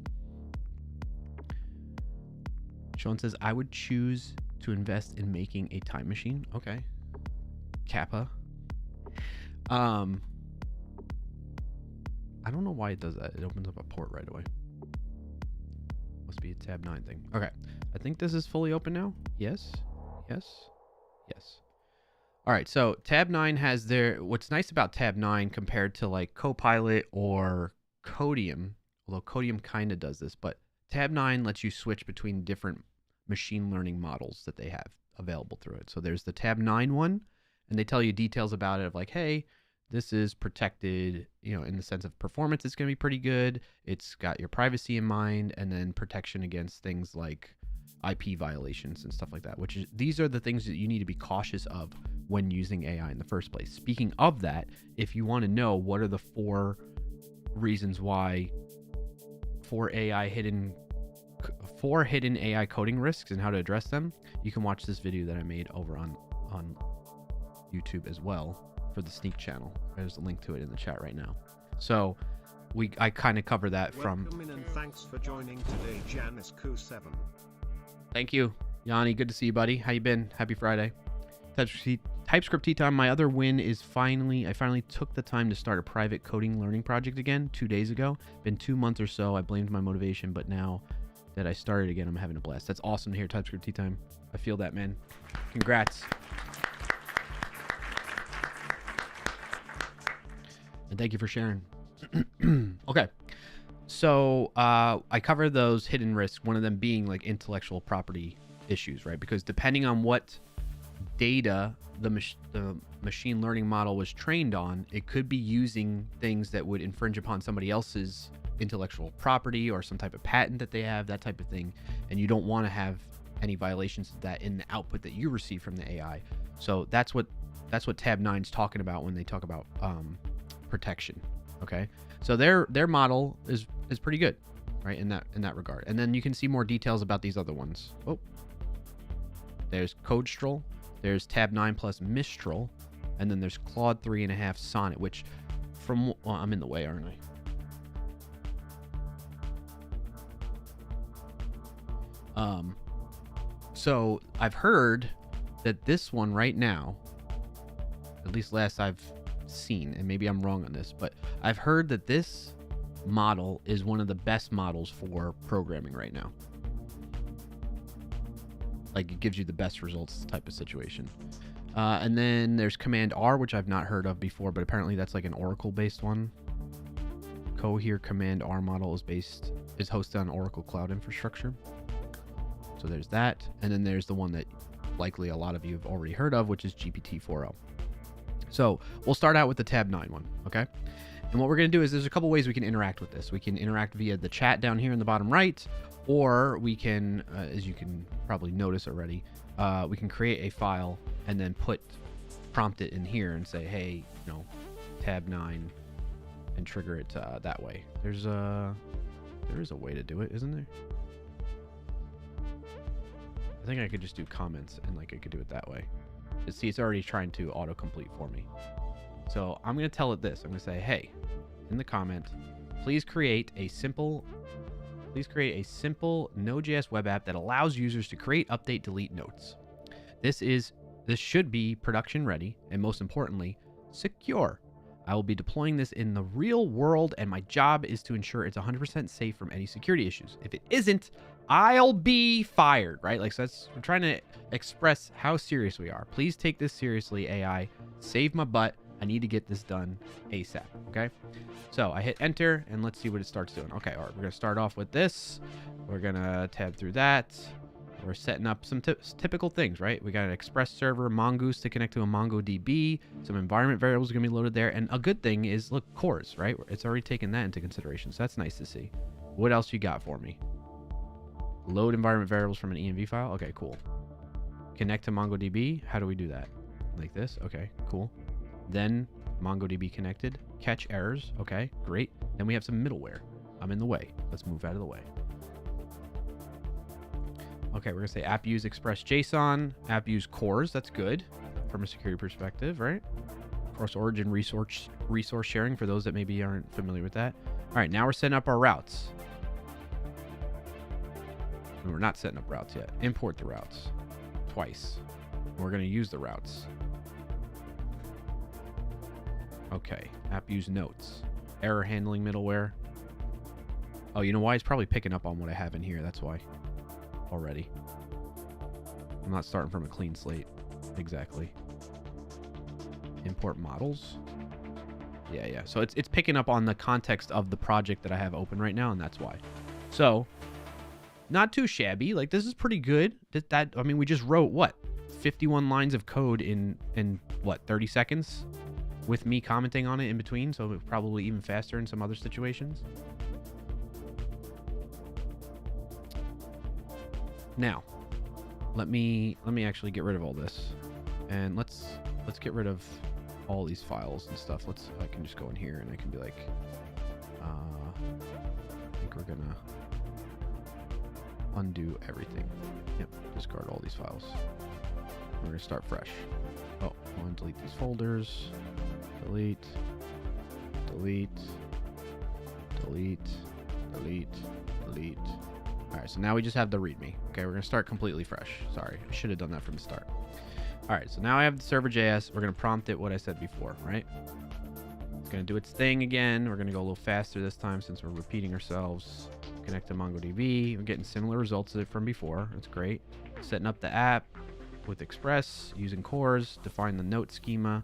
Sean says, I would choose to invest in making a time machine. Okay. Kappa. I don't know why it does that. It opens up a port right away. Must be a Tab 9 thing. Okay. I think this is fully open now. Yes. Yes. Yes. All right, so Tab 9 has what's nice about Tab 9 compared to like Copilot or Codium, although Codium kind of does this, but Tab 9 lets you switch between different machine learning models that they have available through it. So there's the Tab 9 one, and they tell you details about it of like, hey, this is protected, in the sense of performance, it's going to be pretty good. It's got your privacy in mind, and then protection against things like IP violations and stuff like that, these are the things that you need to be cautious of when using AI in the first place. Speaking of that, if you want to know what are the 4 reasons why 4 hidden AI coding risks and how to address them, you can watch this video that I made over on YouTube as well for the Sneak channel. There's a link to it in the chat right now. So I kind of cover that from. Welcome in and thanks for joining today, Janisco7. Thank you, Yanni. Good to see you, buddy. How you been? Happy Friday. TypeScript Tea Time. My other win is I finally took the time to start a private coding learning project again 2 days ago. Been 2 months or so. I blamed my motivation, but now that I started again, I'm having a blast. That's awesome to hear, TypeScript Tea Time. I feel that, man. Congrats. And thank you for sharing. Okay. So I covered those hidden risks, one of them being like intellectual property issues, right? Because depending on what data the machine learning model was trained on, it could be using things that would infringe upon somebody else's intellectual property or some type of patent that they have, that type of thing. And you don't want to have any violations of that in the output that you receive from the AI. So that's what Tab 9 is talking about when they talk about protection. Okay, so their model is pretty good, right, in that regard. And then you can see more details about these other ones. Oh, there's CodeStrol, there's Tab 9 plus Mistral, and then there's Claude 3.5 Sonnet, which I'm in the way, aren't I? So I've heard that this one right now, at least last I've seen, and maybe I'm wrong on this, but I've heard that this model is one of the best models for programming right now. Like, it gives you the best results type of situation. And then there's Command R, which I've not heard of before, but apparently that's like an Oracle based one. Cohere Command R model is hosted on Oracle Cloud Infrastructure. So there's that. And then there's the one that likely a lot of you have already heard of, which is GPT-4o. So we'll start out with the Tab 9 one, okay? And what we're going to do is there's a couple ways we can interact with this. We can interact via the chat down here in the bottom right, or we can, as you can probably notice already, we can create a file and then prompt it in here and say, hey, Tab 9, and trigger it that way. There is a way to do it, isn't there? I think I could just do comments and like I could do it that way. See, it's already trying to autocomplete for me. So I'm going to tell it this. I'm going to say, hey, in the comment, please create a simple Node.js web app that allows users to create, update, delete notes. This should be production ready, and most importantly, secure. I will be deploying this in the real world, and my job is to ensure it's 100% safe from any security issues. If it isn't, I'll be fired, right? Like, so we're trying to express how serious we are. Please take this seriously, AI. Save my butt. I need to get this done ASAP, okay? So I hit enter, and let's see what it starts doing. Okay, all right, we're going to start off with this. We're going to tab through that. We're setting up some typical things, right? We got an Express server, Mongoose to connect to a MongoDB. Some environment variables are going to be loaded there. And a good thing is, look, cores, right? It's already taken that into consideration, so that's nice to see. What else you got for me? Load environment variables from an env file. Okay, cool. Connect to MongoDB. How do we do that? Like this? Okay, cool. Then MongoDB connected. Catch errors. Okay, great. Then we have some middleware. I'm in the way. Let's move out of the way. Okay, we're going to say app use Express JSON. App use cores. That's good from a security perspective, right? Cross-origin resource sharing for those that maybe aren't familiar with that. All right, now we're setting up our routes. And we're not setting up routes yet. Import the routes twice. We're going to use the routes. Okay, app use notes. Error handling middleware. Oh, you know why? It's probably picking up on what I have in here. That's why. Already. I'm not starting from a clean slate. Exactly. Import models. Yeah. So it's picking up on the context of the project that I have open right now, and that's why. So, not too shabby. Like, this is pretty good. I mean, we just wrote, what? 51 lines of code in what, 30 seconds? With me commenting on it in between, so probably even faster in some other situations. Now, let me actually get rid of all this, and let's get rid of all these files and stuff. I can just go in here and I can be like, I think we're gonna undo everything. Yep, discard all these files. We're gonna start fresh. Oh, I want to delete these folders. Delete. All right, so now we just have the README. Okay, we're gonna start completely fresh. Sorry, I should have done that from the start. All right, so now I have the server.js. We're gonna prompt it what I said before, right? It's gonna do its thing again. We're gonna go a little faster this time since we're repeating ourselves. Connect to MongoDB. We're getting similar results from before. That's great. Setting up the app with Express, using cores, define the note schema.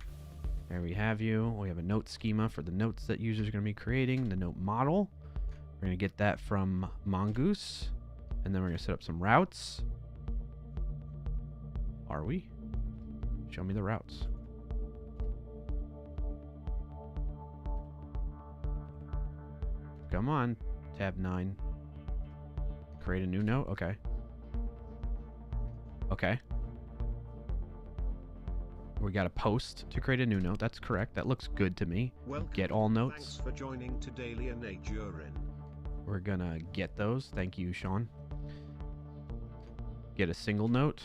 There we have you. We have a note schema for the notes that users are gonna be creating, the note model. We're going to get that from Mongoose. And then we're going to set up some routes. Are we? Show me the routes. Come on. Tab 9. Create a new note. Okay. Okay. We got a post to create a new note. That's correct. That looks good to me. Welcome. Get all notes. Thanks for joining today, Leonajurin. We're gonna get those. Thank you, Sean. Get a single note.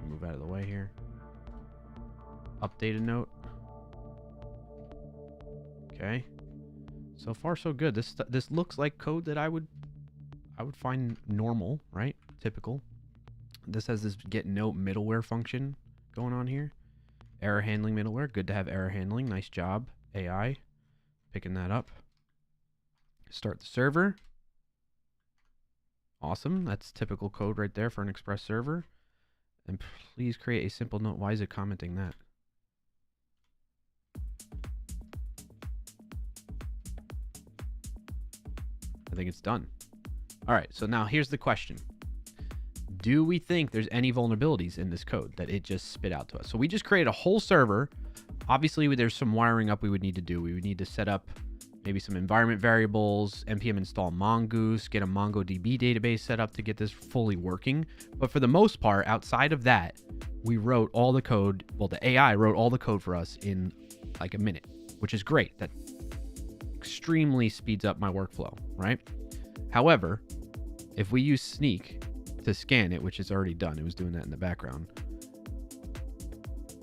Move out of the way here. Update a note. Okay. So far, so good. This looks like code that I would find normal, right? Typical. This has this get note middleware function going on here. Error handling middleware. Good to have error handling. Nice job, AI. Picking that up. Start the server. Awesome. That's typical code right there for an Express server. And please create a simple note. Why is it commenting that? I think it's done. All right. So now here's the question. Do we think there's any vulnerabilities in this code that it just spit out to us? So we just created a whole server. Obviously, there's some wiring up we would need to do. We would need to set up maybe some environment variables, npm install Mongoose, get a MongoDB database set up to get this fully working. But for the most part, outside of that, we wrote all the code. Well, the AI wrote all the code for us in like a minute, which is great. That extremely speeds up my workflow, right? However, if we use Sneak to scan it, which is already done, it was doing that in the background,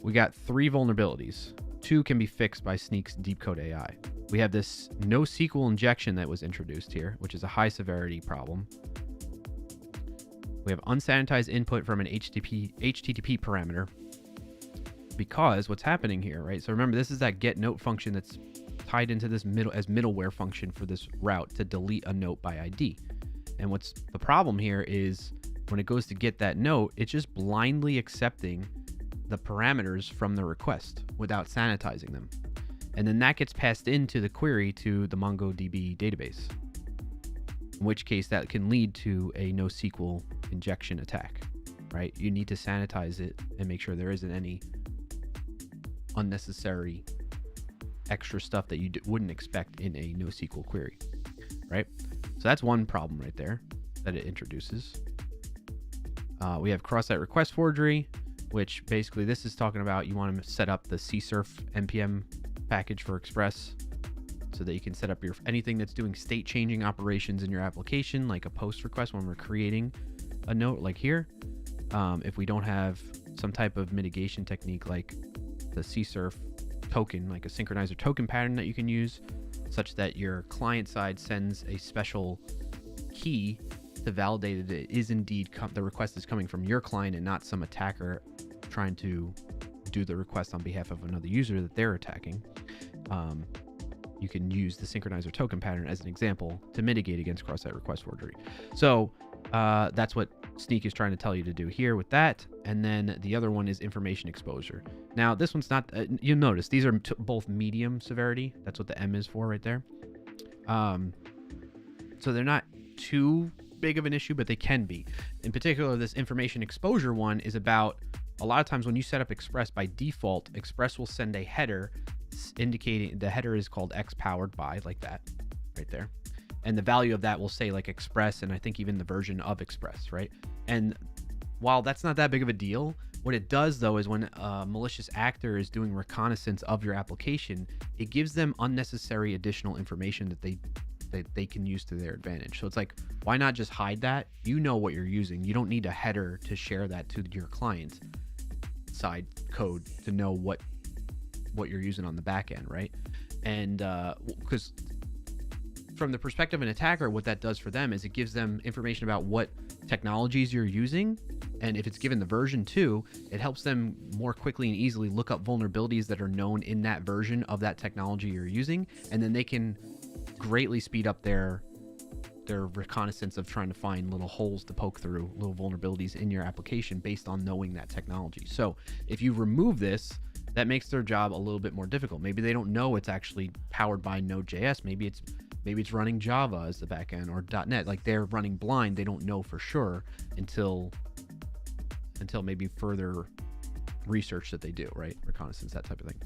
we got 3 vulnerabilities. too can be fixed by Sneak's deep code AI. We have this NoSQL injection that was introduced here, which is a high severity problem. We have unsanitized input from an HTTP parameter, because what's happening here, right? So remember, this is that get note function that's tied into this middleware function for this route to delete a note by ID. And what's the problem here is when it goes to get that note, it's just blindly accepting the parameters from the request without sanitizing them. And then that gets passed into the query to the MongoDB database, in which case that can lead to a NoSQL injection attack, right? You need to sanitize it and make sure there isn't any unnecessary extra stuff that you wouldn't expect in a NoSQL query, right? So that's one problem right there that it introduces. We have cross-site request forgery, which basically this is talking about you want to set up the CSRF NPM package for Express so that you can set up your anything that's doing state changing operations in your application, like a post request when we're creating a note like here. If we don't have some type of mitigation technique like the CSRF token, like a synchronizer token pattern that you can use, such that your client side sends a special key to validate that it is indeed the request is coming from your client and not some attacker trying to do the request on behalf of another user that they're attacking. You can use the synchronizer token pattern as an example to mitigate against cross-site request forgery. So that's what Sneak is trying to tell you to do here with that. And then the other one is information exposure. Now this one's not, you'll notice these are both medium severity. That's what the M is for right there. So they're not too big of an issue, but they can be. In particular, this information exposure one is about a lot of times when you set up Express, by default, Express will send a header indicating the header is called X powered by, like that right there. And the value of that will say like Express, and I think even the version of Express, right? And while that's not that big of a deal, what it does though is when a malicious actor is doing reconnaissance of your application, it gives them unnecessary additional information that they can use to their advantage. So it's like, why not just hide that? You know what you're using. You don't need a header to share that to your client side code to know what you're using on the back end, right? And because from the perspective of an attacker, what that does for them is it gives them information about what technologies you're using. And if it's given the version 2, it helps them more quickly and easily look up vulnerabilities that are known in that version of that technology you're using. And then they can greatly speed up their reconnaissance of trying to find little holes to poke through, little vulnerabilities in your application based on knowing that technology. So if you remove this, that makes their job a little bit more difficult. Maybe they don't know it's actually powered by Node.js. Maybe it's running Java as the backend or .NET. Like they're running blind. They don't know for sure until maybe further research that they do, right? Reconnaissance, that type of thing.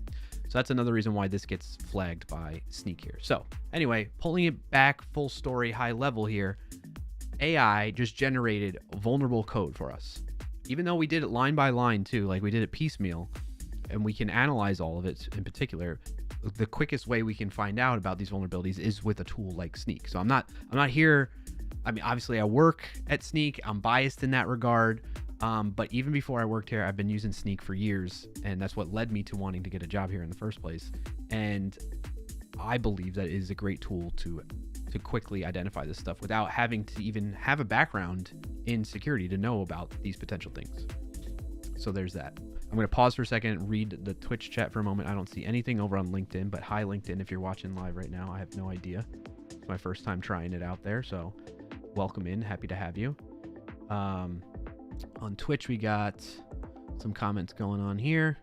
So that's another reason why this gets flagged by Sneak here. So anyway, pulling it back full story, high level here, AI just generated vulnerable code for us. Even though we did it line by line too, like we did it piecemeal, and we can analyze all of it in particular, the quickest way we can find out about these vulnerabilities is with a tool like Sneak. So I'm not here, I mean, obviously I work at Sneak, I'm biased in that regard. But even before I worked here, I've been using Sneak for years, and that's what led me to wanting to get a job here in the first place. And I believe that it is a great tool to quickly identify this stuff without having to even have a background in security to know about these potential things. So there's that. I'm going to pause for a second and read the Twitch chat for a moment. I don't see anything over on LinkedIn, but hi LinkedIn if you're watching live right now. I have no idea. It's my first time trying it out there, so welcome in. Happy to have you. On Twitch, we got some comments going on here.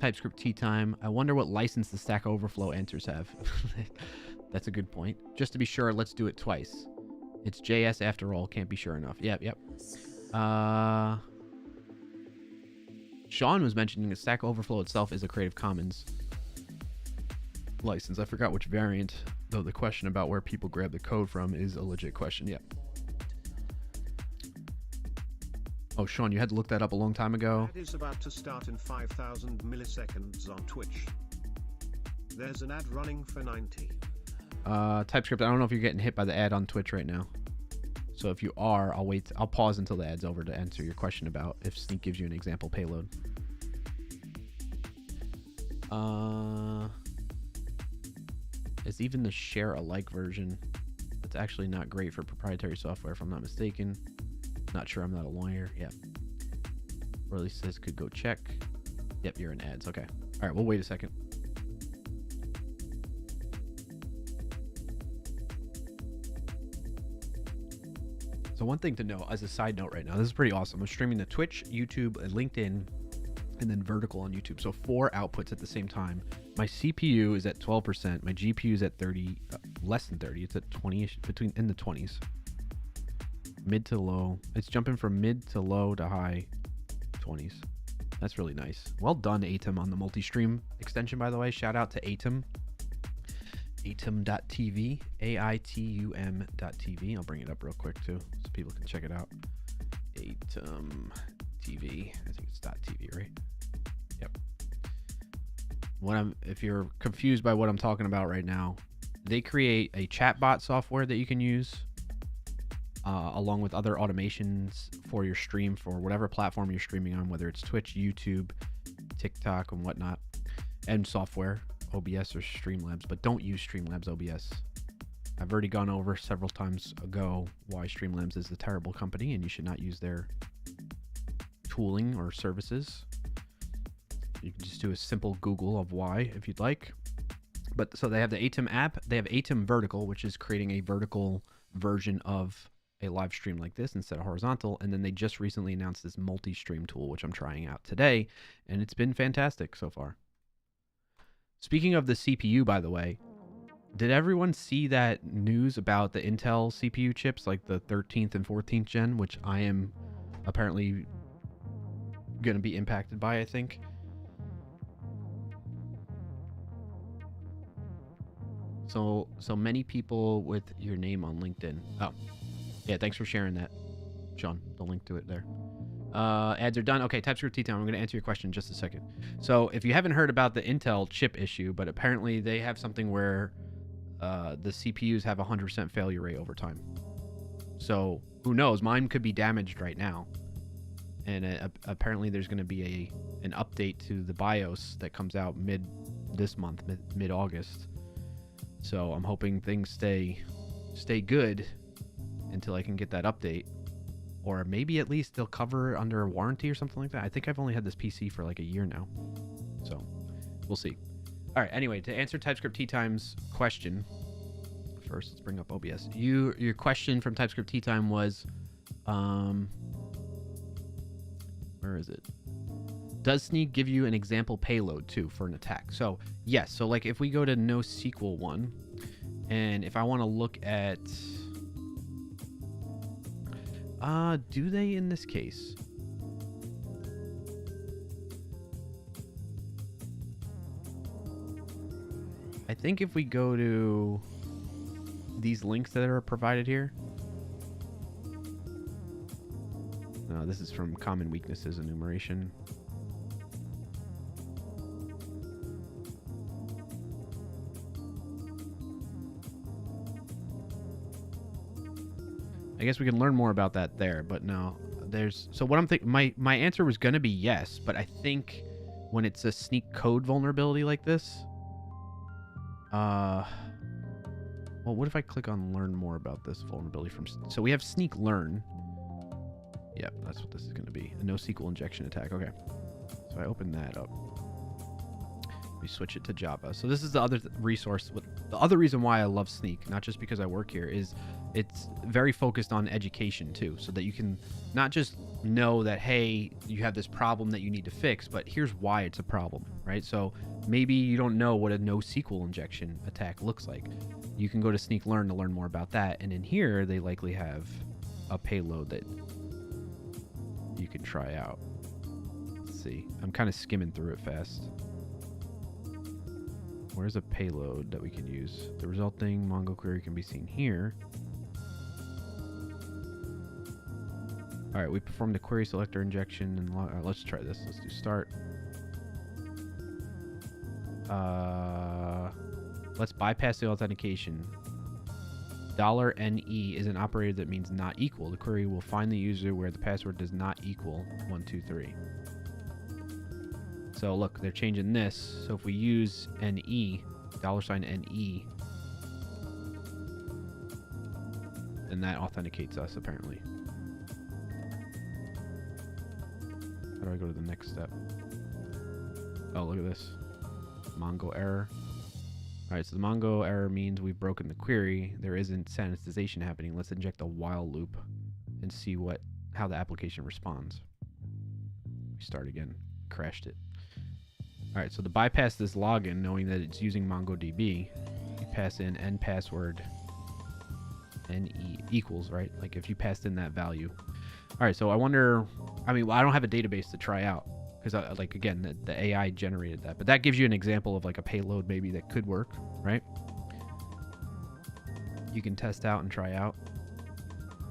TypeScript tea time. I wonder what license the Stack Overflow answers have. That's a good point. Just to be sure, let's do it twice. It's JS after all. Can't be sure enough. Yep. Sean was mentioning that Stack Overflow itself is a Creative Commons license. I forgot which variant, though the question about where people grab the code from is a legit question. Yep. Oh, Sean, you had to look that up a long time ago. Ad is about to start in 5,000 milliseconds on Twitch. There's an ad running for 90. TypeScript, I don't know if you're getting hit by the ad on Twitch right now. So if you are, I'll pause until the ad's over to answer your question about if Sneak gives you an example payload. It's even the share alike version. It's actually not great for proprietary software, if I'm not mistaken. Not sure, I'm not a lawyer. Yeah. Or at least says could go check. Yep, you're in ads. Okay. All right, we'll wait a second. So one thing to know as a side note right now, this is pretty awesome. I'm streaming to Twitch, YouTube, and LinkedIn, and then vertical on YouTube. So 4 outputs at the same time. My CPU is at 12%. My GPU is at 30, less than 30. It's at 20-ish, between in the 20s. Mid to low. It's jumping from mid to low to high 20s. That's really nice. Well done, Atom, on the multi-stream extension, by the way. Shout out to Atom. Atom.tv. AITUM.tv. I'll bring it up real quick, too, so people can check it out. Atom TV. I think it's .tv, right? Yep. If you're confused by what I'm talking about right now, they create a chatbot software that you can use along with other automations for your stream for whatever platform you're streaming on, whether it's Twitch, YouTube, TikTok, and whatnot, and software, OBS or Streamlabs, but don't use Streamlabs OBS. I've already gone over several times ago why Streamlabs is a terrible company and you should not use their tooling or services. You can just do a simple Google of why if you'd like. But so they have the Atom app, they have Atom Vertical, which is creating a vertical version of a live stream like this instead of horizontal, and then they just recently announced this multi-stream tool, which I'm trying out today, and it's been fantastic so far. Speaking of the CPU, by the way, did everyone see that news about the Intel CPU chips, like the 13th and 14th gen, which I am apparently going to be impacted by, I think? So many people with your name on LinkedIn. Oh, yeah, thanks for sharing that, Sean. The link to it there. Ads are done. Okay, TypeScript T-Time. I'm going to answer your question in just a second. So if you haven't heard about the Intel chip issue, but apparently they have something where the CPUs have 100% failure rate over time. So who knows? Mine could be damaged right now. And apparently there's going to be an update to the BIOS that comes out this month, mid-August. So I'm hoping things stay good until I can get that update. Or maybe at least they'll cover under a warranty or something like that. I think I've only had this PC for like a year now. So we'll see. All right, anyway, to answer TypeScript T-Time's question, first let's bring up OBS. Your question from TypeScript T-Time was, where is it? Does Sneak give you an example payload too for an attack? So yes, so like if we go to NoSQL 1, and if I want to look at, do they in this case? I think if we go to these links that are provided here. No, this is from Common Weaknesses Enumeration. I guess we can learn more about that there, but no, so what I'm thinking, my answer was going to be yes, but I think when it's a sneak code vulnerability like this, well, what if I click on learn more about this vulnerability so we have sneak learn. Yep, that's what this is going to be. A NoSQL injection attack. Okay. So I open that up. We switch it to Java. So this is the other resource. The other reason why I love Sneak, not just because I work here, is it's very focused on education too, so that you can not just know that, hey, you have this problem that you need to fix, but here's why it's a problem, right? So maybe you don't know what a NoSQL injection attack looks like. You can go to Sneak Learn to learn more about that, and in here they likely have a payload that you can try out. Let's see. I'm kind of skimming through it fast. Where's a payload that we can use? The resulting Mongo query can be seen here. All right, we performed the query selector injection and let's try this. Let's do start. Let's bypass the authentication. $NE is an operator that means not equal. The query will find the user where the password does not equal 123. So look, they're changing this. So if we use NE, $NE, then that authenticates us apparently. How do I go to the next step? Oh, look at this. Mongo error. All right, so the Mongo error means we've broken the query. There isn't sanitization happening. Let's inject a while loop and see how the application responds. We start again. Crashed it. All right, so to bypass this login, knowing that it's using MongoDB, you pass in n password NE equals, right? Like if you passed in that value. All right, so I wonder, I mean, well, I don't have a database to try out because like, again, the AI generated that, but that gives you an example of like a payload maybe that could work, right? You can test out and try out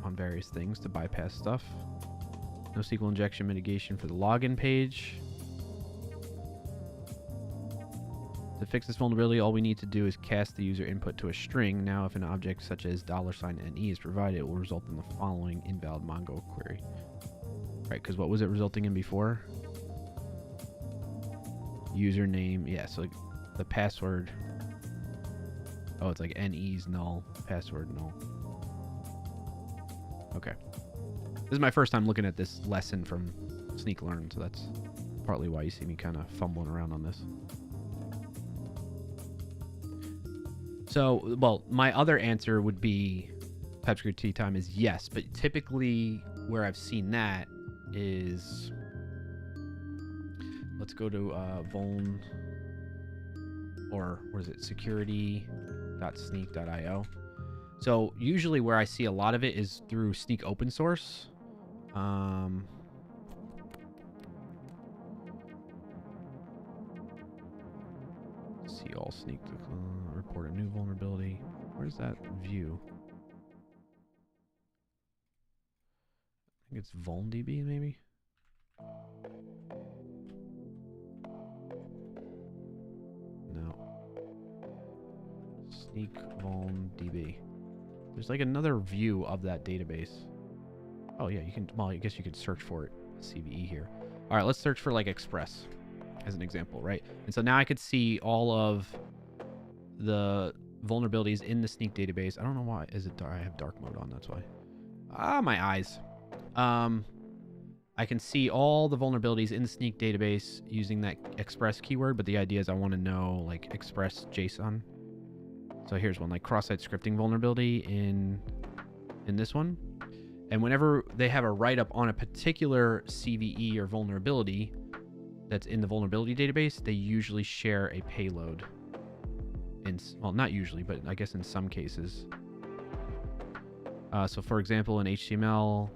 on various things to bypass stuff. No SQL injection mitigation for the login page. To fix this vulnerability, all we need to do is cast the user input to a string. Now, if an object such as $NE is provided, it will result in the following invalid Mongo query. Right, because what was it resulting in before? Username, yeah, so like the password. Oh, it's like NE's null, password null. Okay. This is my first time looking at this lesson from Sneak Learn, so that's partly why you see me kind of fumbling around on this. So, well, my other answer would be TypeScript Tea Time is yes, but typically where I've seen that is, let's go to vuln, or what is it, security.sneak.io. So usually where I see a lot of it is through Sneak open source. See all Sneak report a new vulnerability. Where's that view? I think it's vulndb maybe. No. Sneak vulndb. There's like another view of that database. Oh yeah, you can, well, I guess you could search for it, CVE here. All right, let's search for like Express as an example, right? And so now I could see all of the vulnerabilities in the Sneak database. I don't know why. Is it dark? I have dark mode on, that's why. Ah, my eyes. I can see all the vulnerabilities in the Sneak database using that Express keyword, but the idea is I want to know like Express JSON. So here's one, like cross-site scripting vulnerability in this one. And whenever they have a write-up on a particular CVE or vulnerability that's in the vulnerability database, they usually share a payload. Well, not usually, but I guess in some cases. So for example, in HTML,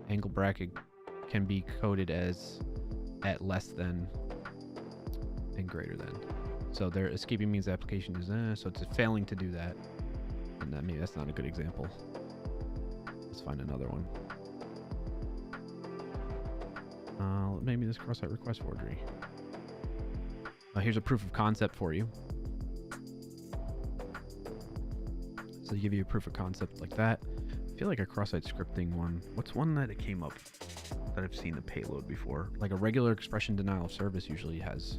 angle bracket can be coded as at less than and greater than. So their escaping means the application is, so it's failing to do that. And maybe that's not a good example. Let's find another one. Maybe this cross-site request forgery. Here's a proof of concept for you. So they give you a proof of concept like that. I feel like a cross-site scripting one. What's one that it came up that I've seen the payload before? Like a regular expression denial of service usually has.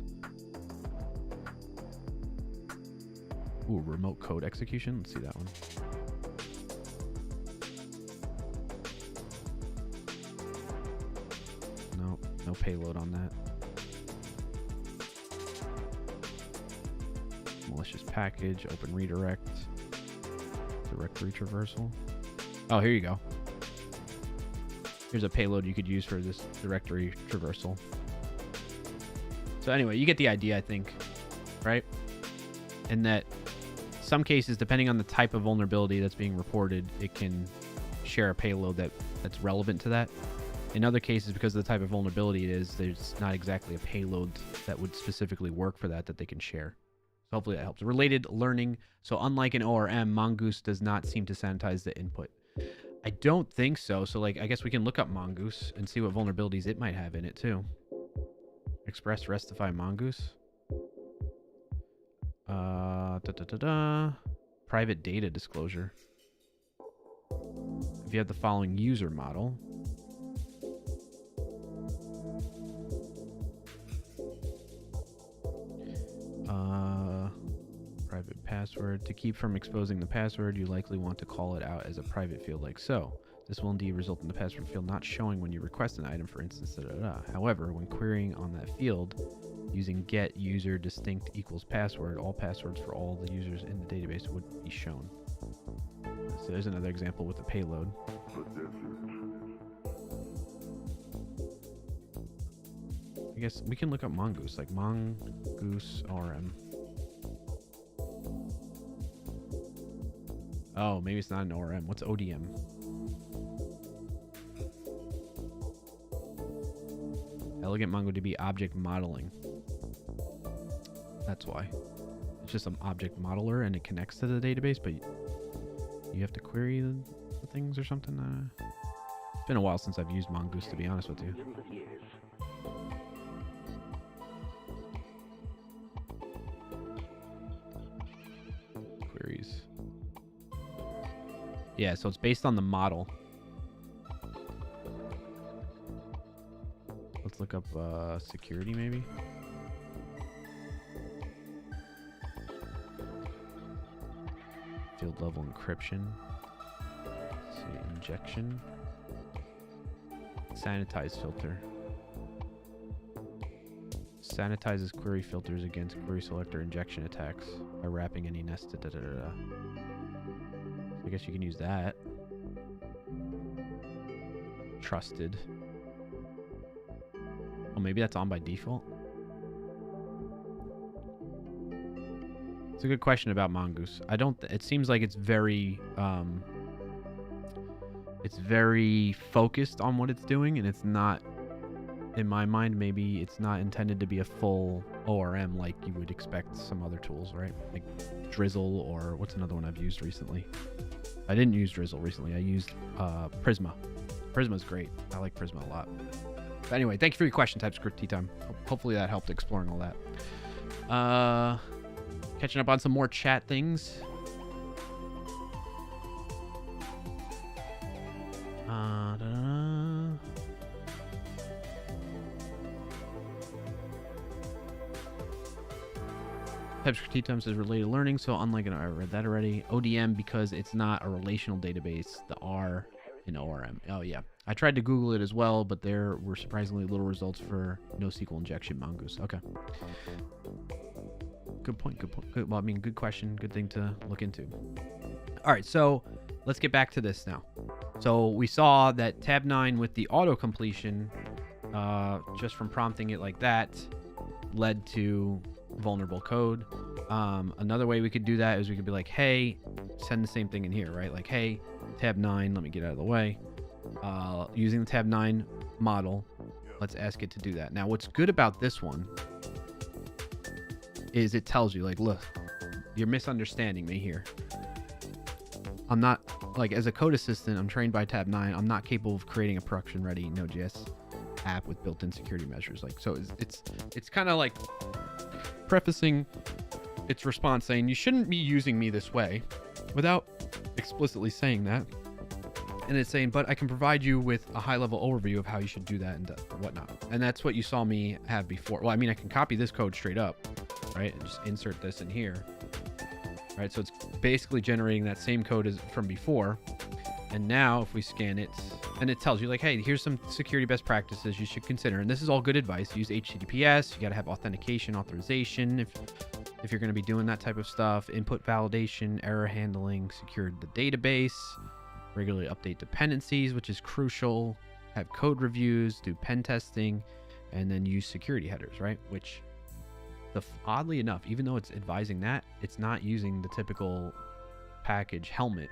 Ooh, remote code execution. Let's see that one. No payload on that. Malicious package, open redirect, directory traversal. Oh, here you go. Here's a payload you could use for this directory traversal. So anyway, you get the idea, I think, right? And that some cases, depending on the type of vulnerability that's being reported, it can share a payload that's relevant to that. In other cases, because of the type of vulnerability it is, there's not exactly a payload that would specifically work for that they can share. So hopefully that helps. Related learning. So unlike an ORM, Mongoose does not seem to sanitize the input. I don't think so. So like, I guess we can look up Mongoose and see what vulnerabilities it might have in it too. Express Restify Mongoose. Private data disclosure. If you have the following user model. password. To keep from exposing the password, you likely want to call it out as a private field like so. This will indeed result in the password field not showing when you request an item, for instance. However, when querying on that field, using get user distinct equals password, all passwords for all the users in the database would be shown. So there's another example with the payload. I guess we can look up Mongoose, like Mongoose ORM. Oh, maybe it's not an ORM. What's ODM? Elegant MongoDB object modeling. That's why. It's just an object modeler and it connects to the database, but you have to query the things or something. It's been a while since I've used Mongoose, to be honest with you. Queries. Yeah, so it's based on the model. Let's look up security maybe. Field level encryption. Let's see, injection. Sanitize filter. Sanitizes query filters against query selector injection attacks by wrapping any nested I guess you can use that. Trusted. Oh, maybe that's on by default. It's a good question about Mongoose. I don't. It seems like it's very focused on what it's doing, and it's not. In my mind, maybe it's not intended to be a full ORM like you would expect some other tools, right? Like Drizzle, or what's another one I've used recently? I didn't use Drizzle recently. I used Prisma. Prisma's great. I like Prisma a lot. But anyway, thank you for your question, TypeScript Tea Time. Hopefully that helped exploring all that. Catching up on some more chat things. TypeScript Tea Time says related learning, so unlike I read that already. ODM because it's not a relational database. The R in ORM. Oh yeah, I tried to Google it as well, but there were surprisingly little results for NoSQL injection Mongoose. Okay. Good point. Good point. Good, well, I mean, good question. Good thing to look into. All right, so let's get back to this now. So we saw that tab 9 with the auto completion, just from prompting it like that, led to vulnerable code. Another way we could do that is we could be like, hey, send the same thing in here, right? Like, hey, tab 9, let me get out of the way. Using the tab 9 model, let's ask it to do that. Now, what's good about this one is it tells you, like, look, you're misunderstanding me here. I'm not, like, as a code assistant, I'm trained by tab 9. I'm not capable of creating a production-ready Node.js app with built-in security measures. Like, so it's kind of like prefacing its response saying you shouldn't be using me this way without explicitly saying that. And it's saying, but I can provide you with a high-level overview of how you should do that and whatnot. And that's what you saw me have before. Well, I mean, I can copy this code straight up, right? And just insert this in here, right? So it's basically generating that same code as from before. And now if we scan it, and it tells you like, hey, here's some security best practices you should consider. And this is all good advice. Use HTTPS. You got to have authentication, authorization. If you're going to be doing that type of stuff, input validation, error handling, secure the database, regularly update dependencies, which is crucial, have code reviews, do pen testing, and then use security headers, right? Which, oddly enough, even though it's advising that, it's not using the typical package helmet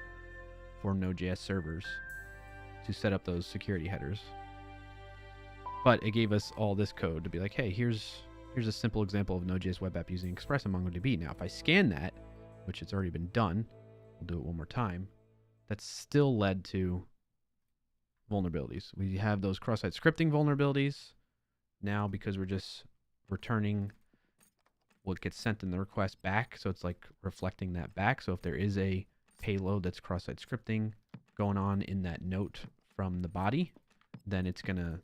for Node.js servers to set up those security headers. But it gave us all this code to be like, hey, here's a simple example of Node.js web app using Express and MongoDB. Now, if I scan that, which it's already been done, we'll do it one more time, that's still led to vulnerabilities. We have those cross-site scripting vulnerabilities now because we're just returning what gets sent in the request back. So it's like reflecting that back. So if there is a payload that's cross-site scripting going on in that note from the body, then it's going to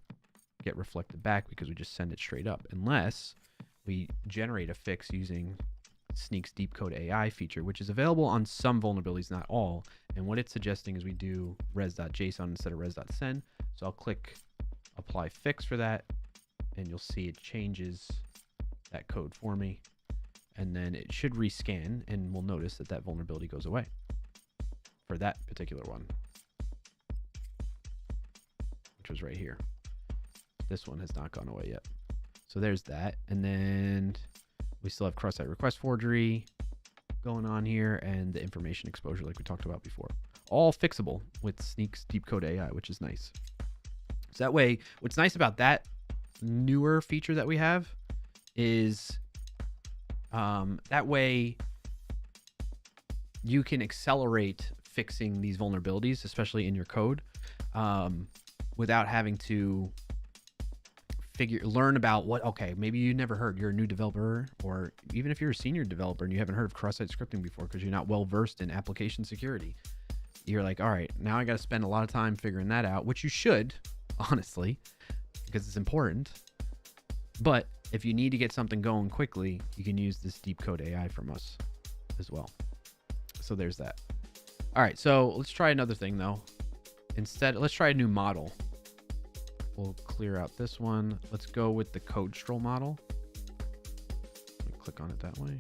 get reflected back because we just send it straight up, unless we generate a fix using Sneak's deep code AI feature, which is available on some vulnerabilities, not all. And what it's suggesting is we do res.json instead of res.send. So I'll click apply fix for that, and you'll see it changes that code for me. And then it should rescan, and we'll notice that that vulnerability goes away for that particular one, which was right here. This one has not gone away yet. So there's that. And then we still have cross-site request forgery going on here, and the information exposure like we talked about before. All fixable with Sneak's deep code AI, which is nice. So that way, what's nice about that newer feature that we have is that way you can accelerate fixing these vulnerabilities, especially in your code, without having to learn about what, okay, maybe you never heard, you're a new developer, or even if you're a senior developer and you haven't heard of cross-site scripting before because you're not well versed in application security. You're like, all right, now I got to spend a lot of time figuring that out, which you should, honestly, because it's important. But if you need to get something going quickly, you can use this deep code AI from us as well. So there's that. All right, so let's try another thing though. Instead, let's try a new model. We'll clear out this one. Let's go with the CodeStroll model. Let me click on it that way.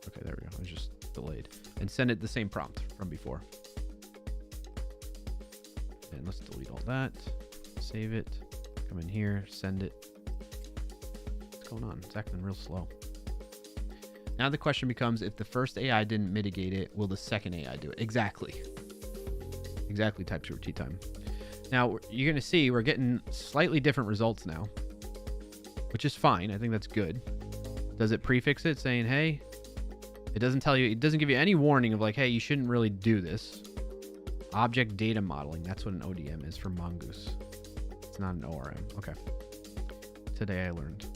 Okay, there we go. It was just delayed. And send it the same prompt from before. And let's delete all that. Save it. Come in here, send it. What's going on? It's acting real slow. Now the question becomes, if the first AI didn't mitigate it, will the second AI do it? Exactly. Exactly, TypeScript tea time. Now, you're going to see we're getting slightly different results now, which is fine. I think that's good. Does it prefix it saying, hey, it doesn't tell you, it doesn't give you any warning of like, hey, you shouldn't really do this. Object data modeling. That's what an ODM is for Mongoose. It's not an ORM. Okay. Today I learned.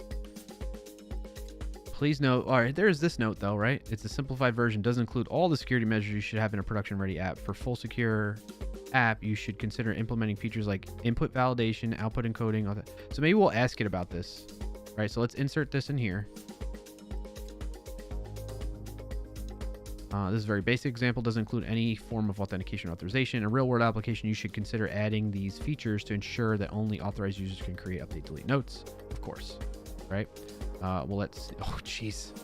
Please note, all right, there's this note though, right? It's a simplified version, doesn't include all the security measures you should have in a production ready app. For full secure app, you should consider implementing features like input validation, output encoding, all that. So maybe we'll ask it about this. All right, so let's insert this in here. This is a very basic example, doesn't include any form of authentication or authorization. In a real-world application, you should consider adding these features to ensure that only authorized users can create, update, delete notes, of course, right? Well, let's, oh, geez.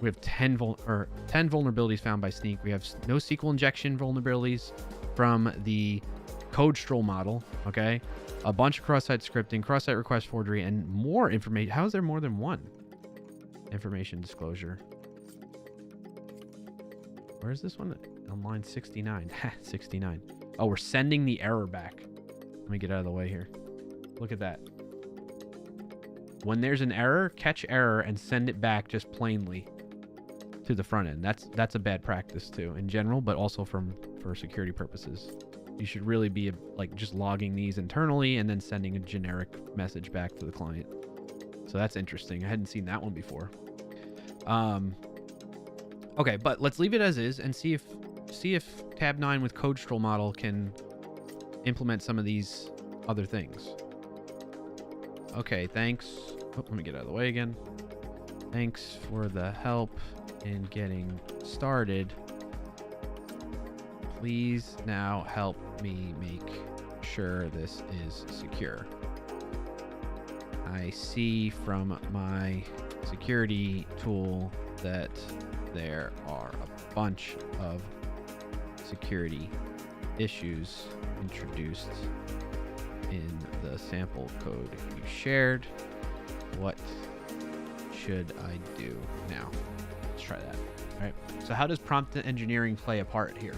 We have 10 vulnerabilities found by Sneak. We have no SQL injection vulnerabilities from the CodeStroll model, okay? A bunch of cross-site scripting, cross-site request forgery, and more information. How is there more than one? Information disclosure. Where is this one? On line 69. 69. Oh, we're sending the error back. Let me get out of the way here. Look at that. When there's an error, catch error and send it back just plainly to the front end. That's a bad practice too in general, but also for security purposes. You should really be like just logging these internally and then sending a generic message back to the client. So that's interesting. I hadn't seen that one before. Okay, but let's leave it as is and see if tab 9 with CodeStroll model can implement some of these other things. Okay, thanks. Oh, let me get out of the way again. Thanks for the help in getting started. Please now help me make sure this is secure. I see from my security tool that there are a bunch of security issues introduced in the sample code you shared. What should I do now? Let's try that. All right. So how does prompt engineering play a part here?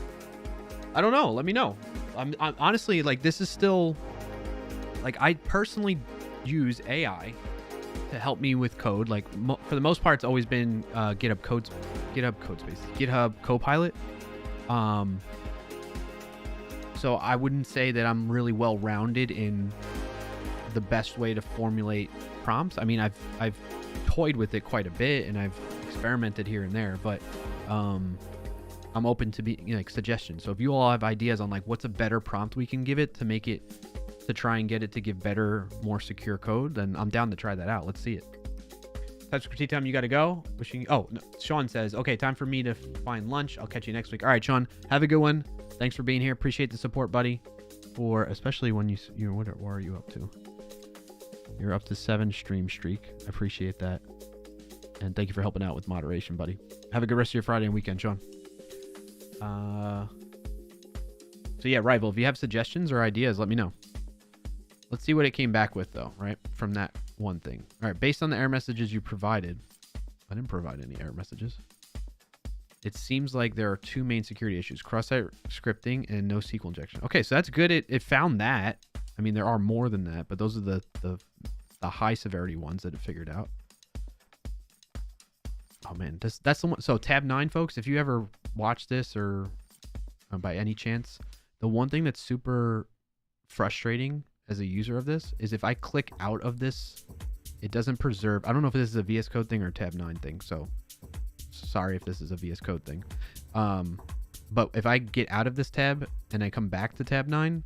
I don't know. Let me know. I'm honestly, like, this is still, like, I personally use AI to help me with code. Like, for the most part, it's always been GitHub Codespace, GitHub Copilot. So I wouldn't say that I'm really well-rounded in the best way to formulate prompts. I mean, I've toyed with it quite a bit and I've experimented here and there, but I'm open to like suggestions. So if you all have ideas on like what's a better prompt we can give it to make it, to try and get it to give better, more secure code, then I'm down to try that out. Let's see it. TypeScript tea time, you got to go. Wishing. Oh, no. Sean says, okay, time for me to find lunch. I'll catch you next week. All right, Sean, have a good one. Thanks for being here. Appreciate the support, buddy. For especially when you what are you up to? You're up to 7 stream streak. I appreciate that. And thank you for helping out with moderation, buddy. Have a good rest of your Friday and weekend, Sean. So yeah, Rival, if you have suggestions or ideas, let me know. Let's see what it came back with, though, right? From that one thing. All right, based on the error messages you provided. I didn't provide any error messages. It seems like there are 2 main security issues. Cross-site scripting and no SQL injection. Okay, so that's good. It found that. I mean, there are more than that, but those are the high severity ones that it figured out. Oh, man. That's the one. So tab 9, folks, if you ever watch this or by any chance, the one thing that's super frustrating as a user of this is if I click out of this, it doesn't preserve. I don't know if this is a VS Code thing or a tab 9 thing, so sorry if this is a VS Code thing. But if I get out of this tab and I come back to tab 9,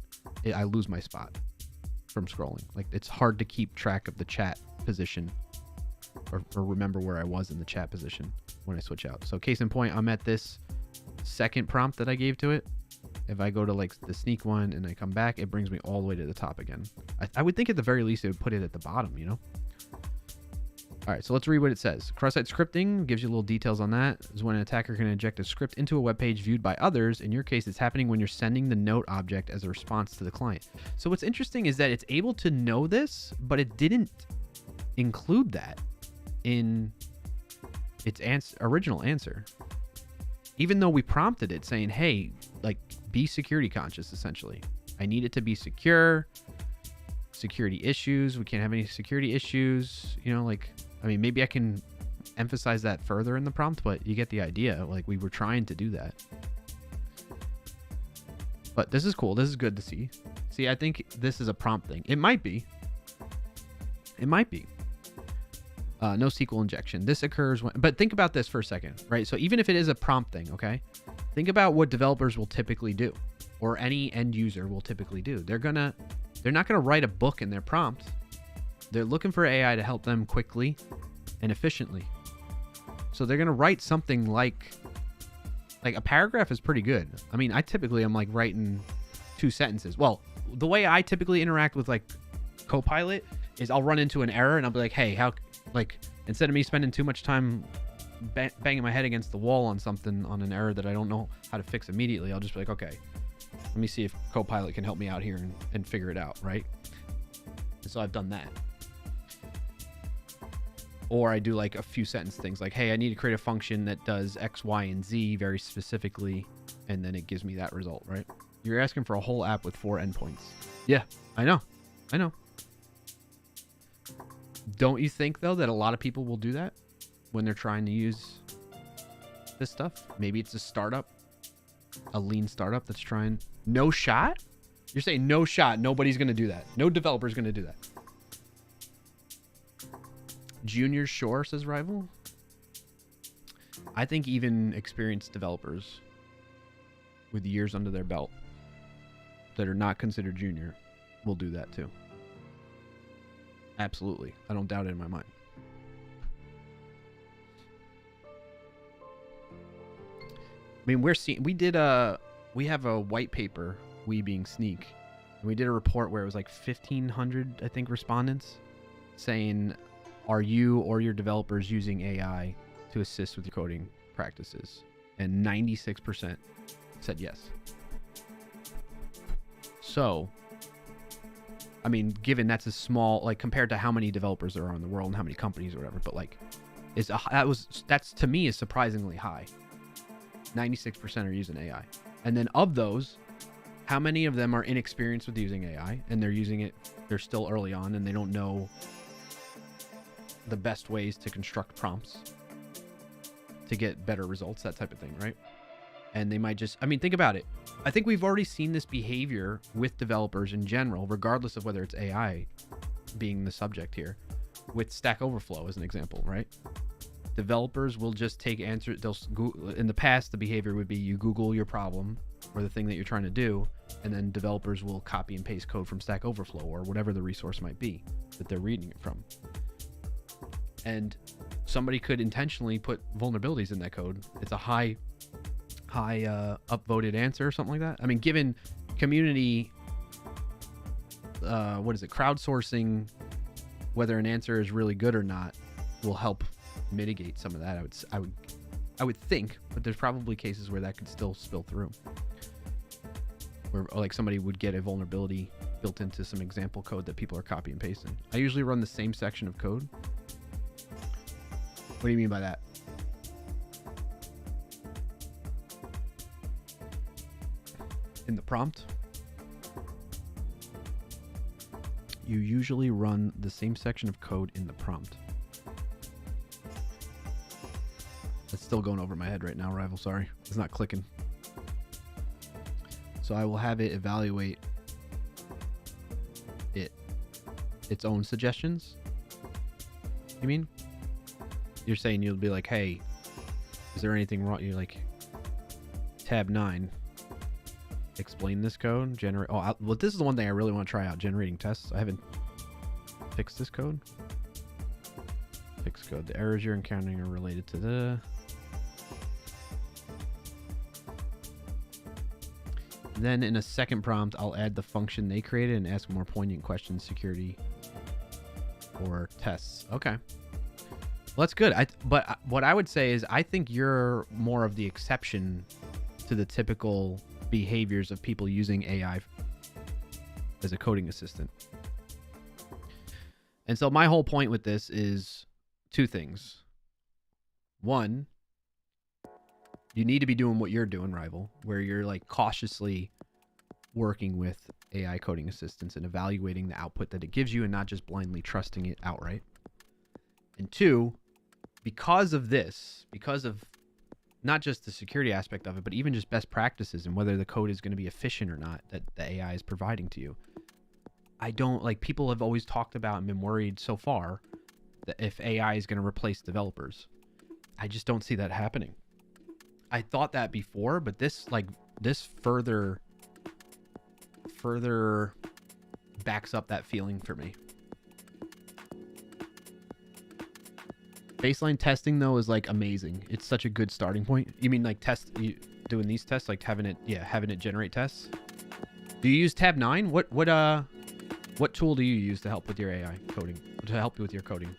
I lose my spot from scrolling. Like, it's hard to keep track of the chat position or remember where I was in the chat position when I switch out. So case in point, I'm at this second prompt that I gave to it. If I go to like the sneak one and I come back, it brings me all the way to the top again. I would think at the very least it would put it at the bottom, you know? All right, so let's read what it says. Cross-site scripting gives you little details on that. Is when an attacker can inject a script into a web page viewed by others. In your case, it's happening when you're sending the note object as a response to the client. So what's interesting is that it's able to know this, but it didn't include that in its original answer. Even though we prompted it saying, hey, like, be security conscious, essentially. I need it to be secure. Security issues. We can't have any security issues. You know, like, I mean, maybe I can emphasize that further in the prompt, but you get the idea. Like, we were trying to do that. But this is cool. This is good to see. See, I think this is a prompt thing. It might be. It might be. No SQL injection. This occurs when, but think about this for a second, right? So even if it is a prompt thing, okay? Think about what developers will typically do, or any end user will typically do. They're not gonna write a book in their prompt. They're looking for AI to help them quickly and efficiently. So they're gonna write something like a paragraph is pretty good. I mean, I typically am like writing 2 sentences. Well, the way I typically interact with like Copilot is I'll run into an error and I'll be like, hey, how, like, instead of me spending too much time banging my head against the wall on something, on an error that I don't know how to fix immediately, I'll just be like, okay, let me see if Copilot can help me out here and figure it out, right? And so I've done that. Or I do like a few sentence things like, hey, I need to create a function that does X, Y, and Z very specifically, and then it gives me that result, right? You're asking for a whole app with 4 endpoints. Yeah, I know. Don't you think, though, that a lot of people will do that when they're trying to use this stuff? Maybe it's a startup, a lean startup that's trying. No shot? You're saying no shot. Nobody's going to do that. No developer's going to do that. Junior Shore, says Rival. I think even experienced developers with years under their belt that are not considered junior will do that too. Absolutely. I don't doubt it in my mind. I mean, we have a white paper, we being Sneak, and we did a report where it was like 1,500, I think, respondents saying, are you or your developers using AI to assist with your coding practices? And 96% said yes. So, I mean, given that's a small, like, compared to how many developers there are in the world and how many companies or whatever, but like, that's to me is surprisingly high. 96% are using AI. And then of those, how many of them are inexperienced with using AI and they're still early on and they don't know the best ways to construct prompts to get better results, that type of thing, right? And they might just, I mean, think about it. I think we've already seen this behavior with developers in general, regardless of whether it's AI being the subject here, with Stack Overflow as an example, right? Developers will just take answers. In the past, the behavior would be you Google your problem or the thing that you're trying to do, and then developers will copy and paste code from Stack Overflow or whatever the resource might be that they're reading it from. And somebody could intentionally put vulnerabilities in that code. It's a high upvoted answer or something like that. I mean, given community, crowdsourcing, whether an answer is really good or not will help mitigate some of that. I would think, but there's probably cases where that could still spill through, where like somebody would get a vulnerability built into some example code that people are copy and pasting. I usually run the same section of code. What do you mean by that? In the prompt, you usually run the same section of code in the prompt. It's still going over my head right now, Rival. Sorry. It's not clicking. So I will have it evaluate its own suggestions. You mean? You're saying you'll be like, hey, is there anything wrong? You're like, tab 9. Explain this code. Generate. Oh, well, this is the one thing I really want to try out. Generating tests. I haven't fixed this code. Fix code. The errors you're encountering are related to the. Then in a second prompt, I'll add the function they created and ask more poignant questions, security, or tests. Okay. Well, that's good. But what I would say is I think you're more of the exception to the typical behaviors of people using AI as a coding assistant. And so my whole point with this is two things. One, you need to be doing what you're doing, Rival, where you're like cautiously working with AI coding assistants and evaluating the output that it gives you and not just blindly trusting it outright. And two, because of this, because of not just the security aspect of it, but even just best practices and whether the code is going to be efficient or not that the AI is providing to you. I don't like, people have always talked about and been worried so far that if AI is going to replace developers. I just don't see that happening. I thought that before, but this further backs up that feeling for me. Baseline testing though is like amazing. It's such a good starting point. You mean like doing these tests, like having it generate tests? Do you use tab 9? What tool do you use to help with your AI coding? To help you with your coding?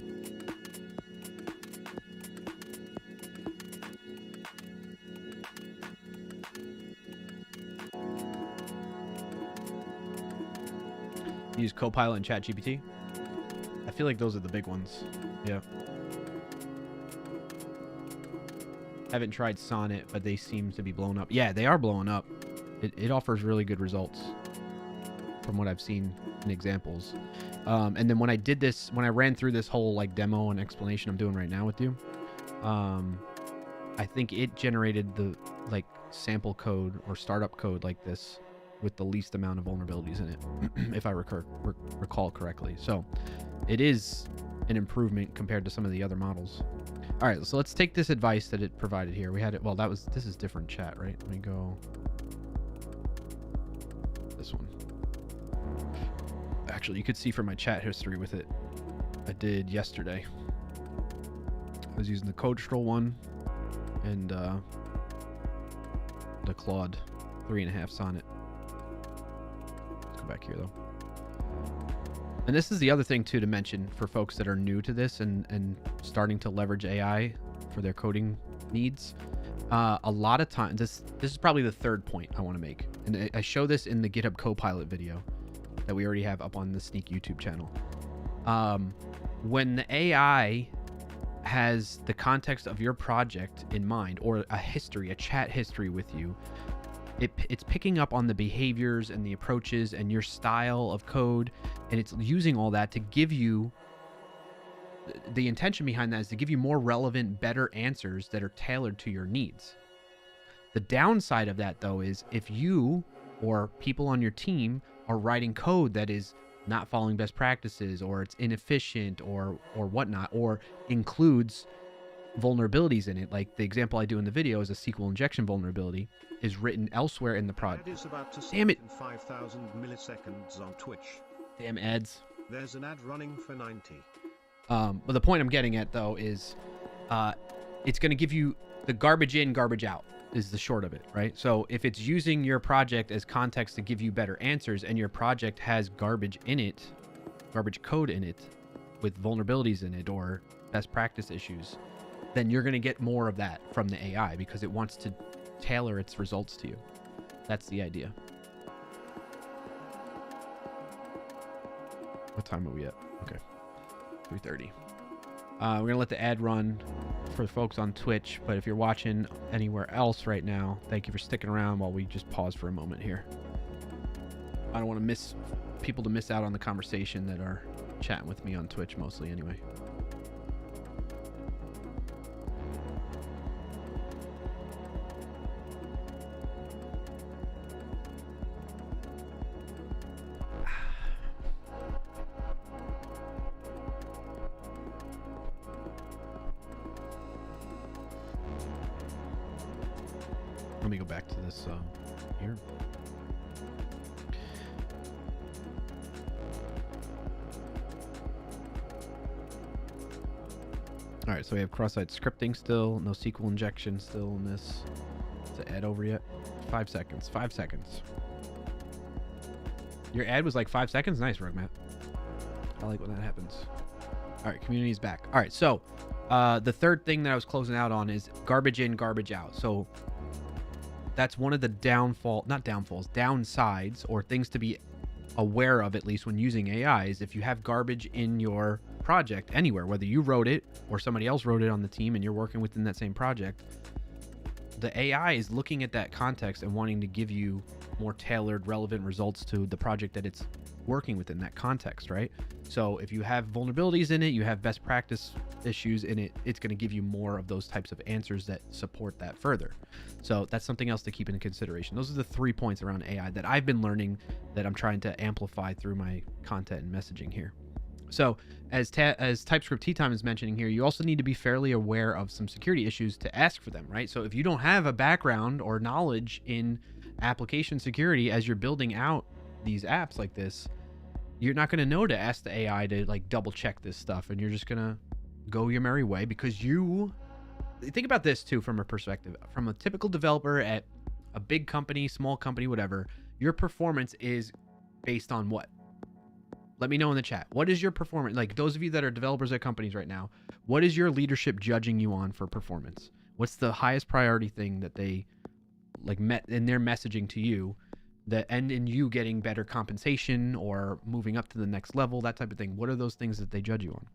You use Copilot and ChatGPT? I feel like those are the big ones. Yeah. Haven't tried Sonnet, but they seem to be blown up. Yeah, they are blowing up. It offers really good results from what I've seen in examples. And then when I ran through this whole like demo and explanation I'm doing right now with you, I think it generated the like sample code or startup code like this with the least amount of vulnerabilities in it, if I recall correctly. So it is an improvement compared to some of the other models. All right, so let's take this advice that it provided here. We had it, well, this is different chat, right? Let me go this one. Actually, you could see from my chat history with it, I did yesterday. I was using the CodeStroll one and the Claude 3.5 Sonnet. Let's go back here though. And this is the other thing too to mention for folks that are new to this and starting to leverage AI for their coding needs. A lot of times, this is probably the third point I want to make, and I show this in the GitHub Copilot video that we already have up on the Sneak YouTube channel. When the AI has the context of your project in mind, or a chat history with you, it's picking up on the behaviors and the approaches and your style of code, and it's using all that to give you, the intention behind that is to give you more relevant, better answers that are tailored to your needs. The downside of that though is if you or people on your team are writing code that is not following best practices, or it's inefficient or whatnot, or includes vulnerabilities in it, like the example I do in the video is a SQL injection vulnerability, is written elsewhere in the product. Damn it. In 5,000 milliseconds on Twitch. Damn ads. There's an ad running for 90. But the point I'm getting at though is it's going to give you the garbage in, garbage out is the short of it, right? So if it's using your project as context to give you better answers and your project has garbage in it, garbage code in it with vulnerabilities in it or best practice issues, then you're going to get more of that from the AI because it wants to tailor its results to you. That's the idea. What time are we at? Okay. 3:30. We're going to let the ad run for the folks on Twitch, but if you're watching anywhere else right now, thank you for sticking around while we just pause for a moment here. I don't want to people to miss out on the conversation that are chatting with me on Twitch mostly anyway. Let me go back to this here. All right, so we have cross-site scripting still, no SQL injection still in this. Is the ad over yet? 5 seconds. 5 seconds. Your ad was like 5 seconds? Nice, Rugmat. I like when that happens. All right, community is back. All right, so the third thing that I was closing out on is garbage in, garbage out. So that's one of the downsides or things to be aware of, at least when using AI, is if you have garbage in your project anywhere, whether you wrote it or somebody else wrote it on the team and you're working within that same project, the AI is looking at that context and wanting to give you more tailored, relevant results to the project that it's working within that context, right? So if you have vulnerabilities in it, you have best practice issues in it, it's going to give you more of those types of answers that support that further. So that's something else to keep in consideration. Those are the 3 points around AI that I've been learning that I'm trying to amplify through my content and messaging here. So as TypeScript Tea Time is mentioning here, you also need to be fairly aware of some security issues to ask for them, right? So if you don't have a background or knowledge in application security as you're building out these apps like this, you're not going to know to ask the AI to like double check this stuff, and you're just going to go your merry way because you think about this too from a perspective from a typical developer at a big company, small company, whatever. Your performance is based on what? Let me know in the chat. What is your performance? Like those of you that are developers at companies right now, what is your leadership judging you on for performance? What's the highest priority thing that they like met in their messaging to you that end in you getting better compensation or moving up to the next level, that type of thing? What are those things that they judge you on?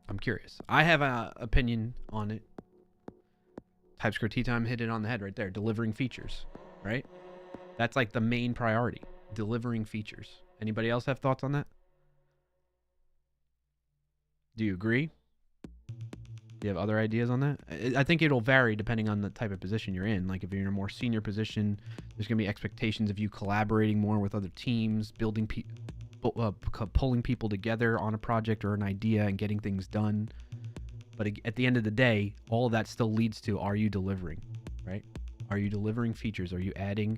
I'm curious. I have an opinion on it. TypeScript Tea Time hit it on the head right there. Delivering features, right? That's like the main priority. Delivering features. Anybody else have thoughts on that? Do you agree? Do you have other ideas on that? I think it'll vary depending on the type of position you're in. Like if you're in a more senior position, there's going to be expectations of you collaborating more with other teams, building pulling people together on a project or an idea and getting things done. But at the end of the day, all of that still leads to, are you delivering, right? Are you delivering features? Are you adding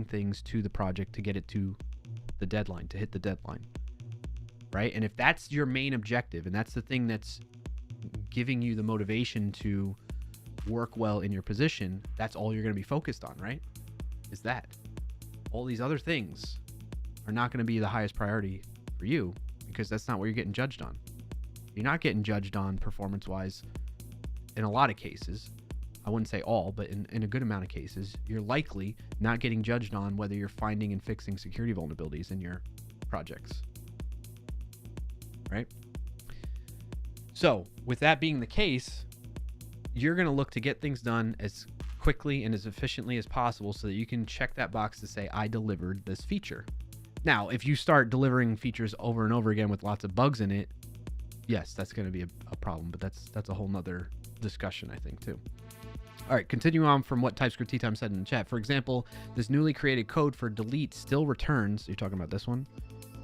things to the project to get it to the deadline, to hit the deadline, right? And if that's your main objective and that's the thing that's giving you the motivation to work well in your position, that's all you're going to be focused on, right? Is that. All these other things are not going to be the highest priority for you because that's not what you're getting judged on. You're not getting judged on performance-wise in a lot of cases. I wouldn't say all, but in a good amount of cases, you're likely not getting judged on whether you're finding and fixing security vulnerabilities in your projects, right? So with that being the case, you're going to look to get things done as quickly and as efficiently as possible so that you can check that box to say, I delivered this feature. Now, if you start delivering features over and over again with lots of bugs in it, yes, that's going to be a problem, but that's a whole nother discussion, I think, too. All right, continuing on from what TypeScript Tea Time said in the chat. For example, this newly created code for delete still returns, you're talking about this one,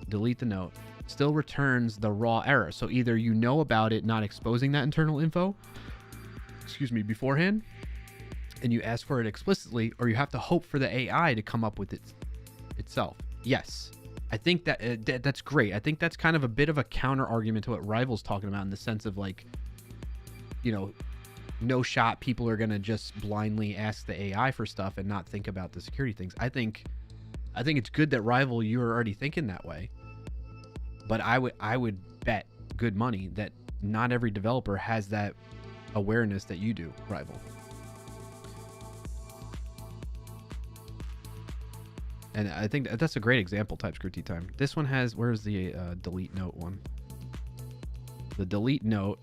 delete the note, still returns the raw error. So either you know about it not exposing that internal info, beforehand, and you ask for it explicitly, or you have to hope for the AI to come up with it itself. Yes, I think that that's great. I think that's kind of a bit of a counter argument to what Rival's talking about in the sense of like, you know, no shot people are going to just blindly ask the AI for stuff and not think about the security things. I think it's good that Rival, you're already thinking that way. But I would bet good money that not every developer has that awareness that you do, Rival. And I think that's a great example, TypeScript T-Time. This one has, where's the delete note one? The delete note.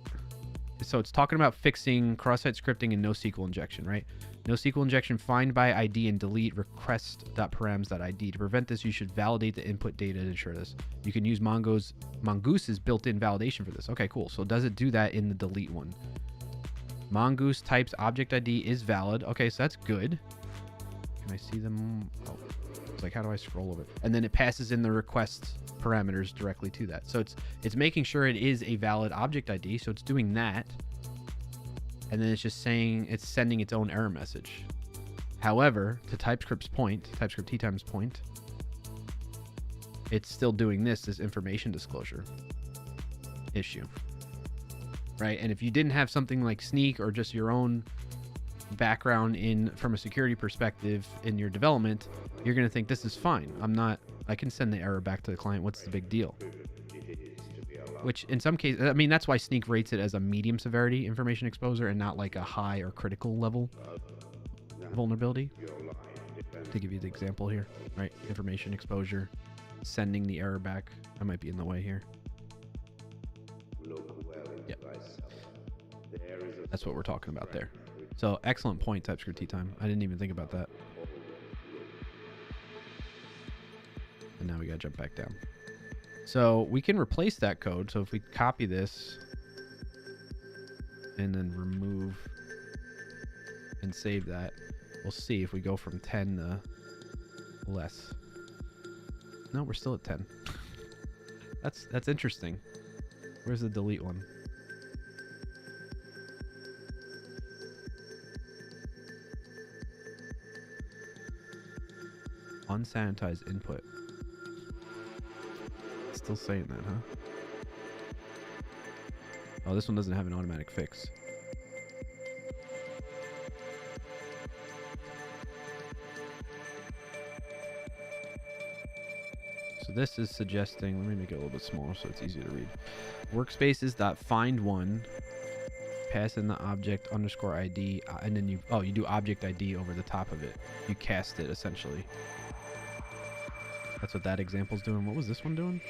So it's talking about fixing cross-site scripting and NoSQL injection, right? NoSQL injection find by ID and delete request.params.id. To prevent this, you should validate the input data to ensure this. You can use Mongoose's built-in validation for this. Okay, cool. So does it do that in the delete one? Mongoose types object ID is valid. Okay, so that's good. Can I see them? Oh, it's like, how do I scroll over it? And then it passes in the request parameters directly to that. So it's making sure it is a valid object ID. So it's doing that. And then it's just saying it's sending its own error message. However, to TypeScript's point, TypeScript T-Time's point, it's still doing this information disclosure issue. Right? And if you didn't have something like Sneak or just your own background from a security perspective in your development, you're going to think this is fine. I can send the error back to the client. What's the big deal? Which in some cases, I mean, that's why Sneak rates it as a medium severity information exposure and not like a high or critical level vulnerability. To give you the example here, right? Information exposure, sending the error back. I might be in the way here. Yep. That's what we're talking about there. So excellent point, TypeScript T-Time. I didn't even think about that. And now we gotta jump back down. So we can replace that code. So if we copy this and then remove and save that, we'll see if we go from 10 to less. No, we're still at 10. That's interesting. Where's the delete one? Unsanitized input. Still saying that, huh? Oh, this one doesn't have an automatic fix. So this is suggesting, let me make it a little bit smaller so it's easier to read. Workspaces.findOne, pass in the object underscore ID, and then you do object ID over the top of it. You cast it essentially. That's what that example's doing. What was this one doing?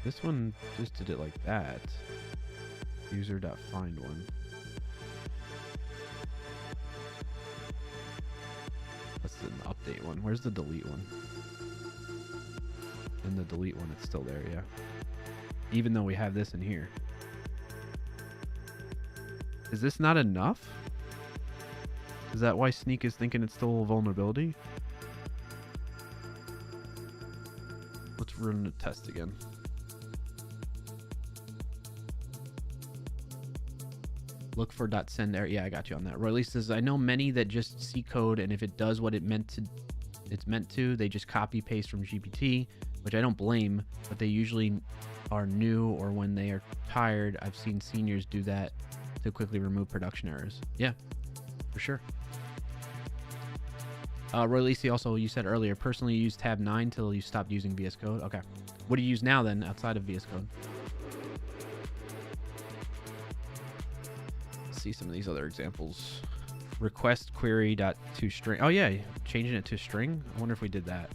This one just did it like that. User.findOne. That's the update one. Where's the delete one? In the delete one, it's still there, yeah. Even though we have this in here. Is this not enough? Is that why Sneak is thinking it's still a vulnerability? Let's run the test again. Look for .send error. Yeah, I got you on that. Roy Lee says, I know many that just see code, and if it does what it's meant to, they just copy paste from GPT, which I don't blame, but they usually are new or when they are tired. I've seen seniors do that to quickly remove production errors. Yeah, for sure. Roy Lisi, also, you said earlier, personally you used tab 9 till you stopped using VS Code. Okay. What do you use now then outside of VS Code? Let's see some of these other examples. Request query .toString. Oh yeah, changing it to string. I wonder if we did that.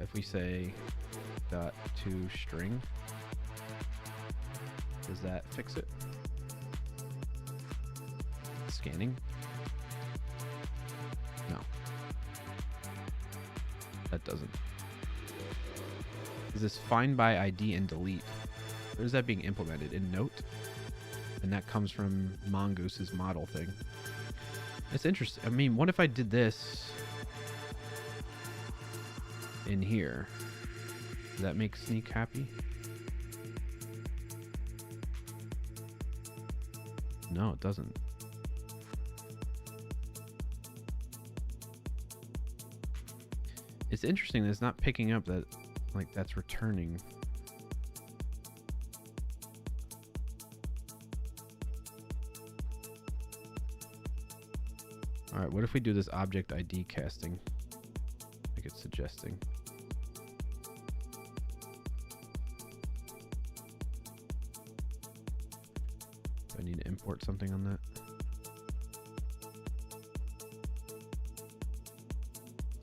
If we say .toString, does that fix it? Scanning. No. That doesn't. Is this find by ID and delete? Where is that being implemented? In Note? And that comes from Mongoose's model thing. It's interesting. I mean, what if I did this in here? Does that make Sneak happy? No, it doesn't. It's interesting that it's not picking up that, like, that's returning All right, what if we do this object ID casting? Like it's suggesting. Do I need to import something on that?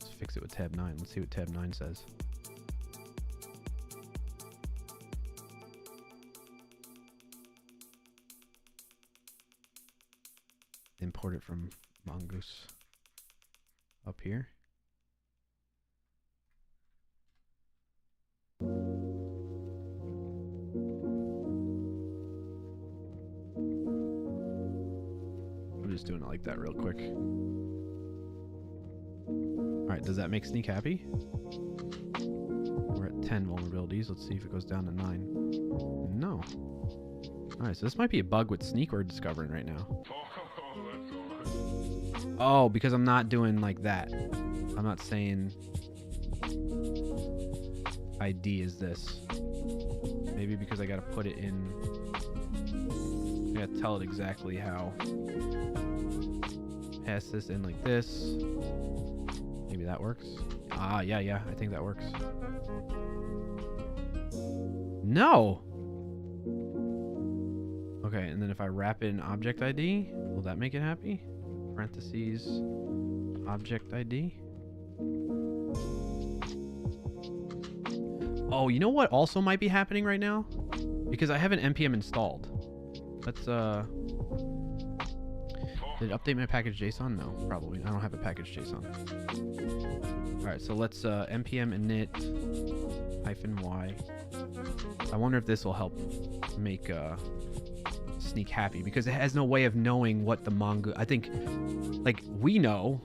Let's fix it with tab 9. Let's see what tab 9 says. Import it from Mongoose up here. I'm just doing it like that real quick. Alright, does that make Sneak happy? We're at 10 vulnerabilities. Let's see if it goes down to 9. No. Alright, so this might be a bug with Sneak we're discovering right now. Oh, because I'm not doing like that. I'm not saying ID is this. Maybe because I gotta put it in. I gotta tell it exactly how. Pass this in like this. Maybe that works. Ah, yeah, I think that works. No! Okay, and then if I wrap it in object ID, will that make it happy? Parentheses, object ID. Oh, you know what also might be happening right now? Because I have an npm installed. Let's did it update my package JSON? No, probably. I don't have a package JSON. Alright, so let's npm init -y. I wonder if this will help make Sneak happy, because it has no way of knowing what the Mongo. I think, like, we know.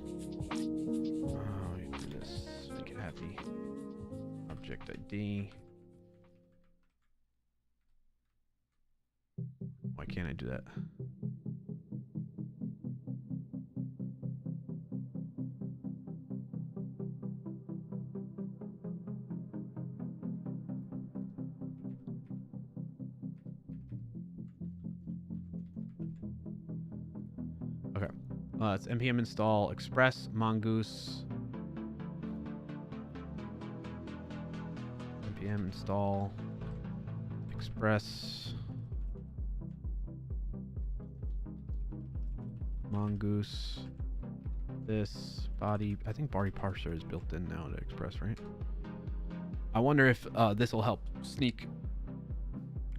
Oh, we do this. Make it happy. Object ID. Why can't I do that? Okay. It's npm install express mongoose. Npm install express mongoose. This body. I think body parser is built in now to express, right? I wonder if this will help Sneak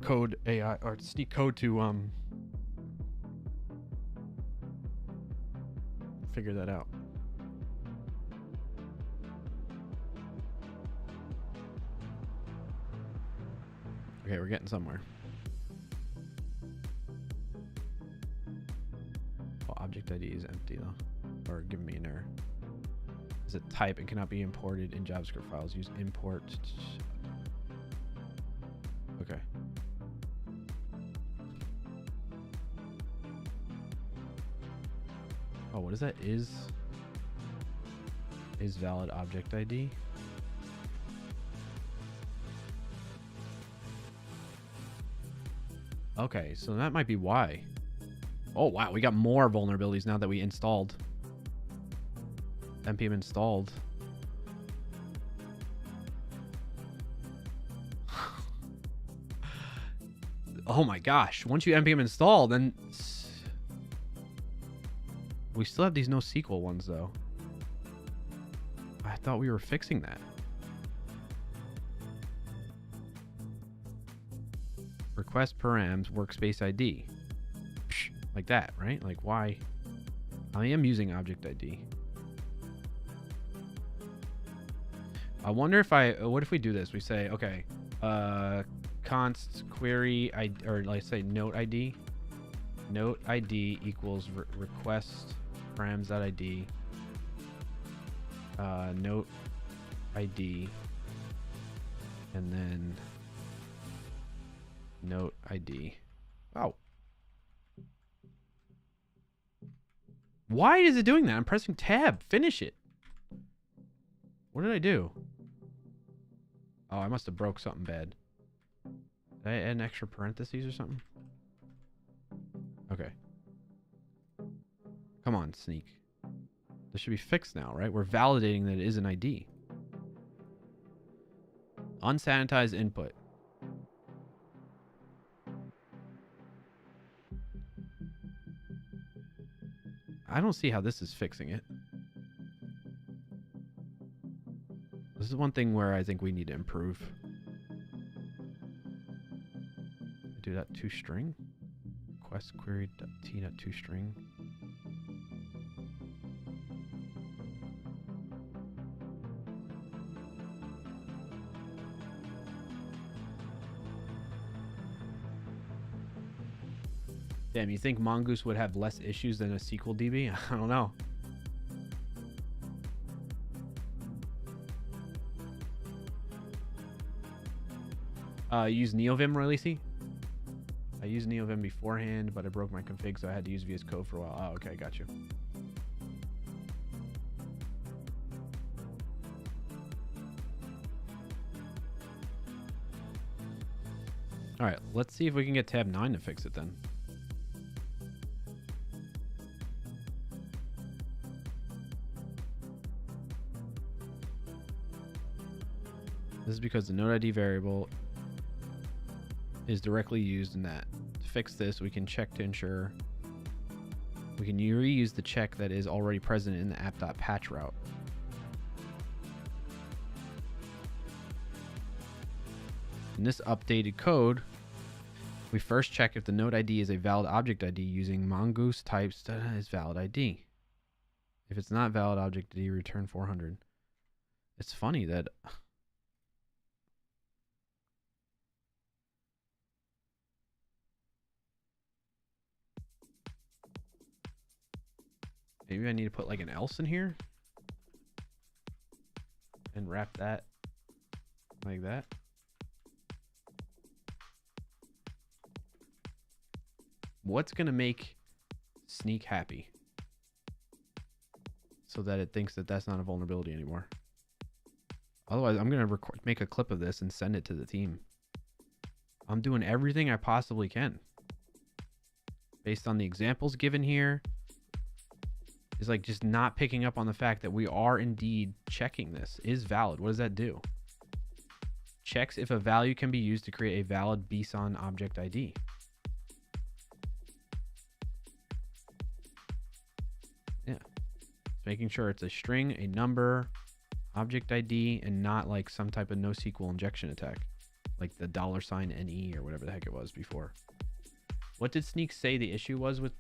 code AI or Sneak code to figure that out. Okay, we're getting somewhere. Well, object ID is empty though, or giving me an error. Is it type and cannot be imported in JavaScript files? Use import. Okay. Oh, what is that? Is valid object ID? Okay, so that might be why. Oh wow, we got more vulnerabilities now that we installed. npm installed. Oh my gosh, once you npm install, then we still have these NoSQL ones though. I thought we were fixing that. Request params workspace ID. Psh, like that, right? Like why? I am using object ID. I wonder if what if we do this? We say, okay, const query ID, or let's say note ID. Note ID equals request params.id. Note ID. And then note ID. Oh. Why is it doing that? I'm pressing tab. Finish it. What did I do? Oh, I must have broke something bad. Did I add an extra parentheses or something? Okay. Come on, Sneak. This should be fixed now, right? We're validating that it is an ID. Unsanitized input. I don't see how this is fixing it. This is one thing where I think we need to improve. Do that toString. Request query t.toString. Damn, you think Mongoose would have less issues than a SQL DB? I don't know. Use NeoVim, Releasey? I used NeoVim beforehand, but I broke my config, so I had to use VS Code for a while. Oh, okay, got you. All right, let's see if we can get tab 9 to fix it then. This is because the node ID variable is directly used in that. To fix this, we can check to ensure we can reuse the check that is already present in the app.patch route. In this updated code, we first check if the node ID is a valid object ID using mongoose types is valid ID. If it's not valid object ID, return 400. It's funny that maybe I need to put like an else in here and wrap that like that. What's going to make Sneak happy so that it thinks that that's not a vulnerability anymore? Otherwise, I'm going to make a clip of this and send it to the team. I'm doing everything I possibly can based on the examples given here. Is like just not picking up on the fact that we are indeed checking this is valid. What does that do? Checks if a value can be used to create a valid BSON object ID. Yeah. It's making sure it's a string, a number, object ID, and not like some type of NoSQL injection attack. Like the $NE or whatever the heck it was before. What did Sneak say the issue was with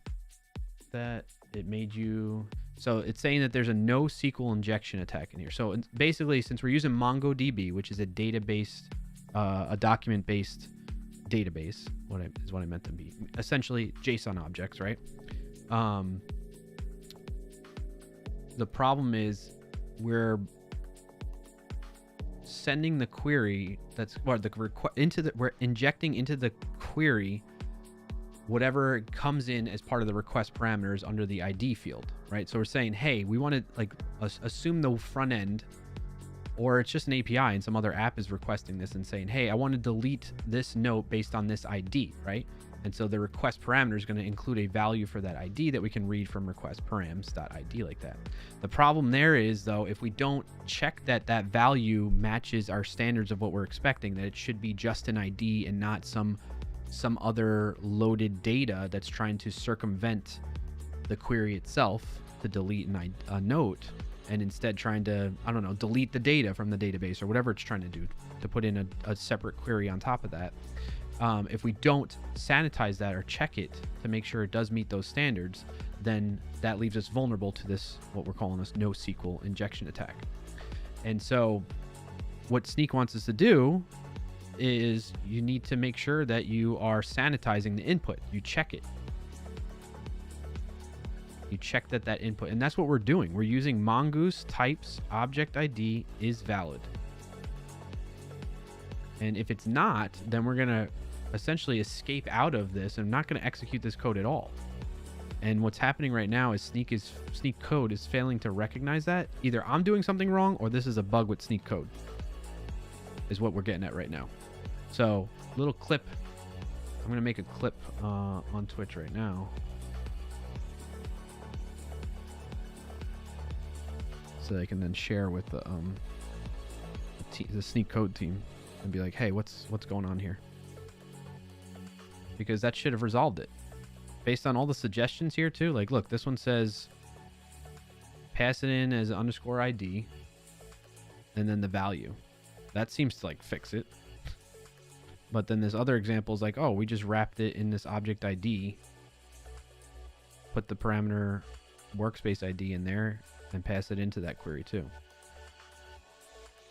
that? It made you, so it's saying that there's a NoSQL injection attack in here. So basically, since we're using MongoDB, which is a database, a document-based database, what I meant to be, essentially JSON objects, right? The problem is we're sending the query we're injecting into the query whatever comes in as part of the request parameters under the ID field, right? So we're saying, hey, we want to like assume the front end, or it's just an API and some other app is requesting this and saying, hey, I want to delete this note based on this ID, right? And so the request parameter is going to include a value for that ID that we can read from request params.id like that. The problem there is, though, if we don't check that that value matches our standards of what we're expecting, that it should be just an ID and not some other loaded data that's trying to circumvent the query itself to delete a note, and instead trying to, I don't know, delete the data from the database or whatever it's trying to do to put in a separate query on top of that. If we don't sanitize that or check it to make sure it does meet those standards, then that leaves us vulnerable to this, what we're calling this NoSQL injection attack. And so what Sneak wants us to do is you need to make sure that you are sanitizing the input. You check it. You check that input, and that's what we're doing. We're using mongoose types object ID is valid. And if it's not, then we're going to essentially escape out of this and not going to execute this code at all. And what's happening right now is Sneak code is failing to recognize that. Either I'm doing something wrong or this is a bug with Sneak code is what we're getting at right now. So, little clip. I'm going to make a clip on Twitch right now. so I can then share with the the sneak code team and be like, hey, what's going on here? Because that should have resolved it. Based on all the suggestions here too, like look, this one says pass it in as underscore ID and then the value. That seems to like fix it. But then there's other examples like, oh, we just wrapped it in this object ID, put the parameter workspace ID in there and pass it into that query too.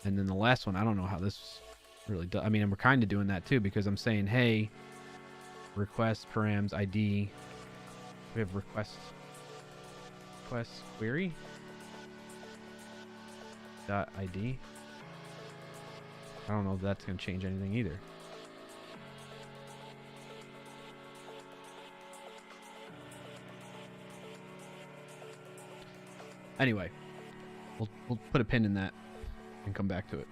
And then the last one, I don't know how this really does. I mean, and we're kind of doing that too, because I'm saying, hey, request params ID. We have request query dot ID. I don't know if that's going to change anything either. Anyway, we'll put a pin in that and come back to it.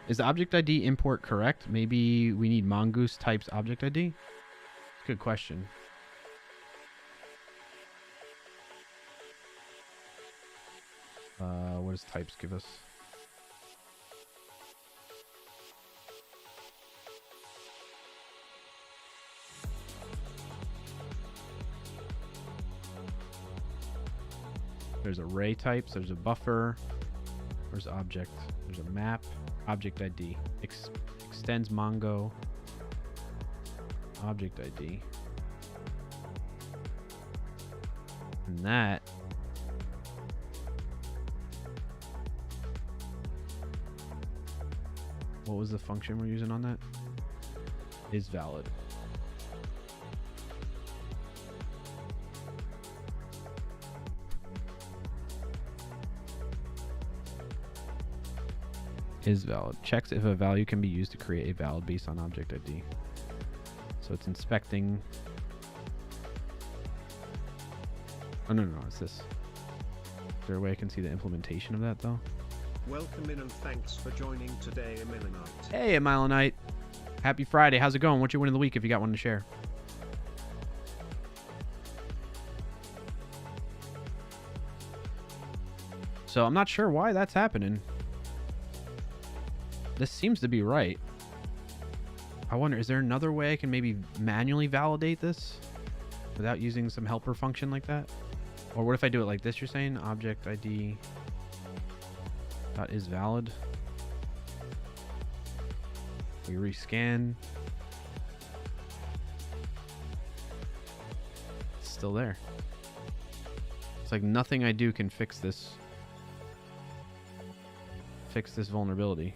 Is the object ID import correct? Maybe we need mongoose types object ID? Good question. What does types give us? There's array types, there's a buffer, there's object, there's a map, object ID, extends Mongo, object ID. And that what was the function we're using on that? Is valid. Is valid. Checks if a value can be used to create a valid based on object ID. So it's inspecting. Oh, no, it's this. Is there a way I can see the implementation of that, though? Welcome in and thanks for joining today, Emilanite. Hey, Emilanite. Happy Friday. How's it going? What's your win of the week if you got one to share? So I'm not sure why that's happening. This seems to be right. I wonder, is there another way I can maybe manually validate this without using some helper function like that? Or what if I do it like this, you're saying? Object ID dot is valid. We rescan. It's still there. It's like nothing I do can fix this vulnerability.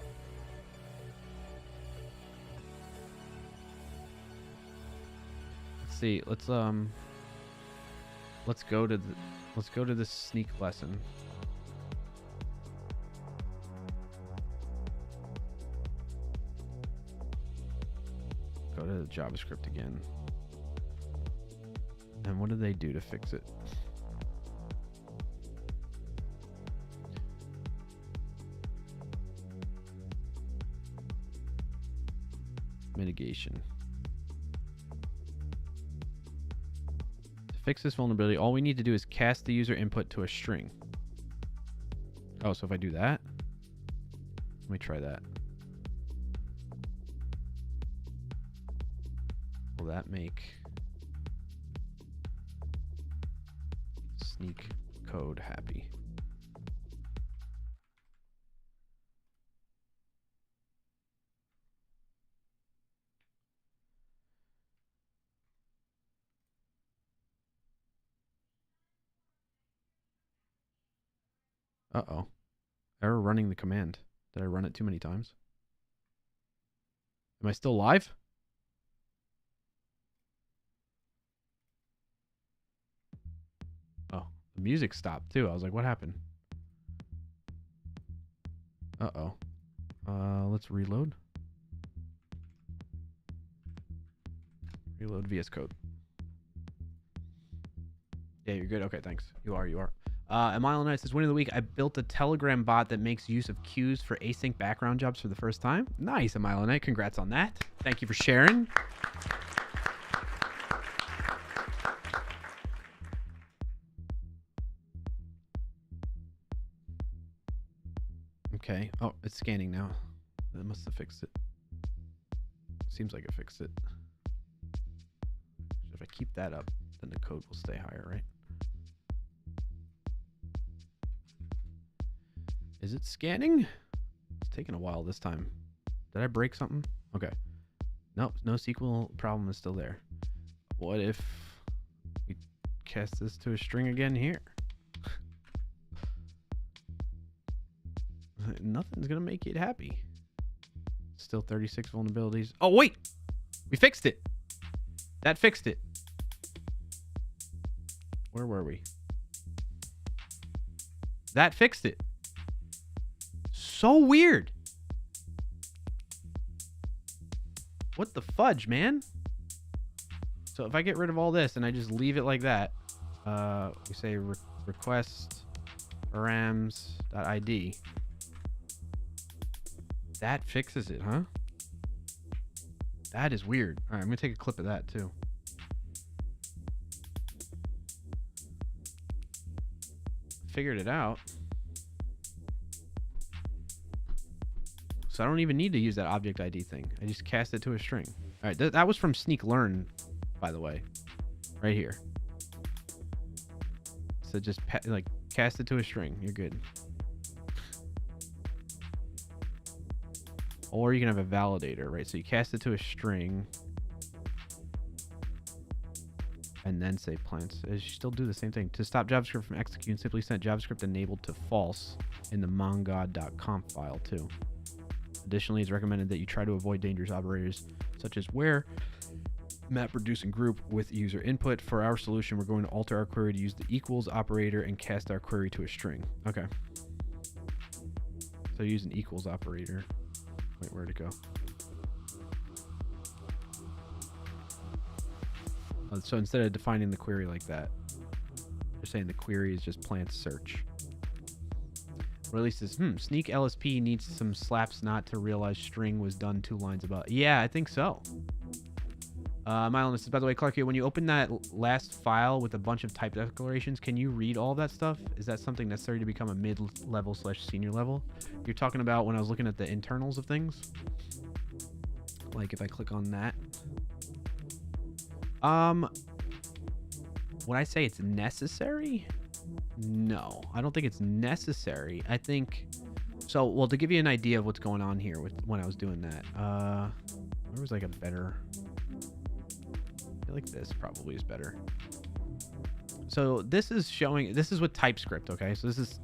See, let's go to the sneak lesson. Go to JavaScript again. And what do they do to fix it? Mitigation. Fix this vulnerability, all we need to do is cast the user input to a string. Oh, so if I do that, let me try that. Will that make sneak code happy? Uh-oh. Error running the command. Did I run it too many times? Am I still live? Oh, the music stopped too. I was like, what happened? Uh-oh. Let's reload. Reload VS Code. Yeah, you're good. Okay, thanks. You are. Emilanite says, win of the week, I built a Telegram bot that makes use of queues for async background jobs for the first time. Nice, Emilanite. Congrats on that. Thank you for sharing. Okay. Oh, it's scanning now. That must have fixed it. Seems like it fixed it. If I keep that up, then the code will stay higher, right? Is it scanning? It's taking a while this time. Did I break something? Okay. Nope, no SQL problem is still there. What if we cast this to a string again here? Nothing's gonna make it happy. Still 36 vulnerabilities. Oh wait, we fixed it. That fixed it. Where were we? That fixed it. So weird. What the fudge, man? So if I get rid of all this and I just leave it like that, we say request params.id. That fixes it, huh? That is weird. All right, I'm gonna take a clip of that too. Figured it out. So I don't even need to use that object ID thing. I just cast it to a string. All right, that was from Sneak Learn, by the way, right here. So just like cast it to a string. You're good. Or you can have a validator, right? So you cast it to a string and then say plants. You still do the same thing. To stop JavaScript from executing, simply set JavaScript enabled to false in the mongod.conf file too. Additionally, it's recommended that you try to avoid dangerous operators such as where, map, reduce, and group with user input. For our solution, we're going to alter our query to use the equals operator and cast our query to a string. Okay. So use an equals operator. Wait, where'd it go? So instead of defining the query like that, you're saying the query is just plant search. Release says, Sneak LSP needs some slaps not to realize string was done 2 lines above. Yeah, I think so. Mylon says, by the way, Clark, when you open that last file with a bunch of type declarations, can you read all that stuff? Is that something necessary to become a mid-level / senior level? You're talking about when I was looking at the internals of things? Like if I click on that. Would I say it's necessary? No, I don't think it's necessary. I think so. Well, to give you an idea of what's going on here with when I was doing that, where was like a better? I feel like this probably is better. So this is showing. This is with TypeScript. Okay, so this is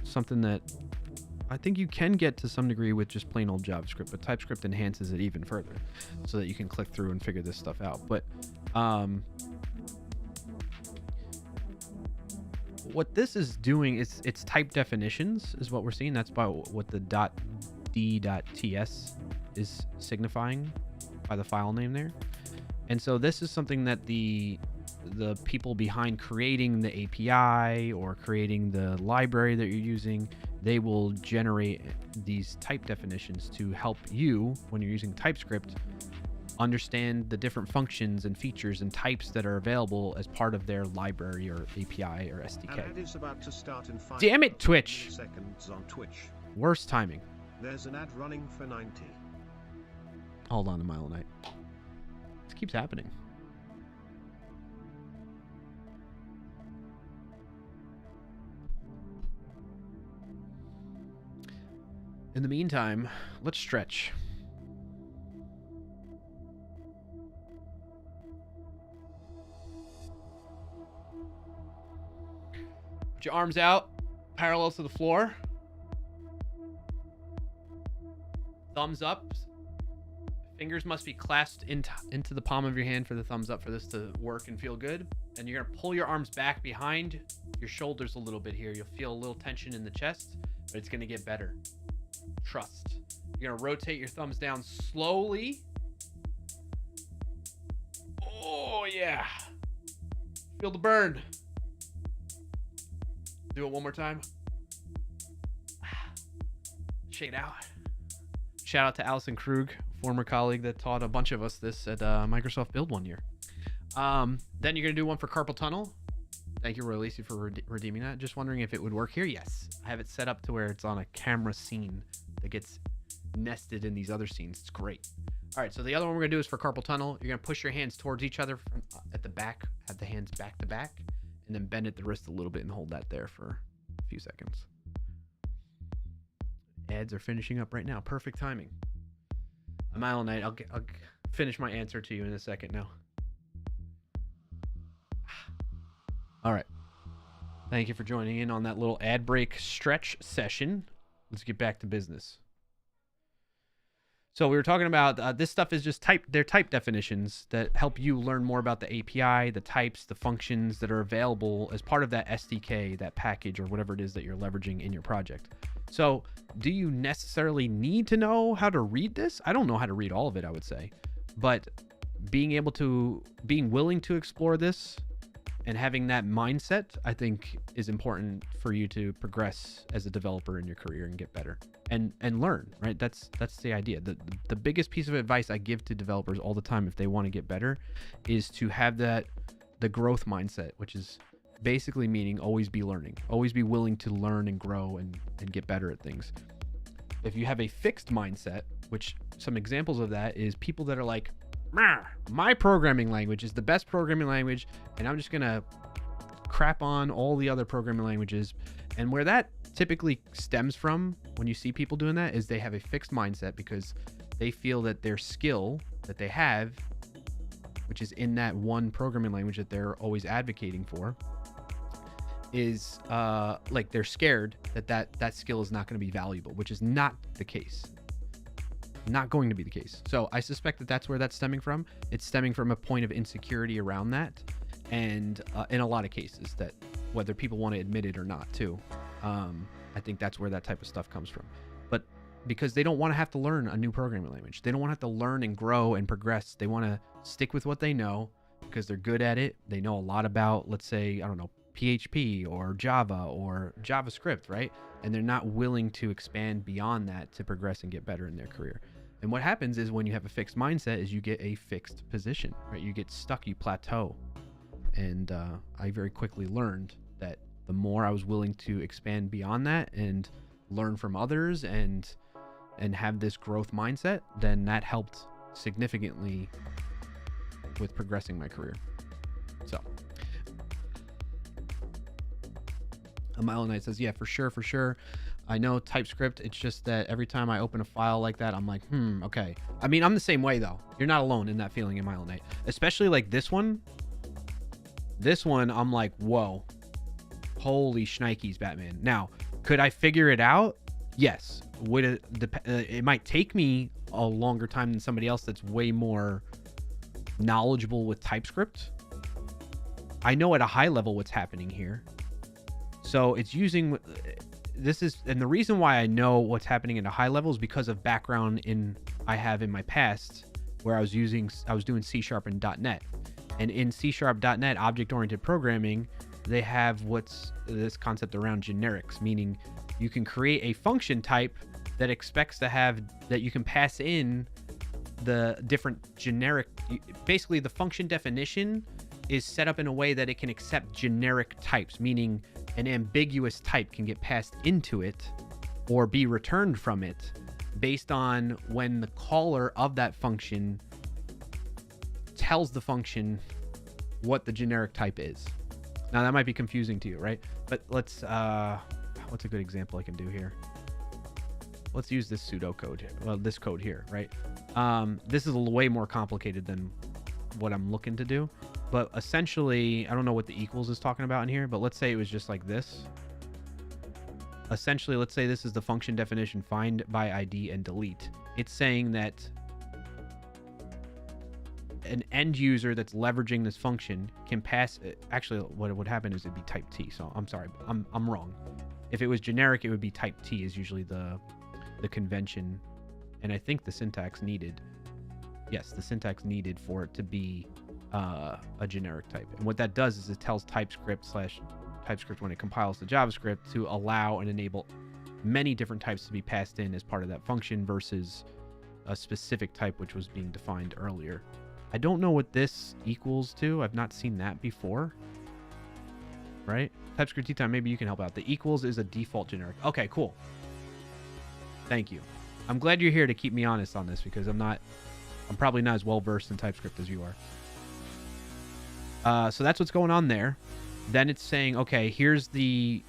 something that I think you can get to some degree with just plain old JavaScript, but TypeScript enhances it even further, so that you can click through and figure this stuff out. But what this is doing is it's type definitions is what we're seeing. That's by what the .d.ts is signifying by the file name there. And so this is something that the people behind creating the API or creating the library that you're using, they will generate these type definitions to help you when you're using TypeScript understand the different functions and features and types that are available as part of their library or API or SDK. An ad is about to start in 5 Damn it, Twitch! seconds on Twitch. Worst timing. There's an ad running for 90. Hold on a mile a night. This keeps happening. In the meantime, let's stretch. Put your arms out, parallel to the floor. Thumbs up. Fingers must be clasped into the palm of your hand for the thumbs up for this to work and feel good. And you're gonna pull your arms back behind your shoulders a little bit here. You'll feel a little tension in the chest, but it's gonna get better. Trust. You're gonna rotate your thumbs down slowly. Oh yeah. Feel the burn. Do it one more time. Shake it out. Shout out to Allison Krug, former colleague that taught a bunch of us this at Microsoft Build one year. Then you're gonna do one for carpal tunnel. Thank you, Roy Lacey, for redeeming that. Just wondering if it would work here. Yes, I have it set up to where it's on a camera scene that gets nested in these other scenes. It's great. All right, so the other one we're gonna do is for carpal tunnel. You're gonna push your hands towards each other from, at the back, have the hands back to back, and then bend at the wrist a little bit and hold that there for a few seconds. Ads are finishing up right now. Perfect timing. A mile a night. I'll finish my answer to you in a second now. All right. Thank you for joining in on that little ad break stretch session. Let's get back to business. So we were talking about this stuff is just they're type definitions that help you learn more about the API, the types, the functions that are available as part of that SDK, that package, or whatever it is that you're leveraging in your project. So do you necessarily need to know how to read this? I don't know how to read all of it, I would say. But being willing to explore this and having that mindset, I think, is important for you to progress as a developer in your career and get better and learn, right? That's the idea. The biggest piece of advice I give to developers all the time if they want to get better is to have the growth mindset, which is basically meaning always be learning, always be willing to learn and grow and get better at things. If you have a fixed mindset, which some examples of that is people that are like, my programming language is the best programming language, and I'm just gonna crap on all the other programming languages. And where that typically stems from, when you see people doing that, is they have a fixed mindset because they feel that their skill that they have, which is in that one programming language that they're always advocating for, is like they're scared that skill is not going to be valuable, which is not the case. Not going to be the case. So I suspect that that's where that's stemming from. It's stemming from a point of insecurity around that, and in a lot of cases, that whether people want to admit it or not too, I think that's where that type of stuff comes from. But because they don't want to have to learn a new programming language, they don't want to have to learn and grow and progress. They want to stick with what they know because they're good at it. They know a lot about, let's say, I don't know, PHP or Java or JavaScript, right? And they're not willing to expand beyond that to progress and get better in their career. And what happens is when you have a fixed mindset is you get a fixed position, right? You get stuck, you plateau. And I very quickly learned that the more I was willing to expand beyond that and learn from others and have this growth mindset, then that helped significantly with progressing my career. So A Mile a Night says, yeah, for sure. I know TypeScript. It's just that every time I open a file like that, I'm like, okay. I mean, I'm the same way though. You're not alone in that feeling in Mile a Night, especially like this one. This one, I'm like, whoa, holy shnikes, Batman. Now, could I figure it out? Yes. Would it might take me a longer time than somebody else that's way more knowledgeable with TypeScript. I know at a high level what's happening here. So it's using and the reason why I know what's happening at a high level is because of background I have in my past where I was doing C# and .NET. And in C# .NET object-oriented programming, they have what's this concept around generics, meaning you can create a function type that expects to have that you can pass in the different generic. Basically, the function definition is set up in a way that it can accept generic types, meaning an ambiguous type can get passed into it or be returned from it based on when the caller of that function tells the function what the generic type is. Now that might be confusing to you, right? But let's what's a good example I can do here? Let's use this pseudocode, this code here, right? This is way more complicated than what I'm looking to do. But essentially, I don't know what the equals is talking about in here, but let's say it was just like this. Essentially, let's say this is the function definition, find by ID and delete. It's saying that an end user that's leveraging this function can pass. Actually, what would happen is it'd be type T. So I'm sorry, I'm wrong. If it was generic, it would be type T is usually the convention. And I think the syntax needed. Yes, the syntax needed for it to be a generic type. And what that does is it tells TypeScript when it compiles to JavaScript to allow and enable many different types to be passed in as part of that function versus a specific type which was being defined earlier. I don't know what this equals to. I've not seen that before. right? TypeScript T time, maybe you can help out. The equals is a default generic. Okay, cool. Thank you. I'm glad you're here to keep me honest on this because I'm probably not as well versed in TypeScript as you are. So that's what's going on there. Then it's saying, okay, here's the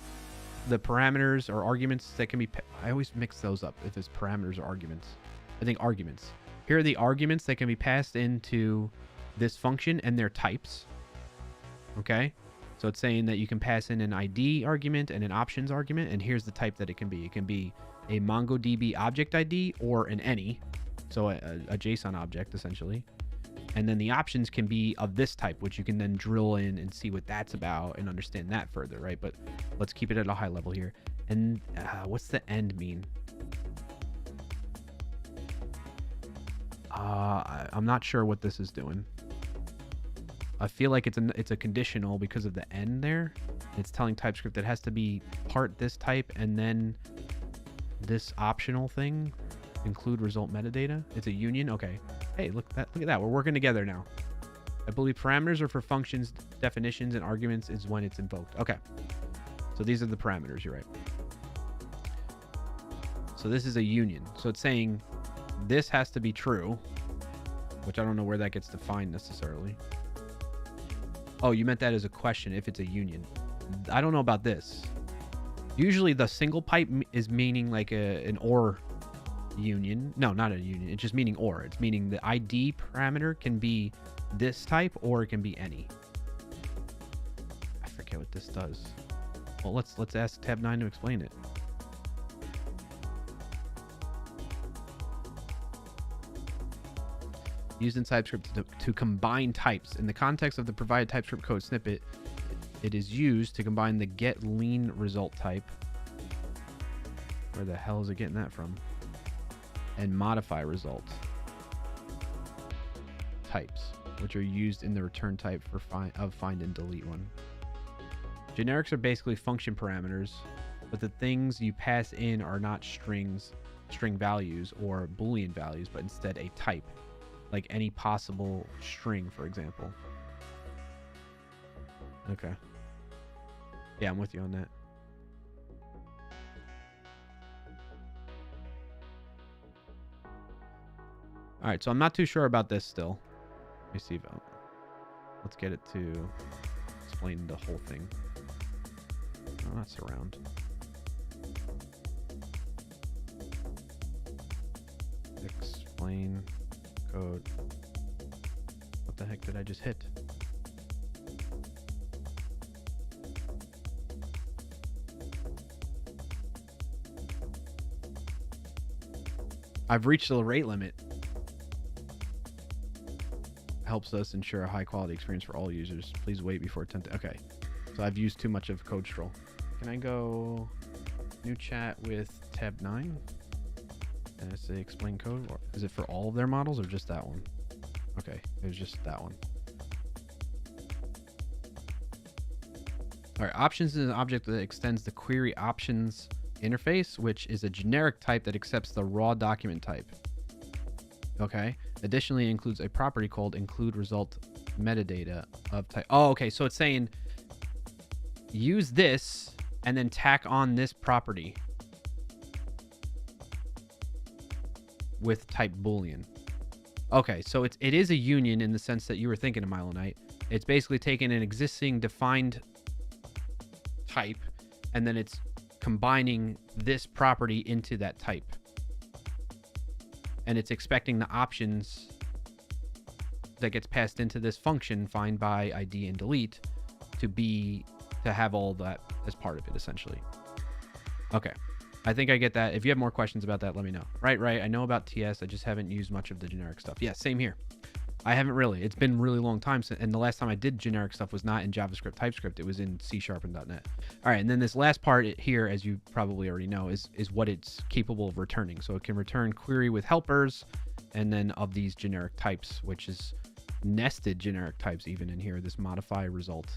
parameters or arguments that can be... I always mix those up if it's parameters or arguments. I think arguments. Here are the arguments that can be passed into this function and their types. Okay? So it's saying that you can pass in an ID argument and an options argument, and here's the type that it can be. It can be a MongoDB object ID or an any, so a JSON object, essentially. And then the options can be of this type, which you can then drill in and see what that's about and understand that further, right? But let's keep it at a high level here. And what's the end mean? I'm not sure what this is doing. I feel like it's a conditional because of the end there. It's telling TypeScript that it has to be part this type and then this optional thing, include result metadata. It's a union. Okay. Hey, look at that. We're working together now. I believe parameters are for functions, definitions, and arguments is when it's invoked. Okay. So these are the parameters. You're right. So this is a union. So it's saying this has to be true, which I don't know where that gets defined necessarily. Oh, you meant that as a question if it's a union. I don't know about this. Usually the single pipe is meaning like an OR union. No, not a union. It's just meaning OR. It's meaning the ID parameter can be this type or it can be any. I forget what this does. Well, let's ask tab 9 to explain it. Used in TypeScript to combine types. In the context of the provided TypeScript code snippet, it is used to combine the get lean result type. Where the hell is it getting that from? And modify result types, which are used in the return type for find and delete one. Generics are basically function parameters, but the things you pass in are not string values or Boolean values, but instead a type, like any possible string, for example. Okay. Yeah, I'm with you on that. All right, so I'm not too sure about this still. Let me see if let's get it to explain the whole thing. No, not surround. Explain code. What the heck did I just hit? I've reached the rate limit. Helps us ensure a high quality experience for all users. Please wait before attempting. Okay, so I've used too much of code stroll. Can I go new chat with tab 9 and I say explain code? Or is it for all of their models or just that one? Okay, it was just that one. All right, options is an object that extends the query options interface, which is a generic type that accepts the raw document type. Okay. Additionally, it includes a property called include result metadata of type. Oh, okay. So it's saying use this and then tack on this property with type Boolean. Okay. So it is a union in the sense that you were thinking of Milonite. It's basically taking an existing defined type and then it's combining this property into that type. And it's expecting the options that gets passed into this function, find by, ID, and delete, to have all that as part of it, essentially. Okay. I think I get that. If you have more questions about that, let me know. Right. I know about TS. I just haven't used much of the generic stuff. Yeah, same here. I haven't really. It's been a really long time since, and the last time I did generic stuff was not in JavaScript, TypeScript. It was in C# and .NET. All right, and then this last part here, as you probably already know, is what it's capable of returning. So it can return query with helpers, and then of these generic types, which is nested generic types even in here. This modify result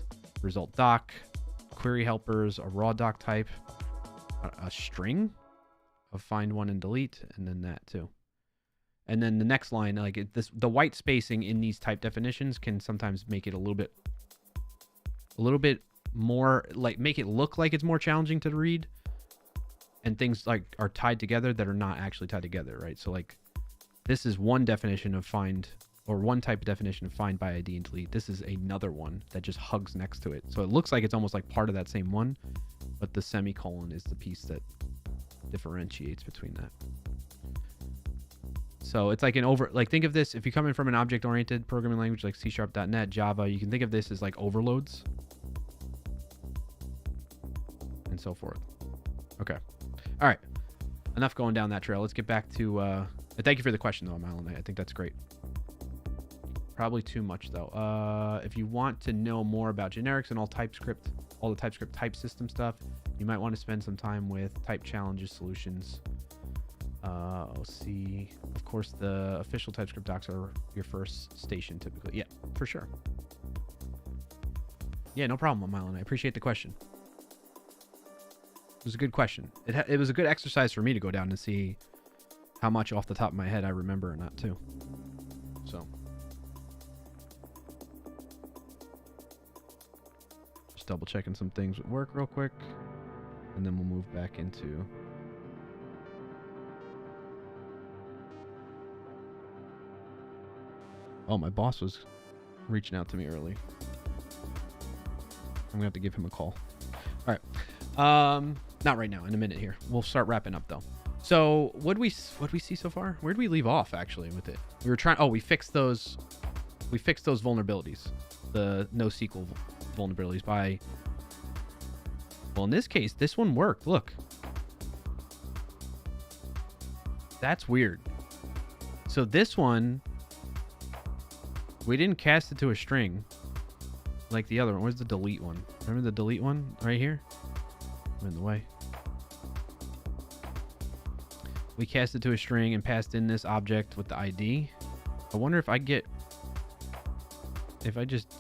doc, query helpers, a raw doc type, a string of find one and delete, and then that too. And then the next line, like the white spacing in these type definitions can sometimes make it a little bit more like make it look like it's more challenging to read, and things like are tied together that are not actually tied together, right? So like this is one definition of find, or one type of definition of find by ID and delete. This is another one that just hugs next to it. So it looks like it's almost like part of that same one, but the semicolon is the piece that differentiates between that. So it's like think of this, if you come in from an object-oriented programming language like C#.NET, Java, you can think of this as like overloads and so forth. Okay. All right. Enough going down that trail. Let's get back to, thank you for the question though, Malin. I think that's great. Probably too much though. If you want to know more about generics and all the TypeScript type system stuff, you might want to spend some time with Type Challenges Solutions. See, of course, the official TypeScript docs are your first station typically. Yeah, for sure. Yeah, no problem, Mylon. I appreciate the question. It was a good question. It was a good exercise for me to go down and see how much off the top of my head I remember or not too. So just double checking some things with work real quick, and then we'll move back into. Oh, my boss was reaching out to me early. I'm gonna have to give him a call. All right. Not right now. In a minute here. We'll start wrapping up though. So what'd we see so far? Where'd we leave off actually with it? We were trying. Oh, we fixed those vulnerabilities. The NoSQL vulnerabilities by. Well, in this case, this one worked. Look. That's weird. So this one. We didn't cast it to a string like the other one. Where's the delete one? Remember the delete one right here? I'm in the way. We cast it to a string and passed in this object with the ID. I wonder if I just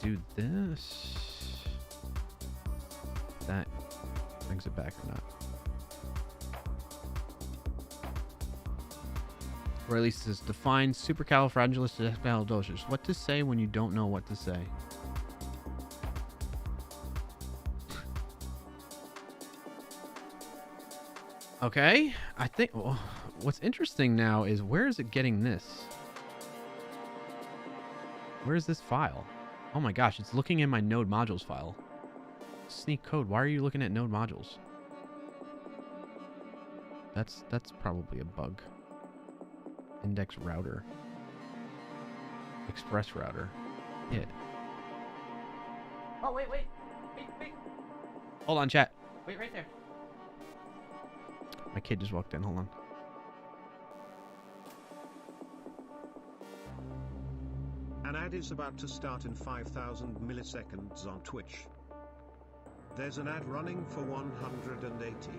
do this, that brings it back or not. Or at least it says define supercalifragilisticexpialidocious. What to say when you don't know what to say. Okay, I think what's interesting now is where is it getting this? Where is this file? Oh my gosh, it's looking in my node modules file. Sneak code, why are you looking at node modules? That's probably a bug. Index router. Express router. Yeah. Oh, wait. Hold on, chat. Wait right there. My kid just walked in. Hold on. An ad is about to start in 5,000 milliseconds on Twitch. There's an ad running for 180.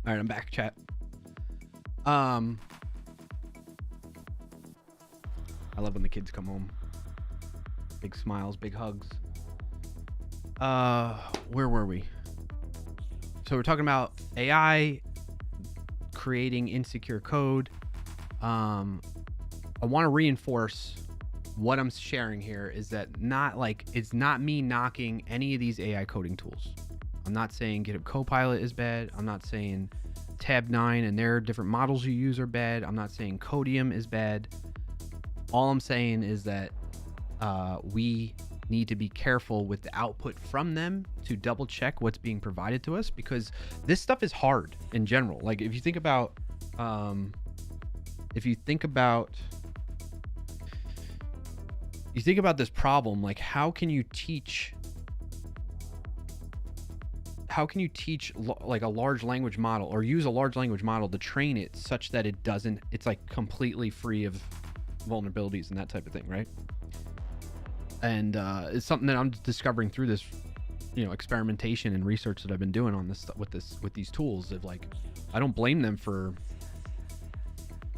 All right, I'm back, chat. I love when the kids come home. Big smiles, big hugs. Where were we? So we're talking about AI creating insecure code. I want to reinforce what I'm sharing here is that it's not me knocking any of these AI coding tools. I'm not saying GitHub Copilot is bad. I'm not saying Tab 9 and their different models you use are bad. I'm not saying Codium is bad. All I'm saying is that we need to be careful with the output from them to double check what's being provided to us, because this stuff is hard in general. Like if you think about this problem, like how can you teach like a large language model, or use a large language model to train it such that it's like completely free of vulnerabilities and that type of thing, right? And it's something that I'm discovering through this, experimentation and research that I've been doing on this with these tools. Of like, I don't blame them for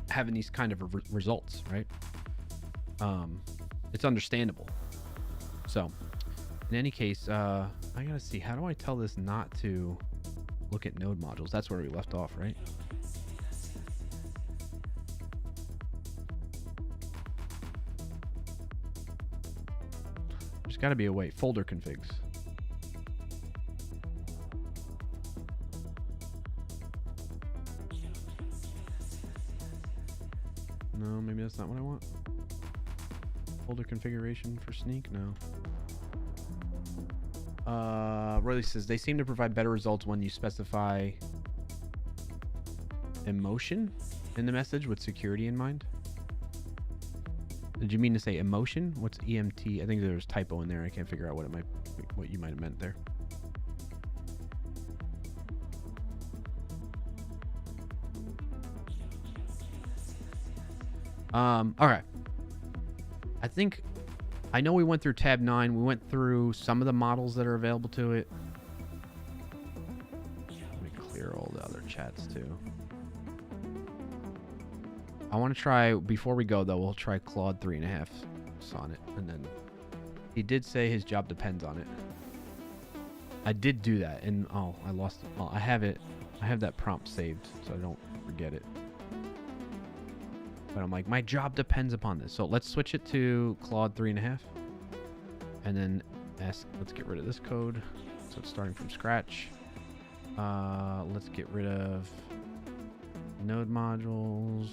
having these kind of results, right? It's understandable. So, in any case, I gotta see, how do I tell this not to look at node modules? That's where we left off, right? There's got to be a way. Folder configs. No, maybe that's not what I want. Folder configuration for Sneak? No. Royally says, they seem to provide better results when you specify emotion in the message with security in mind. Did you mean to say emotion? What's EMT? I think there's typo in there. I can't figure out what you might have meant there. All right. I know we went through tab 9. We went through some of the models that are available to it. Let me clear all the other chats too. I want to try, before we go though, we'll try Claude 3.5 Sonnet, and then he did say his job depends on it. I did do that, and I lost it. Well, I have that prompt saved so I don't forget it. But I'm like, my job depends upon this. So let's switch it to Claude 3.5, and then let's get rid of this code. So it's starting from scratch. Let's get rid of node modules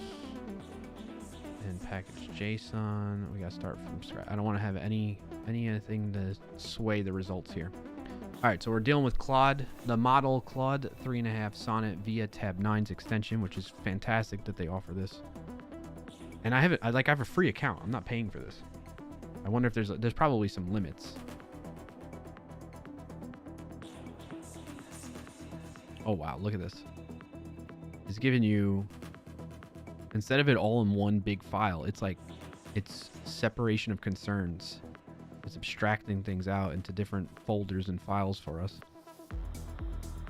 and package JSON. We gotta start from scratch. I don't want to have anything to sway the results here. All right, so we're dealing with Claude, the model Claude 3.5 Sonnet via tab 9's extension, which is fantastic that they offer this. And I have a free account. I'm not paying for this. I wonder if there's probably some limits. Oh wow, look at this. It's giving you, instead of it all in one big file, it's separation of concerns. It's abstracting things out into different folders and files for us.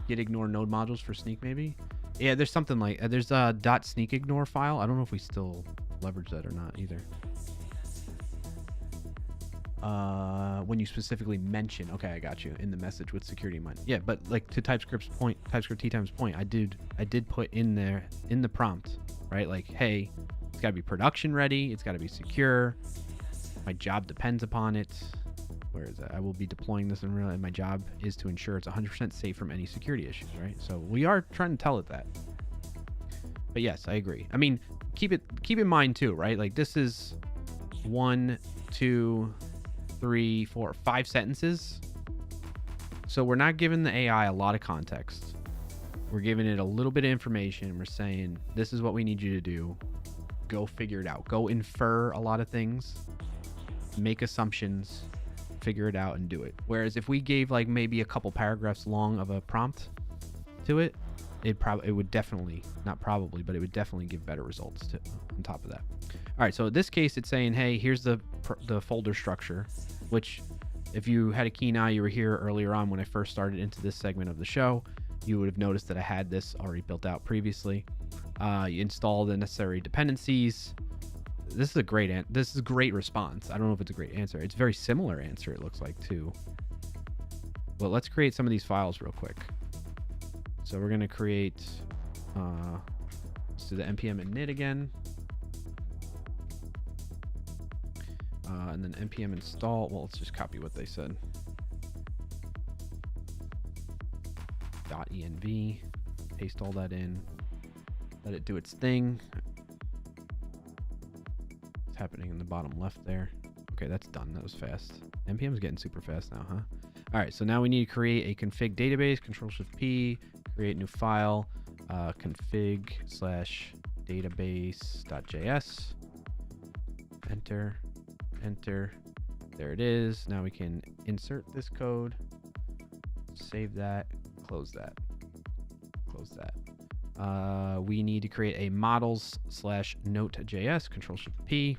Git ignore node modules for Sneak, maybe? Yeah, there's something like, there's a .sneakignore file. I don't know if we still leverage that or not either. When you specifically mention, okay, I got you, in the message with security in mind. Yeah, but like to TypeScript T times point, I did put in there in the prompt, right? Like, hey, it's got to be production ready. It's got to be secure. My job depends upon it. Where is that? I will be deploying this in real life. My job is to ensure it's 100% safe from any security issues, right? So we are trying to tell it that. But yes, I agree. I mean, keep in mind too, right? Like this is 1, 2, 3, 4, 5 sentences. So we're not giving the AI a lot of context. We're giving it a little bit of information. We're saying, this is what we need you to do. Go figure it out. Go infer a lot of things. Make assumptions. Figure it out and do it. Whereas if we gave like maybe a couple paragraphs long of a prompt to it, it would definitely, not probably, but it would definitely give better results on top of that. All right, so in this case, it's saying, hey, here's the folder structure, which if you had a keen eye, you were here earlier on when I first started into this segment of the show. you would have noticed that I had this already built out previously. You install the necessary dependencies. This is a great this is a great response. I don't know if it's a great answer. It's a very similar answer, it looks like, too. But let's create some of these files real quick. So we're going to create, let's do the npm init again. And then npm install. Well, let's just copy what they said. .env, paste all that in, let it do its thing. It's happening in the bottom left there. Okay, that's done. That was fast. npm is getting super fast now, huh? All right, so now we need to create a config database. Control-Shift-P, create new file, config/database.js. Enter, enter. There it is. Now we can insert this code, save that, close that, close that. We need to create a models/note.js. Control-Shift-P,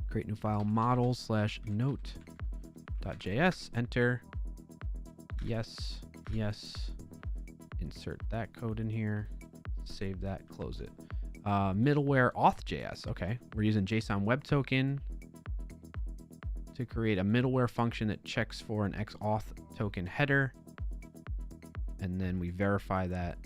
create new file, models/note.js. Enter. Yes, yes. Insert that code in here. Save that, close it. Middleware auth.js. Okay, we're using JSON Web Token to create a middleware function that checks for an XAuth token header. And then we verify that.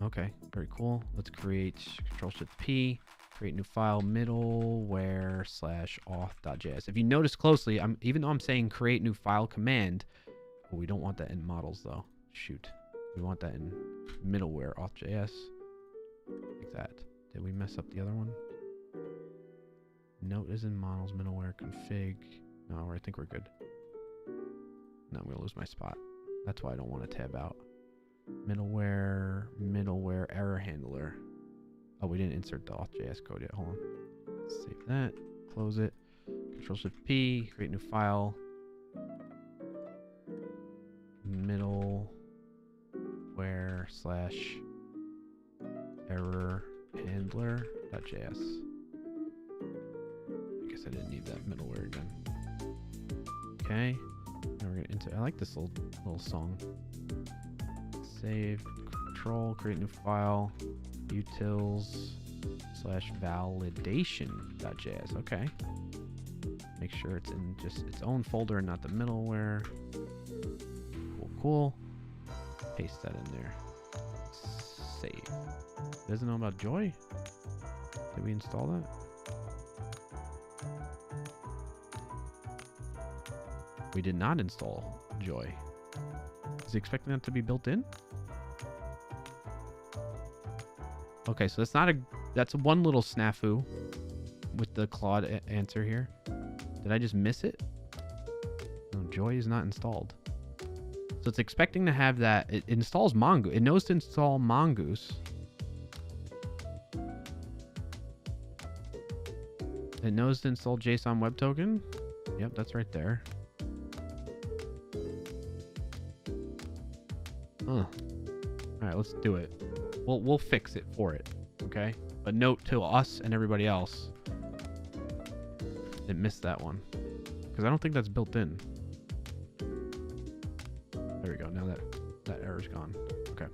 Okay, very cool. Let's create Control-Shift-P, create new file, middleware/auth.js. If you notice closely, even though I'm saying create new file command, we don't want that in models though. Shoot. We want that in middleware auth.js. Like that. Did we mess up the other one? Note is in models, middleware, config. No, I think we're good. No, I'm gonna lose my spot. That's why I don't want to tab out. Middleware error handler. Oh, we didn't insert the auth.js code yet. Hold on. Save that. Close it. Control-Shift-P. Create new file. Middleware/error handler.js. I guess I didn't need that middleware again. Okay. Now we're gonna enter. I like this little song. Save. Control. Create new file. utils/validation.js. Okay. Make sure it's in just its own folder and not the middleware. Cool, cool. Paste that in there. Save. Doesn't know about Joy? Did we install that? We did not install Joy. Is he expecting that to be built in? Okay, so that's one little snafu with the Claude answer here. Did I just miss it? No, Joy is not installed. So it's expecting to have that. It installs Mongoose. It knows to install Mongoose. It knows to install JSON Web Token. Yep, that's right there. Huh. All right, let's do it. We'll fix it for it, okay? But note to us and everybody else, it missed that one because I don't think that's built in. There we go. Now that error's gone. Okay.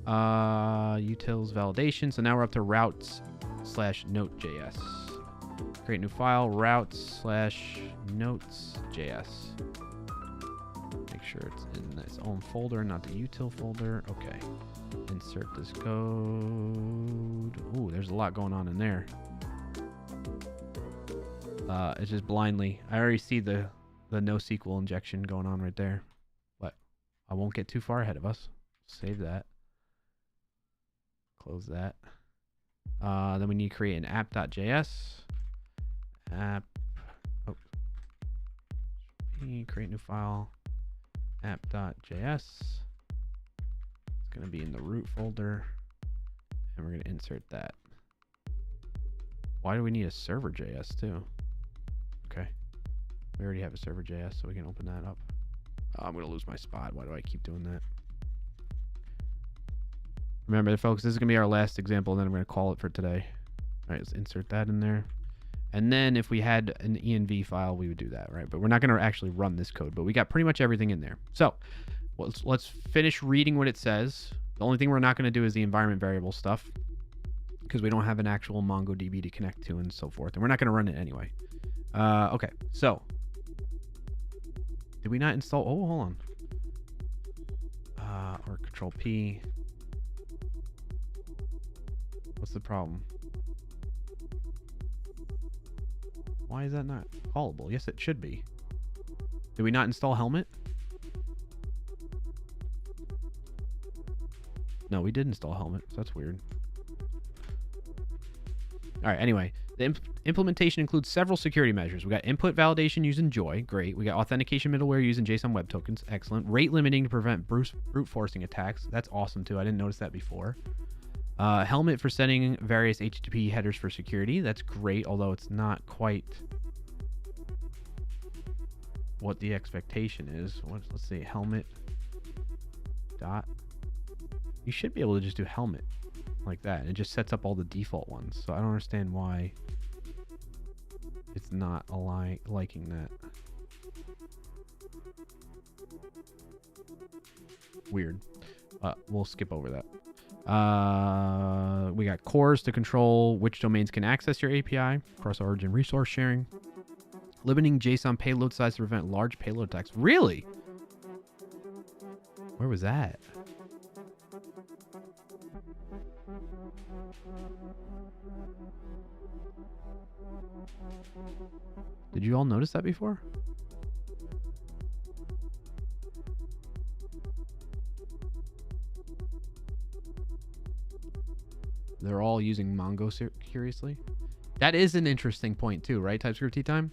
Utils validation. So now we're up to routes/note.js. Create new file, routes/notes.js. Make sure it's in its own folder, not the util folder. Okay. Insert this code. Ooh, there's a lot going on in there. It's just blindly. I already see the NoSQL injection going on right there. But I won't get too far ahead of us. Save that. Close that. Then we need to create an app.js. App. Oh. Create new file. App.js. It's going to be in the root folder. And we're going to insert that. Why do we need a server.js too? Okay. We already have a server.js, so we can open that up. I'm going to lose my spot. Why do I keep doing that? Remember, folks, this is going to be our last example, and then I'm going to call it for today. All right, let's insert that in there. And then if we had an env file, we would do that, right? But we're not going to actually run this code, but we got pretty much everything in there. So let's finish reading what it says. The only thing we're not going to do is the environment variable stuff because we don't have an actual MongoDB to connect to and so forth. And we're not going to run it anyway. Okay, so did we not install? Oh, hold on. Or Control P. What's the problem? Why is that not callable? Yes, it should be. Did we not install Helmet? No, we did install Helmet, so that's weird. All right, anyway, the implementation includes several security measures. We got input validation using Joy, great. We got authentication middleware using JSON Web Tokens, excellent. Rate limiting to prevent brute forcing attacks, that's awesome too. I didn't notice that before. Helmet for setting various HTTP headers for security, that's great, although it's not quite what the expectation is. Let's see, Helmet dot. You should be able to just do Helmet like that, and it just sets up all the default ones. So I don't understand why it's not liking that. Weird. We'll skip over that. We got cores to control which domains can access your API, cross-origin resource sharing, limiting JSON payload size to prevent large payload attacks. Really? Where was that? Did you all notice that before? They're all using Mongo curiously. That is an interesting point too, right? TypeScript tea time.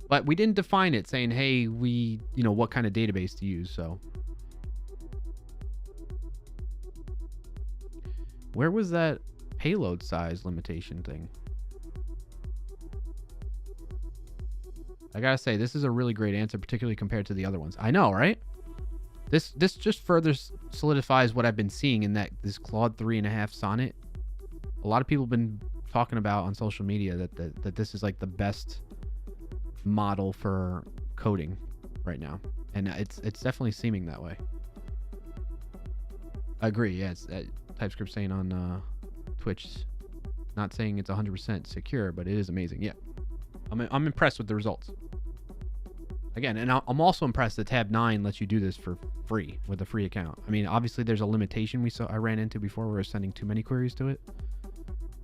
But we didn't define it saying, hey, what kind of database to use. So where was that payload size limitation thing? I gotta say, this is a really great answer, particularly compared to the other ones. I know, right? This just further solidifies what I've been seeing in this Claude 3.5 sonnet. A lot of people have been talking about on social media that this is like the best model for coding right now, and it's definitely seeming that way. I agree. Yeah, it's TypeScript saying on Twitch, not saying it's 100% secure, but it is amazing. Yeah, I'm impressed with the results. Again, and I'm also impressed that tab 9 lets you do this for free with a free account. I mean, obviously there's a limitation I ran into before where we were sending too many queries to it.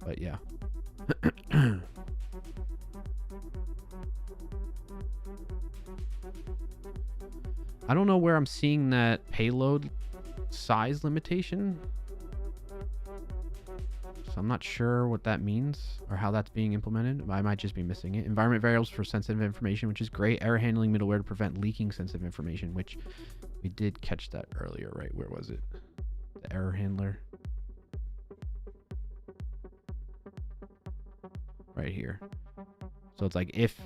But yeah. I don't know where I'm seeing that payload size limitation. So I'm not sure what that means or how that's being implemented. I might just be missing it. Environment variables for sensitive information, which is great. Error handling middleware to prevent leaking sensitive information, which we did catch that earlier, right? Where was it? The error handler. Right here. So it's like if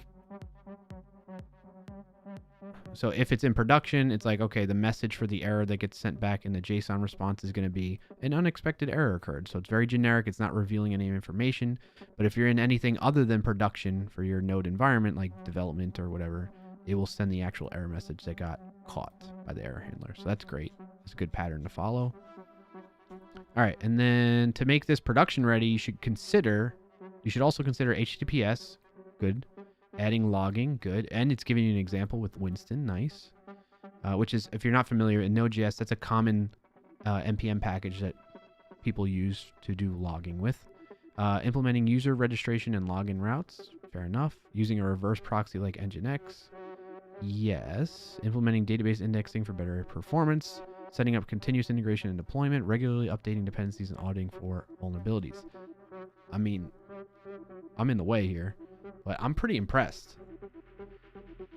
it's in production, it's like, okay, the message for the error that gets sent back in the JSON response is going to be an unexpected error occurred. So it's very generic. It's not revealing any information. But if you're in anything other than production for your node environment, like development or whatever, it will send the actual error message that got caught by the error handler. So that's great. It's a good pattern to follow. All right. And then to make this production ready, you should also consider HTTPS. Good. Adding logging, good. And it's giving you an example with Winston, nice. Which is, if you're not familiar, in Node.js, that's a common NPM package that people use to do logging with. Implementing user registration and login routes, fair enough. Using a reverse proxy like Nginx, yes. Implementing database indexing for better performance. Setting up continuous integration and deployment. Regularly updating dependencies and auditing for vulnerabilities. I mean, I'm in the way here, but I'm pretty impressed.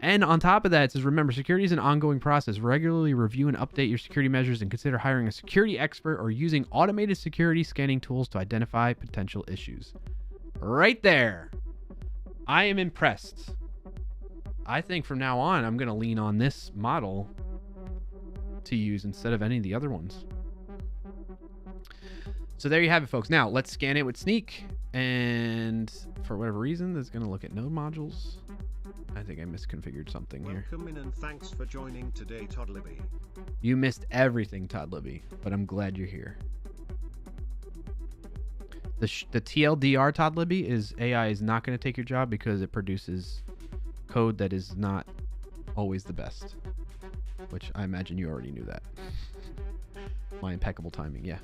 And on top of that, it says, remember, security is an ongoing process. Regularly review and update your security measures and consider hiring a security expert or using automated security scanning tools to identify potential issues. Right there. I am impressed. I think from now on, I'm going to lean on this model to use instead of any of the other ones. So there you have it, folks. Now, let's scan it with Sneak. And for whatever reason, it's going to look at node modules. I think I misconfigured something here. Welcome in and thanks for joining today, Todd Libby. You missed everything, Todd Libby, but I'm glad you're here. The TLDR, Todd Libby, is AI is not going to take your job because it produces code that is not always the best, which I imagine you already knew that. My impeccable timing, yeah.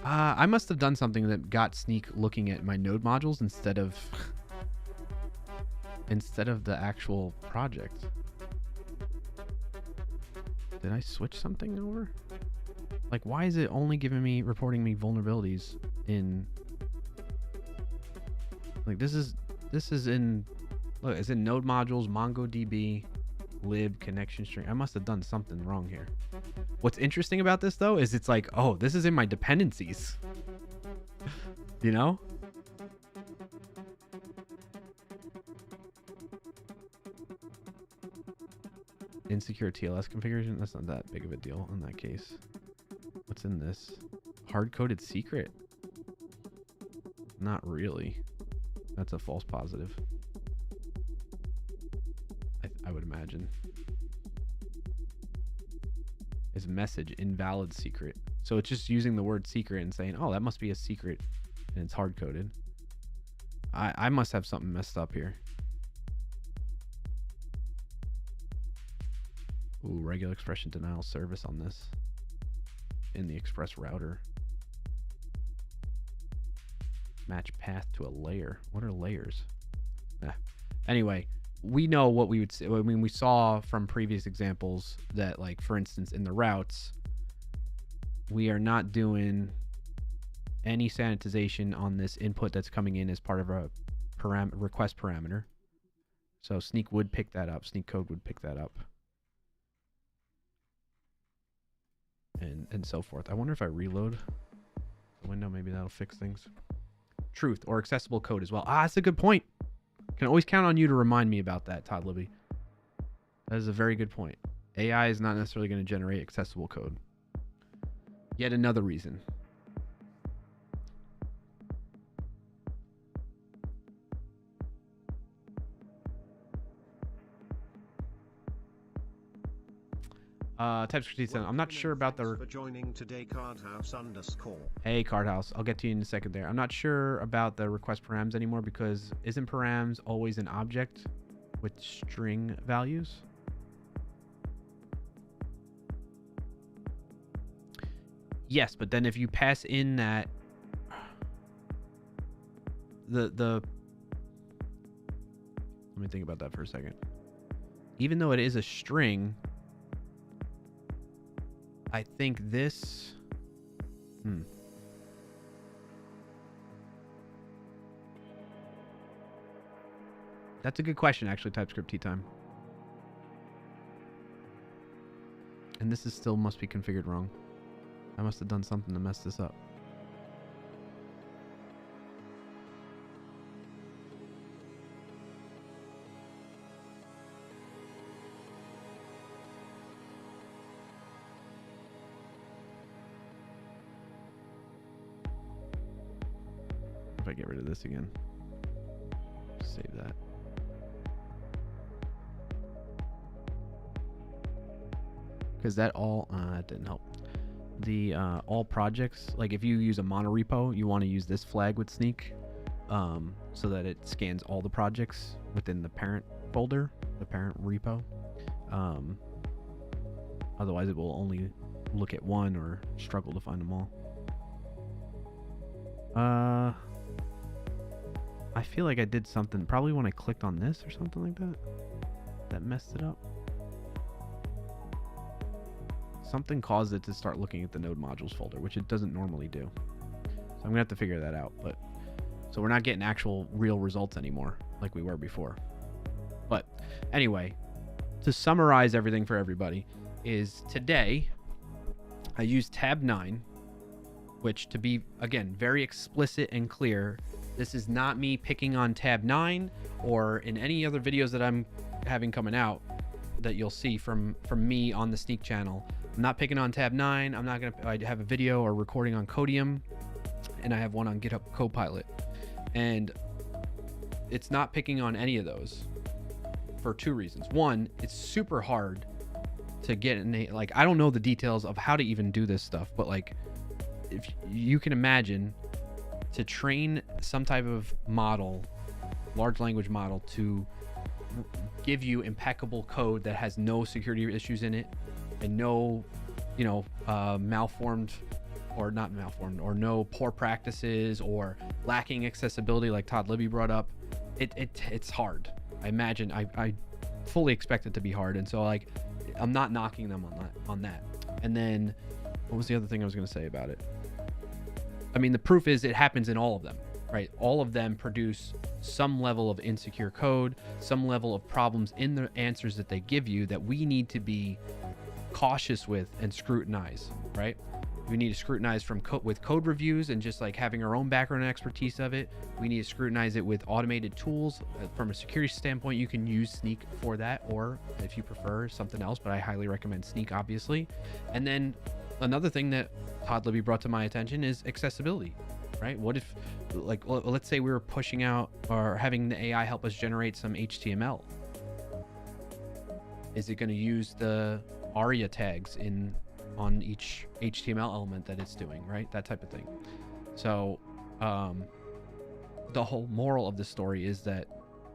I must have done something that got Sneak looking at my node modules instead of the actual project. Did I switch something over? Like, why is it only reporting me vulnerabilities in, like, this is in, look, it's in node modules, MongoDB, lib, connection string. I must have done something wrong here. What's interesting about this though is it's like, oh, this is in my dependencies. You know? Insecure TLS configuration, that's not that big of a deal in that case. What's in this? Hard-coded secret? Not really. That's a false positive. I would imagine. Is message invalid secret. So it's just using the word secret and saying, oh, that must be a secret, and it's hard-coded. I must have something messed up here. Ooh, regular expression denial service on this in the express router. Match path to a layer. What are layers? Anyway, we know what we would say. I mean, we saw from previous examples that, like, for instance, in the routes, we are not doing any sanitization on this input that's coming in as part of a request parameter. So Sneak would pick that up. Sneak code would pick that up. And so forth. I wonder if I reload the window, maybe that'll fix things. Truth or accessible code as well. That's a good point. Can always count on you to remind me about that, Todd Libby. That is a very good point. AI is not necessarily going to generate accessible code. Yet another reason. TypeScript, I'm not sure about the... For joining today, Cardhouse_. Hey, Cardhouse. I'll get to you in a second there. I'm not sure about the request params anymore because isn't params always an object with string values? Yes, but then if you pass in that... Let me think about that for a second. Even though it is a string... I think this... That's a good question, actually, TypeScript tea time. And this is still must be configured wrong. I must have done something to mess this up. If I get rid of this again, save that. Because that all that didn't help. The all projects, like if you use a monorepo, you want to use this flag with Sneak, so that it scans all the projects within the parent folder, the parent repo. Otherwise, it will only look at one or struggle to find them all. I feel like I did something, probably when I clicked on this or something like that, that messed it up. Something caused it to start looking at the node modules folder, which it doesn't normally do. So I'm gonna have to figure that out. But so we're not getting actual real results anymore like we were before. But anyway, to summarize everything for everybody is today I used tab 9, which, to be, again, very explicit and clear, this is not me picking on tab 9 or in any other videos that I'm having coming out that you'll see from me on the Sneak channel. I'm not picking on tab 9. I'm not going to, I have a video or recording on Codium, and I have one on GitHub Copilot. And it's not picking on any of those. for two reasons. One, it's super hard to get in like, I don't know the details of how to even do this stuff, but like, if you can imagine to train some type of model, large language model, to give you impeccable code that has no security issues in it and no, you know, malformed or not malformed or no poor practices or lacking accessibility like Todd Libby brought up, it's hard. I imagine I fully expect it to be hard, and so like I'm not knocking them on that. And then what was the other thing I was going to say about it? I mean, the proof is it happens in all of them, right? All of them produce some level of insecure code, some level of problems in the answers that they give you that we need to be cautious with and scrutinize, right? We need to scrutinize with code reviews and just like having our own background and expertise of it. We need to scrutinize it with automated tools. From a security standpoint, you can use Sneak for that, or if you prefer something else, but I highly recommend Sneak, obviously. And then another thing that Todd Libby brought to my attention is accessibility, right? What if, like, let's say we were pushing out or having the AI help us generate some HTML. Is it going to use the ARIA tags on each HTML element that it's doing, right? That type of thing. So the whole moral of the story is that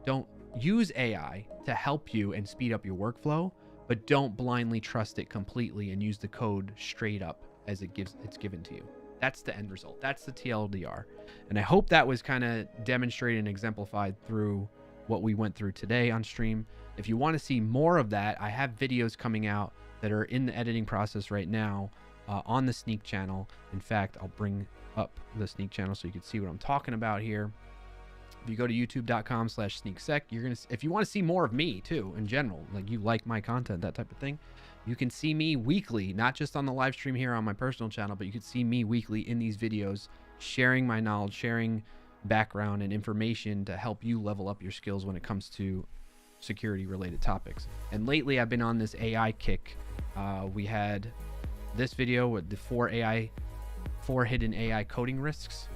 don't use AI to help you and speed up your workflow, but don't blindly trust it completely and use the code straight up as it's given to you. That's the end result. That's the TLDR. And I hope that was kind of demonstrated and exemplified through what we went through today on stream. If you want to see more of that, I have videos coming out that are in the editing process right now on the Sneak channel. In fact, I'll bring up the Sneak channel so you can see what I'm talking about here. If you go to youtube.com/sneaksec, you're going to, if you want to see more of me too, in general, like you like my content, that type of thing, you can see me weekly, not just on the live stream here on my personal channel, but you can see me weekly in these videos, sharing my knowledge, sharing background and information to help you level up your skills when it comes to security related topics. And lately I've been on this AI kick. We had this video with the four hidden AI coding risks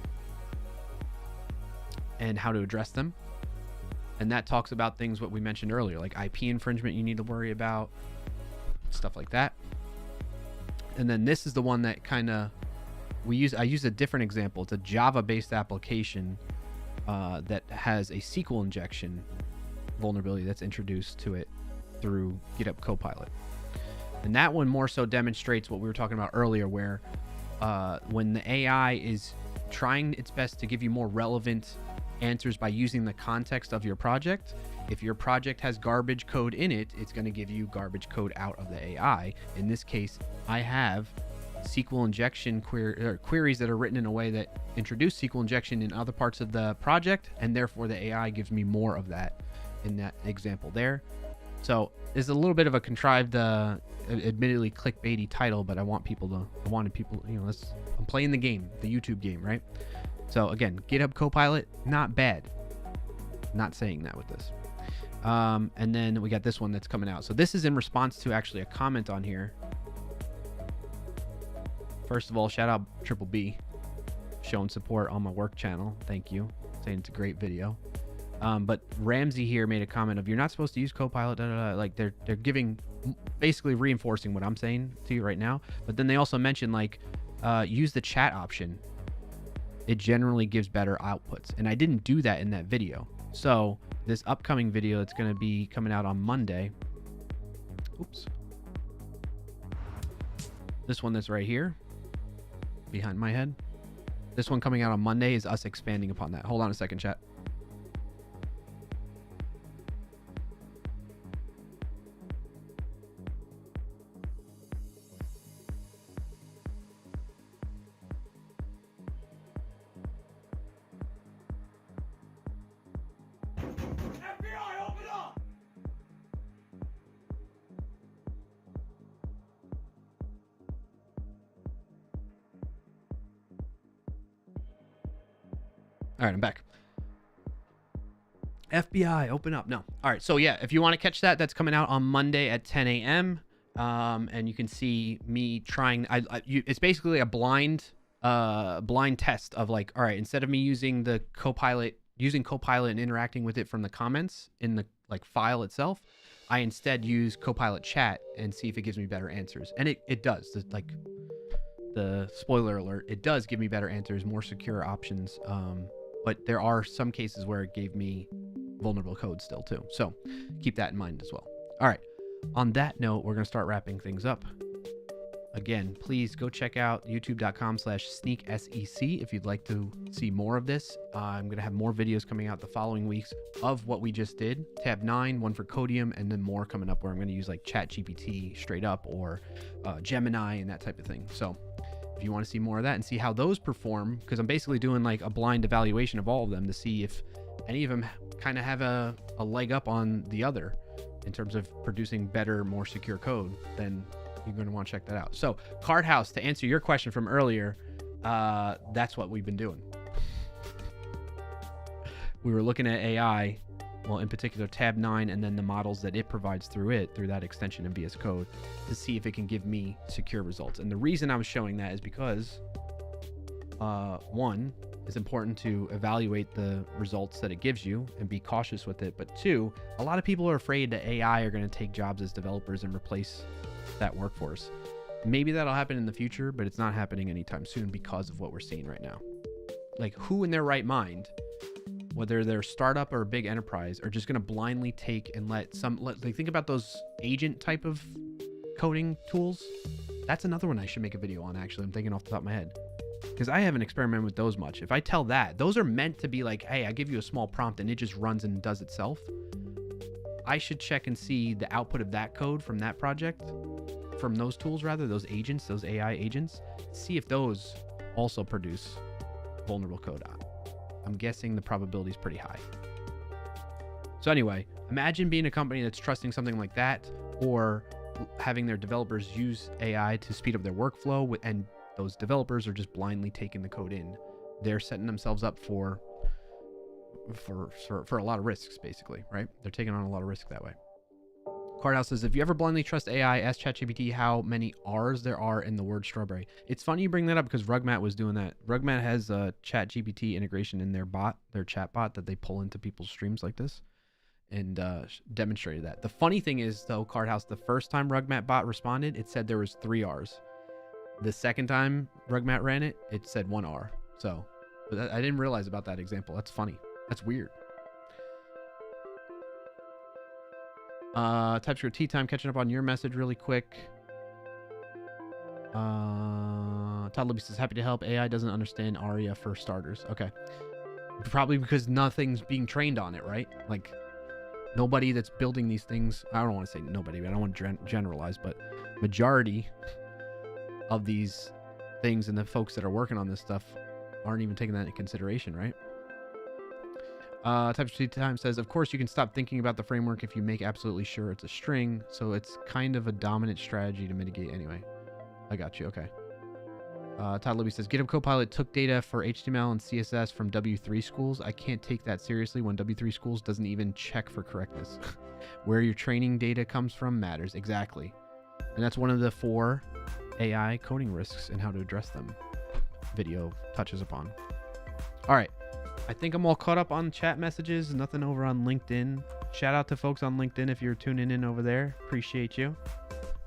and how to address them. And that talks about things what we mentioned earlier, like IP infringement you need to worry about, stuff like that. And then this is the one that kind of I use a different example. It's a Java based application that has a SQL injection vulnerability that's introduced to it through GitHub Copilot. And that one more so demonstrates what we were talking about earlier, where when the AI is trying its best to give you more relevant answers by using the context of your project, if your project has garbage code in it, it's going to give you garbage code out of the AI. In this case, I have SQL injection queries that are written in a way that introduce SQL injection in other parts of the project, and therefore the AI gives me more of that in that example there. So there's a little bit of a contrived, admittedly clickbaity title, but I wanted people, you know, I'm playing the game, the YouTube game, right? So again, GitHub Copilot, not bad. Not saying that with this. And then we got this one that's coming out. So this is in response to actually a comment on here. First of all, shout out Triple B, showing support on my work channel. Thank you. Saying it's a great video. But Ramsey here made a comment of, you're not supposed to use Copilot, like they're giving, basically reinforcing what I'm saying to you right now. But then they also mentioned like, use the chat option. It generally gives better outputs. And I didn't do that in that video. So this upcoming video that's going to be coming out on Monday. Oops. This one that's right here behind my head. This one coming out on Monday is us expanding upon that. Hold on a second, chat. FBI, open up! All right, I'm back. FBI, open up. No. All right. So yeah, if you want to catch that, that's coming out on Monday at 10 a.m. And you can see me trying. It's basically a blind test of like, all right, instead of me using the Copilot, using Copilot and interacting with it from the comments in like file itself, I instead use Copilot Chat and see if it gives me better answers. And it does. Like the spoiler alert, it does give me better answers, more secure options. But there are some cases where it gave me vulnerable code still too. So keep that in mind as well. All right. On that note, we're going to start wrapping things up. Again, please go check out youtube.com/sneaksec if you'd like to see more of this. I'm going to have more videos coming out the following weeks of what we just did. Tab 9, one for Codium, and then more coming up where I'm going to use like ChatGPT straight up or Gemini and that type of thing. So if you want to see more of that and see how those perform, because I'm basically doing like a blind evaluation of all of them to see if any of them kind of have a leg up on the other in terms of producing better, more secure code, then you're going to want to check that out. So Card House, to answer your question from earlier, that's what we've been doing. We were looking at AI, well, in particular tab 9, and then the models that it provides through that extension in VS Code, to see if it can give me secure results. And the reason I was showing that is because one, it's important to evaluate the results that it gives you and be cautious with it. But two, a lot of people are afraid that AI are going to take jobs as developers and replace that workforce. Maybe that'll happen in the future, but it's not happening anytime soon because of what we're seeing right now. Like, who in their right mind, whether they're a startup or a big enterprise, are just going to blindly take and like think about those agent type of coding tools. That's another one I should make a video on, actually. I'm thinking off the top of my head, because I haven't experimented with those much. If I tell that, those are meant to be like, hey, I give you a small prompt and it just runs and does itself. I should check and see the output of that code from that project, from those tools rather, those agents, those AI agents, see if those also produce vulnerable code. I'm guessing the probability is pretty high. So anyway, imagine being a company that's trusting something like that, or having their developers use AI to speed up their workflow, and those developers are just blindly taking the code in. They're setting themselves up for a lot of risks, basically, right? They're taking on a lot of risk that way. Cardhouse says, if you ever blindly trust AI, ask ChatGPT how many R's there are in the word strawberry. It's funny you bring that up because Rugmat was doing that. Rugmat has a ChatGPT integration in their chat bot that they pull into people's streams like this, and demonstrated that. The funny thing is, though, Cardhouse, the first time Rugmat bot responded, it said there was 3 R's. The second time Rugmat ran it, it said 1 R. So I didn't realize about that example. That's funny. That's weird. TypeScript Tea Time, catching up on your message really quick. Todd Libby says, happy to help. AI doesn't understand ARIA for starters. Okay. Probably because nothing's being trained on it, right? Like, nobody that's building these things, I don't want to say nobody, but I don't want to generalize, but majority of these things and the folks that are working on this stuff aren't even taking that into consideration, right? TypeScript Time says, of course you can stop thinking about the framework if you make absolutely sure it's a string, so it's kind of a dominant strategy to mitigate anyway. I got you, okay. Todd Libby says, GitHub Copilot took data for HTML and CSS from W3 schools. I can't take that seriously when W3 schools doesn't even check for correctness. Where your training data comes from matters, exactly. And that's one of the 4 AI coding risks and how to address them video touches upon. All right. I think I'm all caught up on chat messages. Nothing over on LinkedIn. Shout out to folks on LinkedIn if you're tuning in over there. Appreciate you.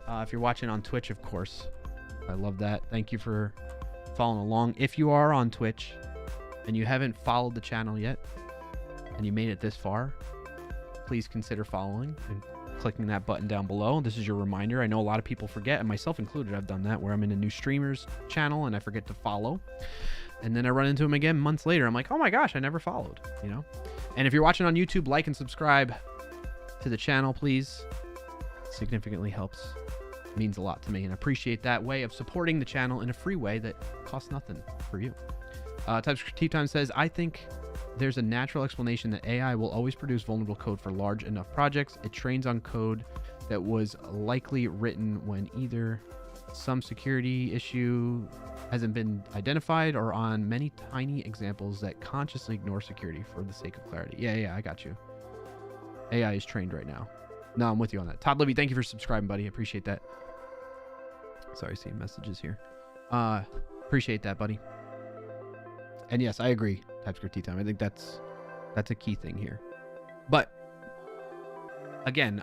If you're watching on Twitch, of course. I love that. Thank you for following along. If you are on Twitch and you haven't followed the channel yet and you made it this far, please consider following and clicking that button down below. This is your reminder. I know a lot of people forget, and myself included, I've done that, where I'm in a new streamer's channel and I forget to follow. And then I run into him again months later. I'm like, oh my gosh, I never followed, you know? And if you're watching on YouTube, like and subscribe to the channel, please. It significantly helps. It means a lot to me, and I appreciate that way of supporting the channel in a free way that costs nothing for you. TypeScript Tea Time says, I think there's a natural explanation that AI will always produce vulnerable code for large enough projects. It trains on code that was likely written when either some security issue hasn't been identified or on many tiny examples that consciously ignore security for the sake of clarity. Yeah, I got you. AI is trained right now. No, I'm with you on that. Todd Libby, thank you for subscribing, buddy. I appreciate that. Sorry, seeing messages here. Appreciate that, buddy. And yes, I agree. TypeScript Tea Time. I think that's a key thing here. But again,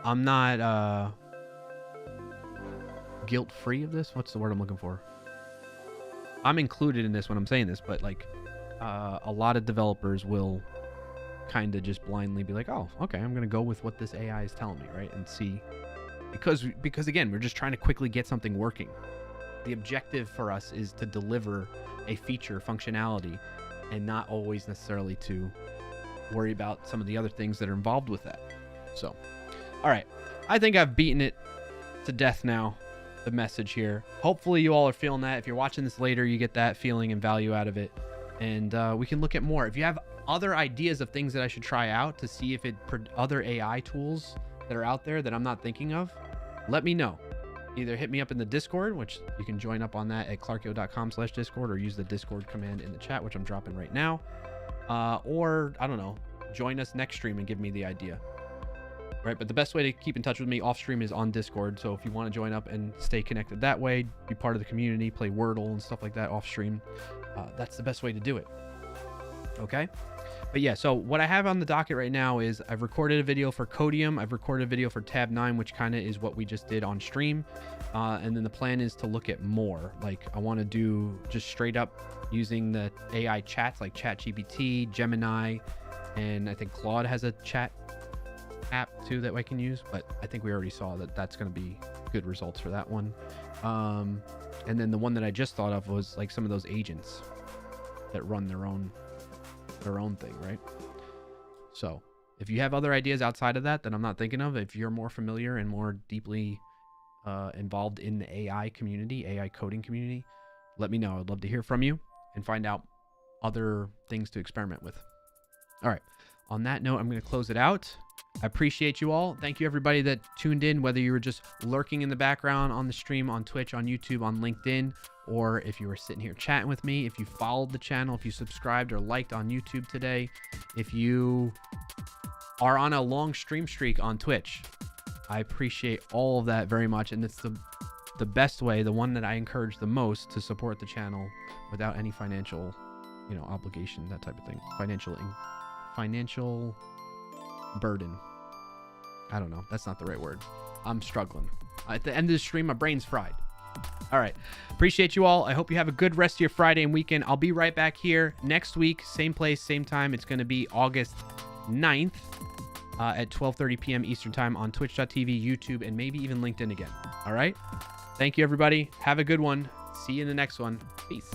I'm not guilt-free of this. What's the word I'm looking for? I'm included in this when I'm saying this, but like a lot of developers will kind of just blindly be like, oh, okay, I'm gonna go with what this AI is telling me, right? And see, because again, we're just trying to quickly get something working. The objective for us is to deliver a feature functionality and not always necessarily to worry about some of the other things that are involved with that. So, all right, I think I've beaten it to death now, the message here. Hopefully you all are feeling that. If you're watching this later, you get that feeling and value out of it, and we can look at more. If you have other ideas of things that I should try out to see if other AI tools that are out there that I'm not thinking of, let me know. Either hit me up in the Discord, which you can join up on that at clarkyo.com/discord, or use the Discord command in the chat, which I'm dropping right now. Or, I don't know, join us next stream and give me the idea. Right, but the best way to keep in touch with me off stream is on Discord. So if you want to join up and stay connected that way, be part of the community, play Wordle and stuff like that off stream, that's the best way to do it. Okay? But yeah, so what I have on the docket right now is I've recorded a video for Codium. I've recorded a video for Tab 9, which kind of is what we just did on stream. And then the plan is to look at more. Like, I want to do just straight up using the AI chats like ChatGPT, Gemini, and I think Claude has a chat app too that I can use. But I think we already saw that that's going to be good results for that one. And then the one that I just thought of was like some of those agents that run their own thing, right? So if you have other ideas outside of that I'm not thinking of, if you're more familiar and more deeply involved in the AI community, AI coding community, let me know. I'd love to hear from you and find out other things to experiment with. All right, on that note, I'm going to close it out. I appreciate you all. Thank you everybody that tuned in, whether you were just lurking in the background on the stream, on Twitch, on YouTube, on LinkedIn, or if you were sitting here chatting with me, if you followed the channel, if you subscribed or liked on YouTube today, if you are on a long stream streak on Twitch. I appreciate all of that very much, and it's the best way, the one that I encourage the most to support the channel without any financial, obligation, that type of thing. Financial burden. I don't know. That's not the right word. I'm struggling. At the end of the stream, my brain's fried. All right. Appreciate you all. I hope you have a good rest of your Friday and weekend. I'll be right back here next week. Same place, same time. It's going to be August 9th at 12:30 p.m. Eastern time on twitch.tv, YouTube, and maybe even LinkedIn again. All right. Thank you, everybody. Have a good one. See you in the next one. Peace.